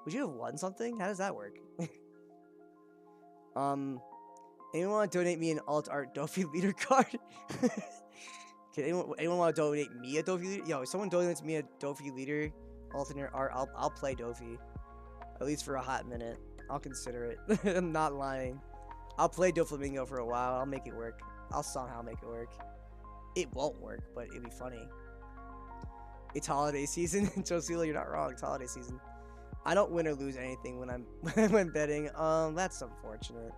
would you have won something? How does that work? Anyone want to donate me an alt art Dofi leader card? Can anyone want to donate me a Dofi leader? Yo, if someone donates me a Dofi leader alternate art, I'll play Dofi. At least for a hot minute. I'll consider it. I'm not lying. I'll play Doflamingo for a while. I'll make it work. I'll somehow make it work. It won't work, but it'd be funny. It's holiday season. Josilo, you're not wrong. It's holiday season. I don't win or lose anything when I'm when betting. That's unfortunate.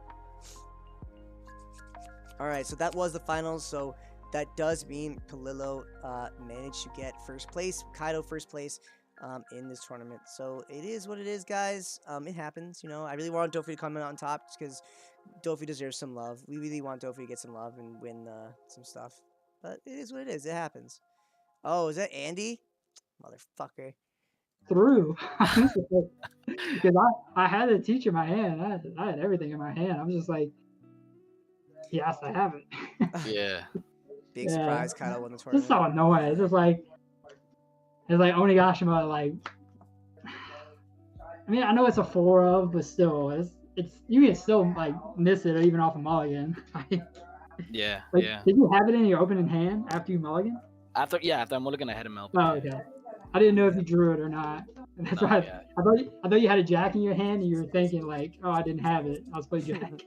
Alright, so that was the finals. So that does mean Palillo managed to get first place. Kaido first place in this tournament. So it is what it is, guys. It happens, you know. I really want Dofi to come in on top just because Dofi deserves some love. We really want Dofi to get some love and win some stuff. But it is what it is. It happens. Oh, is that Andy? Motherfucker. Through because I had a teach in my hand. I had everything in my hand. I'm just like, yes, I have it. Yeah. Big surprise, Kaido won the Just tournament. so annoying. It's like Onigashima. Like, I mean, I know it's a 4 of, but still, it's you can still like miss it even off a mulligan. Yeah. Like, Yeah. did you have it in your opening hand after you mulligan? After I mulligan, I had him out. Oh, okay. I didn't know if you drew it or not. That's No, why yeah. I thought you had a jack in your hand and you were thinking like, oh, I didn't have it. I'll play jack.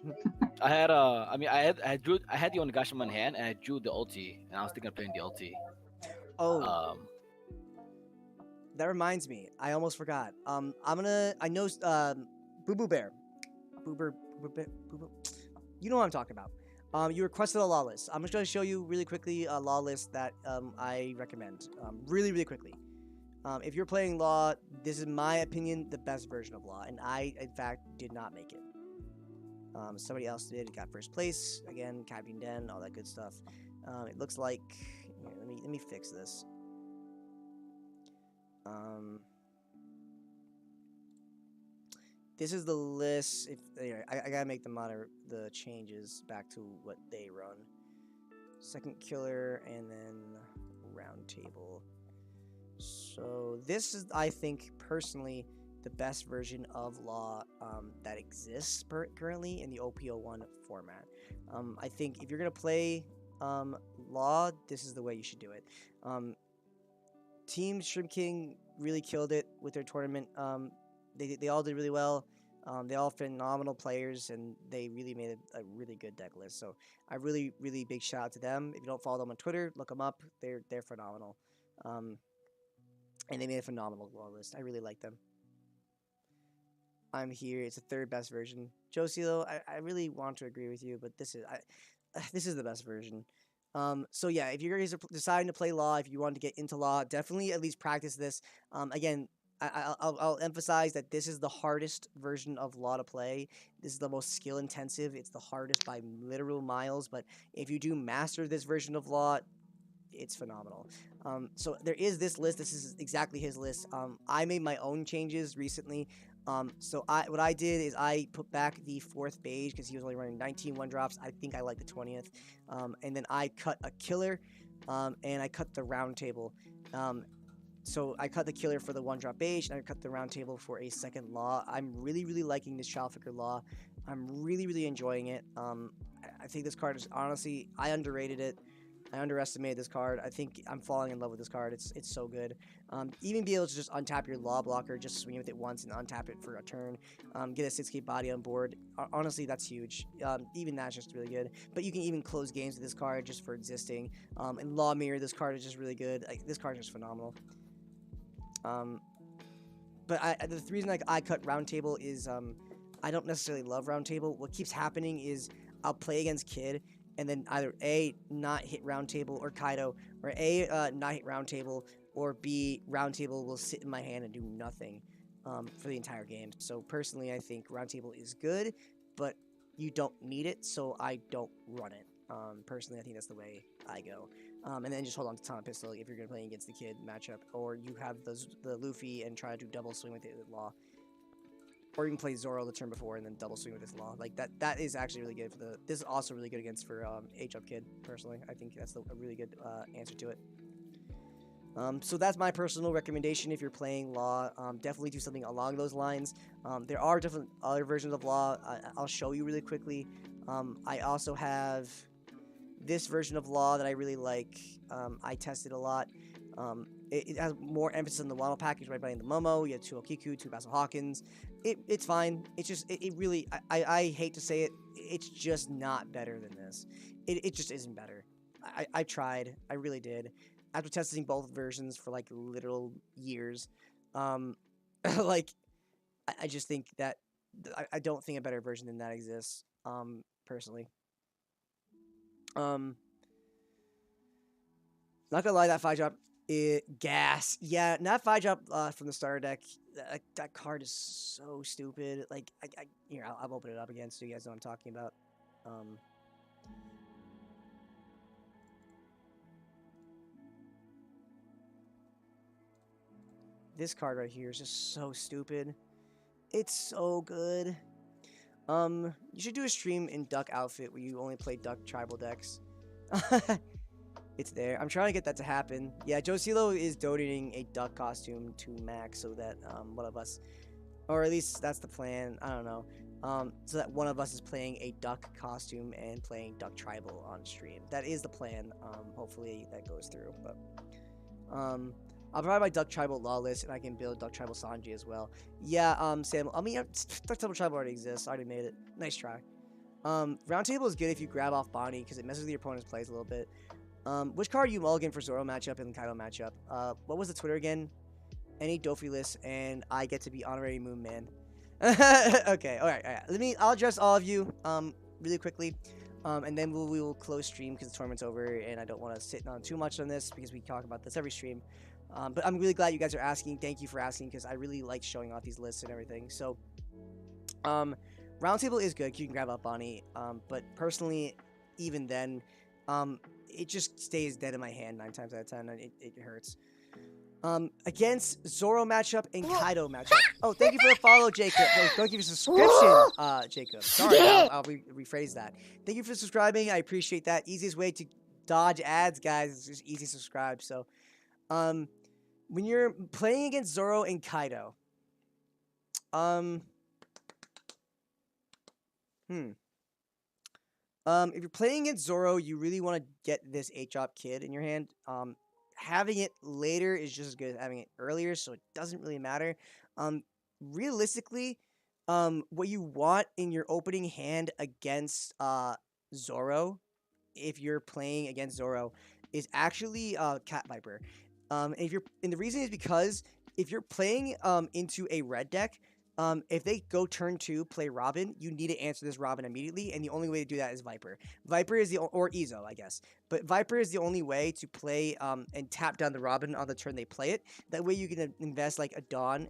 I had I had the Onigashima in hand and I drew the ulti and I was thinking of playing the ulti. Oh, that reminds me. I almost forgot. I know Boo Boo Bear. Boo Boo. You know what I'm talking about. You requested a law list. I'm just going to show you really quickly a law list that I recommend. Really quickly. If you're playing law, this is my opinion, the best version of law, and I, in fact, did not make it. Somebody else did, got first place. Again, Captain Den, all that good stuff. It looks like. Here, let me fix this. This is the list. Anyway, I gotta make the changes back to what they run. Second killer and then round table. So this is, I think, personally, the best version of law that exists currently in the OPO1 format. I think if you're gonna play law, this is the way you should do it. Team Shrimp King really killed it with their tournament. They all did really well. They all phenomenal players, and they really made a really good deck list. So I really big shout out to them. If you don't follow them on Twitter, look them up. They're phenomenal. And they made a phenomenal law list. I really like them. I'm here. It's the third best version. Josilo, I really want to agree with you, but this is the best version. So yeah, if you're deciding to play law, if you want to get into law, definitely at least practice this. Again, I'll emphasize that this is the hardest version of law to play. This is the most skill intensive. It's the hardest by literal miles. But if you do master this version of law, it's phenomenal. So there is this list. This is exactly his list. I made my own changes recently. So what I did is I put back the 4th beige because he was only running 19 1-drops. I think I like the 20th. And then I cut a killer, and I cut the round table. So I cut the killer for the 1-drop beige, and I cut the round table for a second law. I'm really liking this Child Flicker law. I'm really enjoying it. I think this card is honestly, I underrated it. I underestimated this card. I think I'm falling in love with this card. It's so good. Even be able to just untap your Law Blocker, just swing with it once and untap it for a turn. Get a 6K body on board. Honestly, that's huge. Even that's just really good. But you can even close games with this card just for existing. And Law Mirror, this card is just really good. This card is just phenomenal. But the reason I cut Roundtable is I don't necessarily love Roundtable. What keeps happening is I'll play against Kid and then either A, not hit Roundtable or Kaido, or A, not hit Roundtable, or B, Roundtable will sit in my hand and do nothing for the entire game. So personally, I think Roundtable is good, but you don't need it, so I don't run it. Personally, I think that's the way I go. And then just hold on to Taunt Pistol if you're going to play against the Kid matchup, or you have the Luffy and try to do double swing with it with Law. Or you can play Zoro the turn before and then double swing with his Law. Like that is actually really good for the. This is also really good against for H-Up Kid. Personally, I think that's a really good answer to it. So that's my personal recommendation if you're playing Law. Definitely do something along those lines. There are different other versions of Law. I'll show you really quickly. I also have this version of Law that I really like. I tested a lot. It has more emphasis on the Wano package by playing the Momo. You have 2 Okiku, 2 Basil Hawkins. It's fine. It's just, it really, I hate to say it, it's just not better than this. It just isn't better. I tried. I really did. After testing both versions for like literal years, like, I just think that, I don't think a better version than that exists, personally. Not gonna lie, that 5-drop, gas. Yeah, that 5-drop from the starter deck, that card is so stupid. Like, here, I'll open it up again so you guys know what I'm talking about. This card right here is just so stupid. It's so good. You should do a stream in Duck outfit where you only play Duck tribal decks. It's there. I'm trying to get that to happen. Yeah, Josilo is donating a Duck costume to Max so that one of us, or at least that's the plan. I don't know. So that one of us is playing a Duck costume and playing Duck tribal on stream. That is the plan. Hopefully that goes through. But I'll provide my Duck Tribal Law list, and I can build Duck Tribal Sanji as well. Yeah, Sam, I mean, Duck Tribal already exists. I already made it. Nice try. Roundtable is good if you grab off Bonnie, because it messes with your opponent's plays a little bit. Which card you mulligan for Zoro matchup and Kaido matchup? What was the Twitter again? Any Dofi list, and I get to be honorary Moon Man. Okay, alright. I'll address all of you, really quickly. And then we will close stream because the tournament's over, and I don't want to sit on too much on this because we talk about this every stream. But I'm really glad you guys are asking. Thank you for asking because I really like showing off these lists and everything. So, Roundtable is good. You can grab up Bonnie. But personally, even then, it just stays dead in my hand 9 times out of 10. And it hurts. Against Zoro matchup and Kaido matchup. Oh, thank you for the follow, Jacob. Thank you for the subscription, Jacob. Sorry, I'll rephrase that. Thank you for subscribing. I appreciate that. Easiest way to dodge ads, guys, is just easy subscribe. So, when you're playing against Zoro and Kaido, if you're playing against Zoro, you really want to get this 8-drop Kid in your hand. Having it later is just as good as having it earlier, so it doesn't really matter. Realistically, what you want in your opening hand against Zoro, if you're playing against Zoro, is actually Cat Viper. And the reason is because if you're playing into a red deck, if they go turn 2, play Robin, you need to answer this Robin immediately, and the only way to do that is Viper. Viper is or Izo, I guess. But Viper is the only way to play and tap down the Robin on the turn they play it. That way you can invest like a Dawn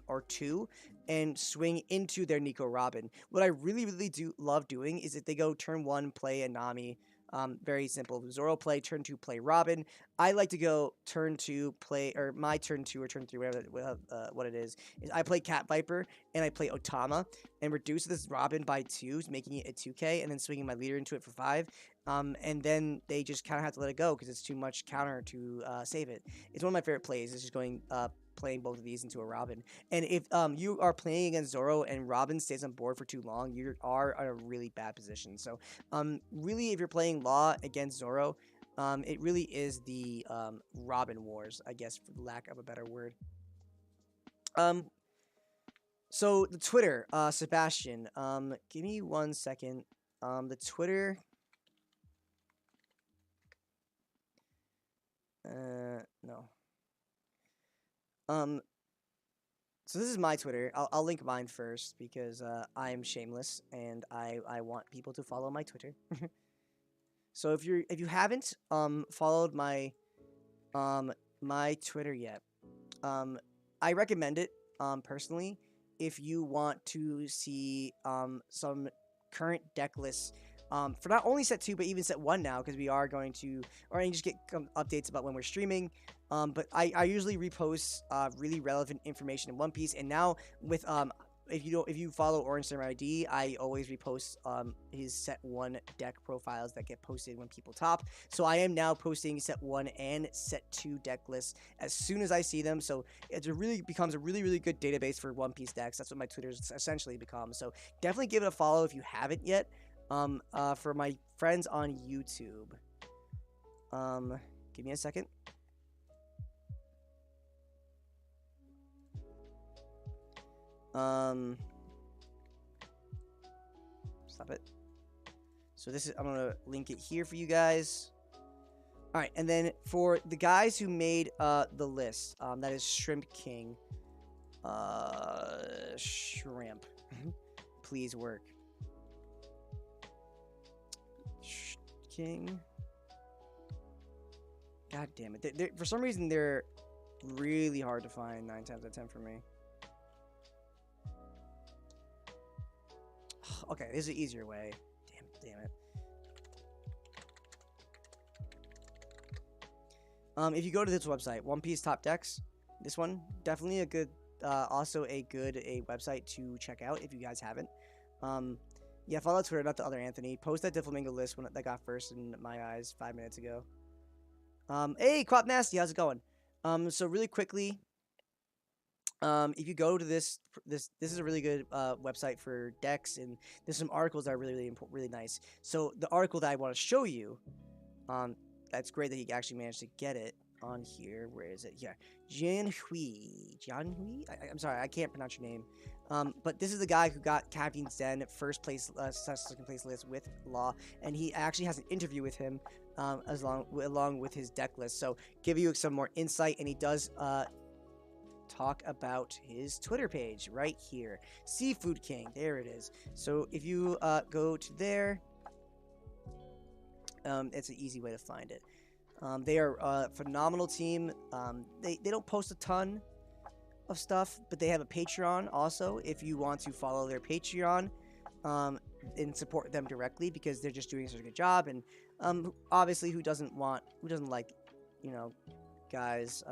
or 2 and swing into their Nico Robin. What I really, really do love doing is if they go turn 1, play a Nami. Very simple. Zoro play, turn 2, play Robin. I like to go turn 2, play, or my turn 2 or turn 3, whatever what it is I play Cat Viper and I play Otama and reduce this Robin by 2, making it a 2k, and then swinging my leader into it for 5. And then they just kind of have to let it go because it's too much counter to save it. It's one of my favorite plays. It's just going playing both of these into a Robin. And if you are playing against Zoro and Robin stays on board for too long, you are in a really bad position. So really, if you're playing Law against Zoro, It really is the Robin Wars, I guess, for lack of a better word. So the Twitter, Sebastian. Give me 1 second. The Twitter. No. So this is my Twitter. I'll link mine first because I am shameless and I want people to follow my Twitter. So if you haven't followed my my Twitter yet, I recommend it personally if you want to see some current deck lists for not only set 2 but even set 1 now, because we are going to, or you just get updates about when we're streaming. But I usually repost really relevant information in One Piece, and now with if you follow Orange Samurai ID, I always repost his set 1 deck profiles that get posted when people top. So I am now posting set 1 and set 2 deck lists as soon as I see them. So it really becomes a really good database for One Piece decks. That's what my Twitter's essentially become. So definitely give it a follow if you haven't yet. For my friends on YouTube, give me a second. Stop it. So this is, I'm gonna link it here for you guys. All right, and then for the guys who made the list, that is Shrimp King. Shrimp, please work. King. God damn it! For some reason, they're really hard to find 9 times out of 10 for me. Okay, this is an easier way. Damn it. If you go to this website, One Piece Top Decks, this one definitely a good, also a website to check out if you guys haven't. Yeah, follow Twitter, not the other Anthony. Post that Doflamingo list that got first in my eyes 5 minutes ago. Hey, Quap Nasty, how's it going? So really quickly, if you go to this is a really good website for decks, and there's some articles that are really nice. So the article that I want to show you, that's great that he actually managed to get it on here. Where is it? Yeah, Jianhui. I'm sorry, I can't pronounce your name. But this is the guy who got Captain Zen first place, second place list with Law, and he actually has an interview with him, along with his deck list. So give you some more insight, and he does talk about his Twitter page right here, Seafood King. There it is. So if you go to there, it's an easy way to find it. They are a phenomenal team. They don't post a ton of stuff, but they have a Patreon also if you want to follow their Patreon and support them directly, because they're just doing such a good job. And obviously, who doesn't like, you know, guys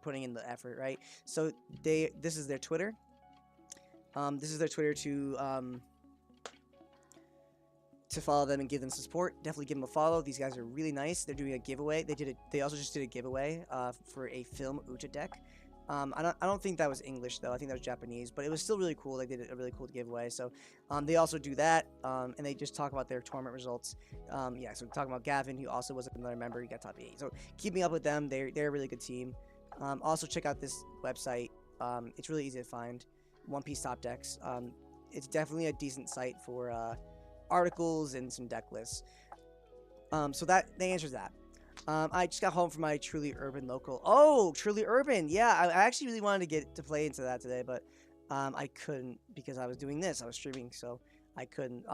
putting in the effort, right? So this is their Twitter. This is their Twitter to follow them and give them support. Definitely give them a follow. These guys are really nice. They're doing a giveaway. They also just did a giveaway for a film Uta deck. I don't think that was English though. I think that was Japanese, but it was still really cool. They did a really cool giveaway. So they also do that, and they just talk about their tournament results. Yeah, so we're talking about Gavin, who also was another member. He got top 8. So keeping up with them. They're a really good team. Also check out this website. It's really easy to find. One Piece Top Decks. It's definitely a decent site for articles and some deck lists. So that answers that. I just got home from my Truly Urban local. Oh, Truly Urban. Yeah, I actually really wanted to get to play into that today, but I couldn't because I was doing this. I was streaming, so I couldn't.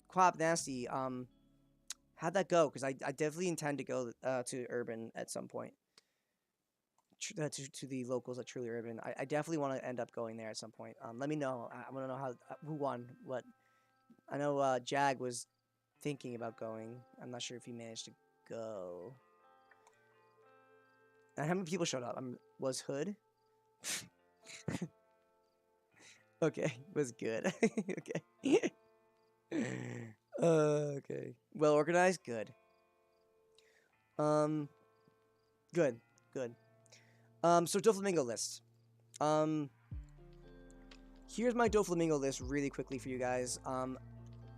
Quap Nasty, how'd that go? Because I definitely intend to go to Urban at some point. To the locals at Truly Urban. I definitely want to end up going there at some point. Let me know. I want to know who won. What? I know Jag was thinking about going. I'm not sure if he managed to go. And how many people showed up? Was Hood? Okay, was good. Okay. Okay. Well organized? Good. Good. So Doflamingo list. Here's my Doflamingo list really quickly for you guys.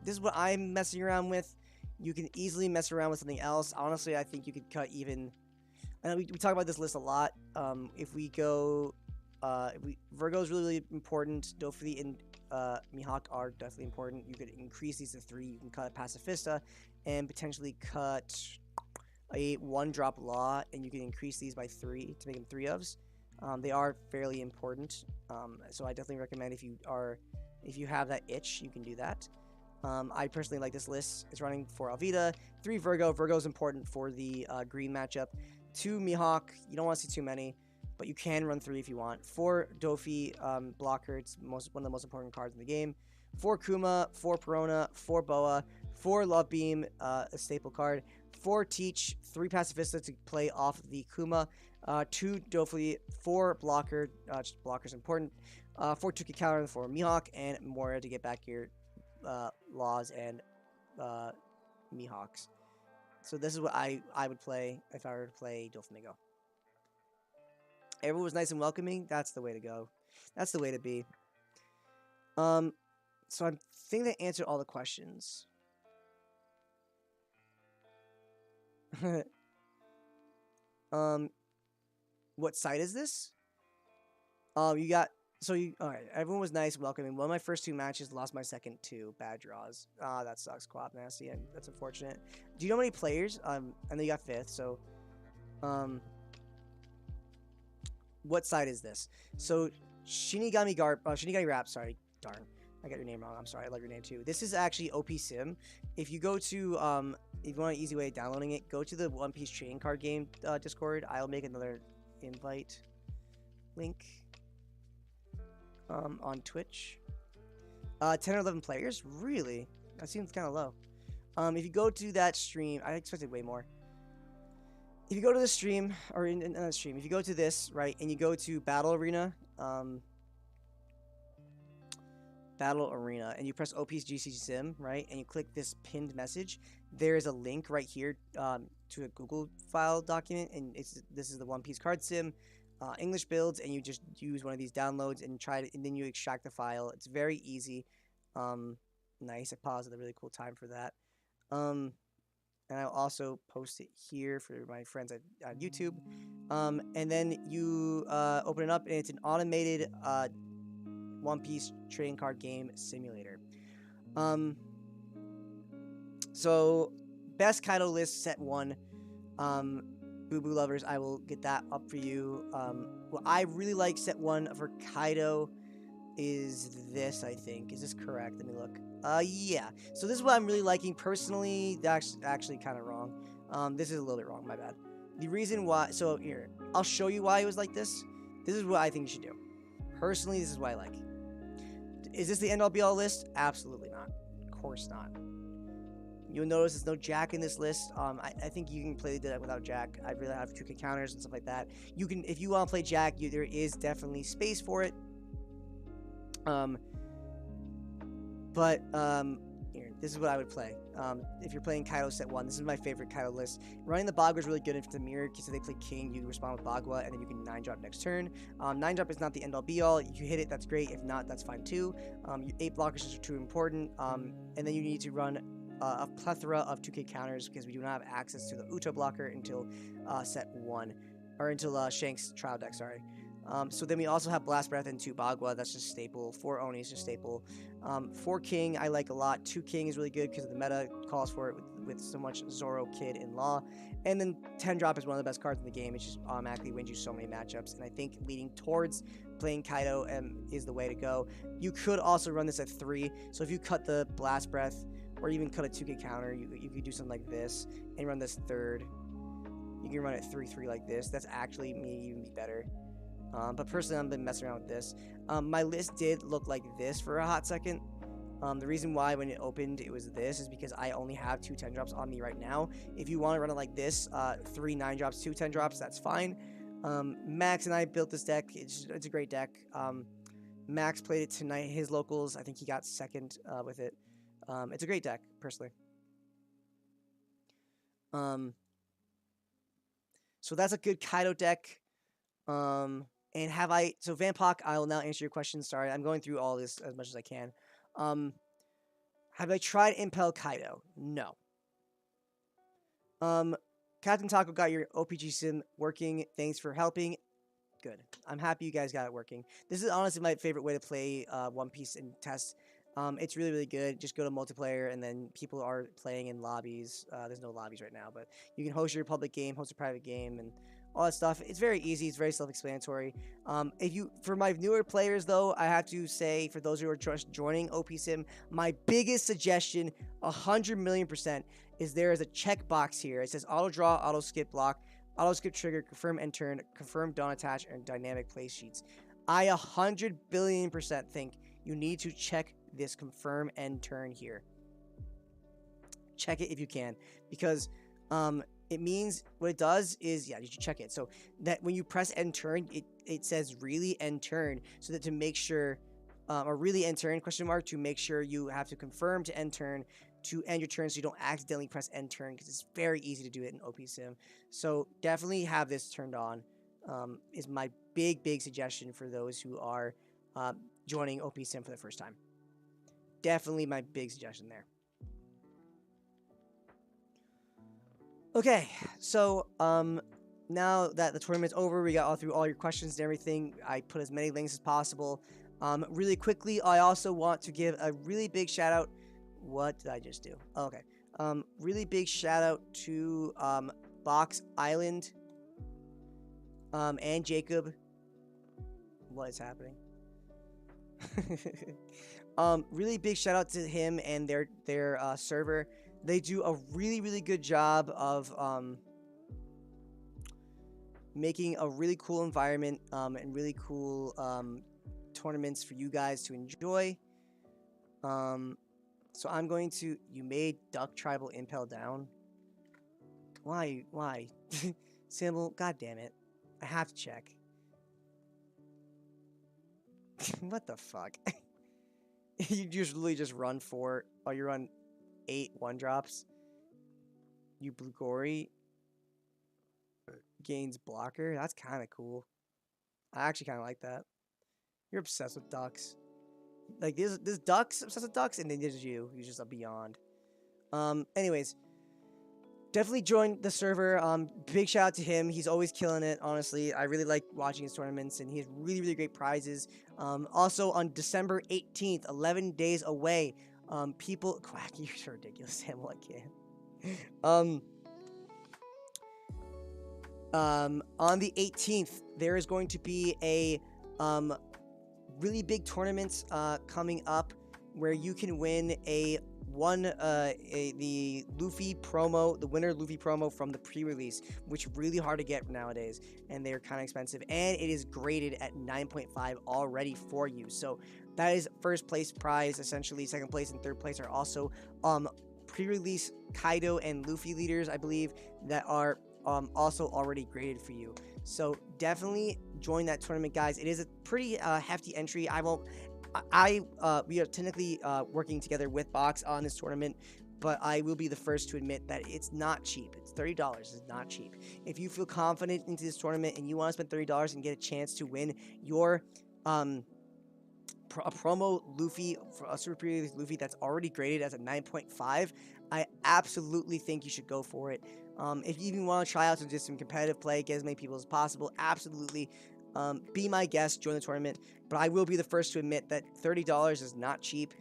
This is what I'm messing around with. You can easily mess around with something else. Honestly, I think you could cut even. I know we talk about this list a lot. If we go, Virgo is really, really important. Dofri and Mihawk are definitely important. You could increase these to 3. You can cut Pacifista, and potentially cut a 1-drop Law, and you can increase these by 3 to make them 3 ofs. They are fairly important. So I definitely recommend if you have that itch, you can do that. I personally like this list. It's running 4 Alvida, 3 Virgo. Virgo is important for the green matchup. 2 Mihawk. You don't want to see too many, but you can run 3 if you want. 4 Dofi blocker. It's one of the most important cards in the game. 4 Kuma, 4 Perona, 4 Boa, 4 Love Beam, a staple card. 4 Teach, 3 Pacifista to play off the Kuma. 2 Dofi, 4 blocker. Just blocker's important. 4 Tuki counter for Mihawk, and Moria to get back your Laws and Mihawks. So this is what I would play if I were to play Doflamingo. Everyone was nice and welcoming. That's the way to go. That's the way to be. So I think they answered all the questions. What site is this? You got. So alright, everyone was nice, welcoming. One of my first 2 matches, lost my second 2. Bad draws. That sucks, Quap Nasty, and that's unfortunate. Do you know how many players? I know you got 5th, so what side is this? So Shinigami Rap, sorry, darn. I got your name wrong. I'm sorry, I love your name too. This is actually OP Sim. If you go to if you want an easy way of downloading it, go to the One Piece trading card game Discord. I'll make another invite link. On Twitch. 10 or 11 players? Really? That seems kind of low. If you go to that stream, I expected way more. If you go to the stream, or in the stream, if you go to this, right, and you go to Battle Arena, and you press OP's GC Sim, right, and you click this pinned message, there is a link right here to a Google file document, and this is the One Piece card sim. English builds, and you just use one of these downloads and and then you extract the file. It's very easy. Nice. I paused at a really cool time for that. And I'll also post it here for my friends at YouTube. And then you open it up, and it's an automated One Piece trading card game simulator. So best Kaido list set 1. Boo Boo lovers, I will get that up for you. What I really like set 1 for Kaido is this, I think. Is this correct? Let me look. Yeah. So this is what I'm really liking personally. That's actually kind of wrong. This is a little bit wrong. My bad. The reason why. So here, I'll show you why it was like this. This is what I think you should do. Personally, this is what I like. Is this the end-all be-all list? Absolutely not. Of course not. You'll notice there's no Jack in this list. I think you can play the deck without Jack. I'd rather have 2 counters and stuff like that. You can, if you want to play Jack, there is definitely space for it. Here, this is what I would play. If you're playing Kaido set 1, this is my favorite Kaido list. Running the Bagua is really good if it's a mirror, because if they play King, you respond with Bagua, and then you can 9-drop next turn. 9-drop is not the end-all be-all. If you hit it, that's great. If not, that's fine too. Your 8 blockers are too important. And then you need to run a plethora of 2K counters, because we do not have access to the Uto blocker until set 1, or until Shank's trial deck, sorry. So then we also have Blast Breath and 2 Bagua, that's just staple. 4 Oni is just staple. 4 King I like a lot. 2 King is really good because the meta calls for it with so much Zoro, Kid, and Law. And then 10-drop is one of the best cards in the game. It just automatically wins you so many matchups. And I think leading towards playing Kaido is the way to go. You could also run this at 3. So if you cut the Blast Breath, or even cut a 2K counter, you could do something like this and run this 3rd. You can run it 3-3 like this. That's actually maybe even be better. But personally, I've been messing around with this. My list did look like this for a hot second. The reason why when it opened it was this is because I only have 2 10-drops on me right now. If you want to run it like this, 3 9-drops, 2 10-drops, that's fine. Max and I built this deck. It's a great deck. Max played it tonight, his locals. I think he got 2nd with it. It's a great deck, personally. So that's a good Kaido deck. So Vampock, I will now answer your question. Sorry, I'm going through all this as much as I can. Have I tried Impel Kaido? No. Um, Captain Taco got your OPG sim working. Thanks for helping. Good. I'm happy you guys got it working. This is honestly my favorite way to play One Piece and test. It's really, really good. Just go to multiplayer, and then people are playing in lobbies. There's no lobbies right now, but you can host your public game, host a private game, and all that stuff. It's very easy. It's very self-explanatory. For my newer players though, I have to say, for those who are just joining OP Sim, my biggest suggestion, 100,000,000%, is there is a checkbox here. It says auto draw, auto skip block, auto skip trigger, confirm end turn, confirm don't attach, and dynamic play sheets. I 100,000,000,000% think you need to check this confirm end turn here. Check it if you can, because it means what it does is, you should check it. So that when you press end turn, it says really end turn, so that to make sure, or really end turn question mark, to make sure you have to confirm to end turn to end your turn, so you don't accidentally press end turn, because it's very easy to do it in OP Sim. So definitely have this turned on. Is my big suggestion for those who are joining OP Sim for the first time. Definitely my big suggestion there. Okay, so now that the tournament's over, we got all through all your questions and everything. I put as many links as possible. Really quickly, I also want to give a really big shout out. What did I just do? Oh, okay. Really big shout out to Box Island and Jacob. What is happening? Really big shout out to him and their server. They do a really good job of making a really cool environment and really cool tournaments for you guys to enjoy. So I'm going to... You made Duck Tribal Impel down? Why? Symbol, god damn it. I have to check. What the fuck? You usually just run 4... Oh, you run 8 1-drops. You Blue Gory gains blocker. That's kind of cool. I actually kind of like that. You're obsessed with ducks. Like, this ducks obsessed with ducks, and then there's you. You're just a beyond. Anyways, definitely join the server. Big shout out to him. He's always killing it, honestly. I really like watching his tournaments, and he has really great prizes. Also, on December 18th, 11 days away, people... Quack, you're so ridiculous, Sam. I can't. On the 18th, there is going to be a really big tournament coming up where you can win the Luffy promo, the winner Luffy promo from the pre-release, which is really hard to get nowadays, and they're kind of expensive, and it is graded at 9.5 already for you. So that is first place prize, essentially. Second place and third place are also pre-release Kaido and Luffy leaders, I believe, that are also already graded for you. So definitely join that tournament, guys. It is a pretty hefty entry. We are technically working together with Box on this tournament, but I will be the first to admit that it's not cheap. It's $30. It's not cheap. If you feel confident into this tournament and you want to spend $30 and get a chance to win your a promo Luffy, a super pre-release Luffy that's already graded as a 9.5, I absolutely think you should go for it. If you even want to try out to just some competitive play, get as many people as possible, absolutely. Be my guest, join the tournament. But I will be the first to admit that $30 is not cheap.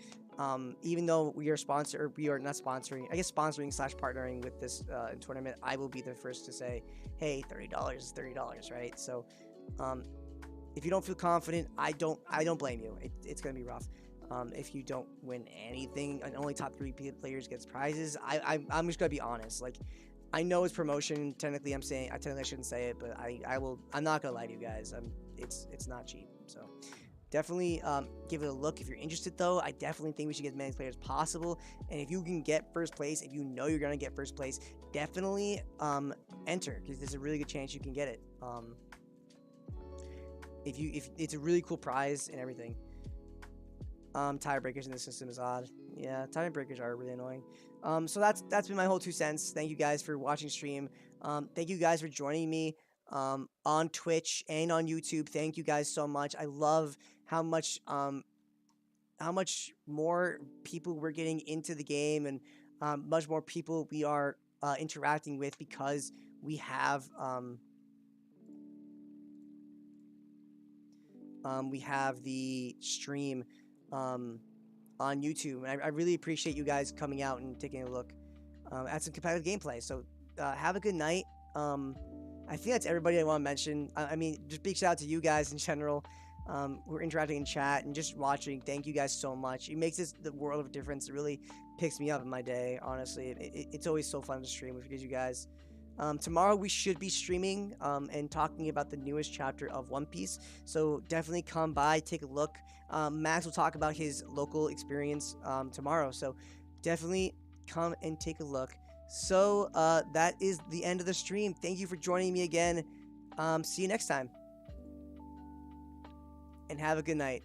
Even though we are not sponsoring, I guess sponsoring / partnering with this tournament, I will be the first to say, hey, $30 is $30, right? So, if you don't feel confident, I don't blame you. It's gonna be rough. If you don't win anything and only top 3 players gets prizes, I'm just gonna be honest. Like, I know it's promotion. Technically, I shouldn't say it, but I'm not gonna lie to you guys. It's not cheap. So definitely give it a look if you're interested. Though I definitely think we should get as many players as possible. And if you can get first place, if you know you're gonna get first place, definitely enter, because there's a really good chance you can get it. If it's a really cool prize and everything. Tiebreakers in the system is odd. Yeah, tiebreakers are really annoying. So that's been my whole 2 cents. Thank you guys for watching stream. Thank you guys for joining me on Twitch and on YouTube. Thank you guys so much. I love how much more people we're getting into the game, and much more people we are interacting with, because we have the stream on YouTube, and I really appreciate you guys coming out and taking a look at some competitive gameplay. So have a good night. I think that's everybody I want to mention. I mean, just big shout out to you guys in general who are interacting in chat and just watching. Thank you guys so much. It makes the world of a difference. It really picks me up in my day, honestly. It's always so fun to stream with you guys. Tomorrow we should be streaming and talking about the newest chapter of One Piece. So definitely come by, take a look. Max will talk about his local experience tomorrow. So definitely come and take a look. So that is the end of the stream. Thank you for joining me again. See you next time. And have a good night.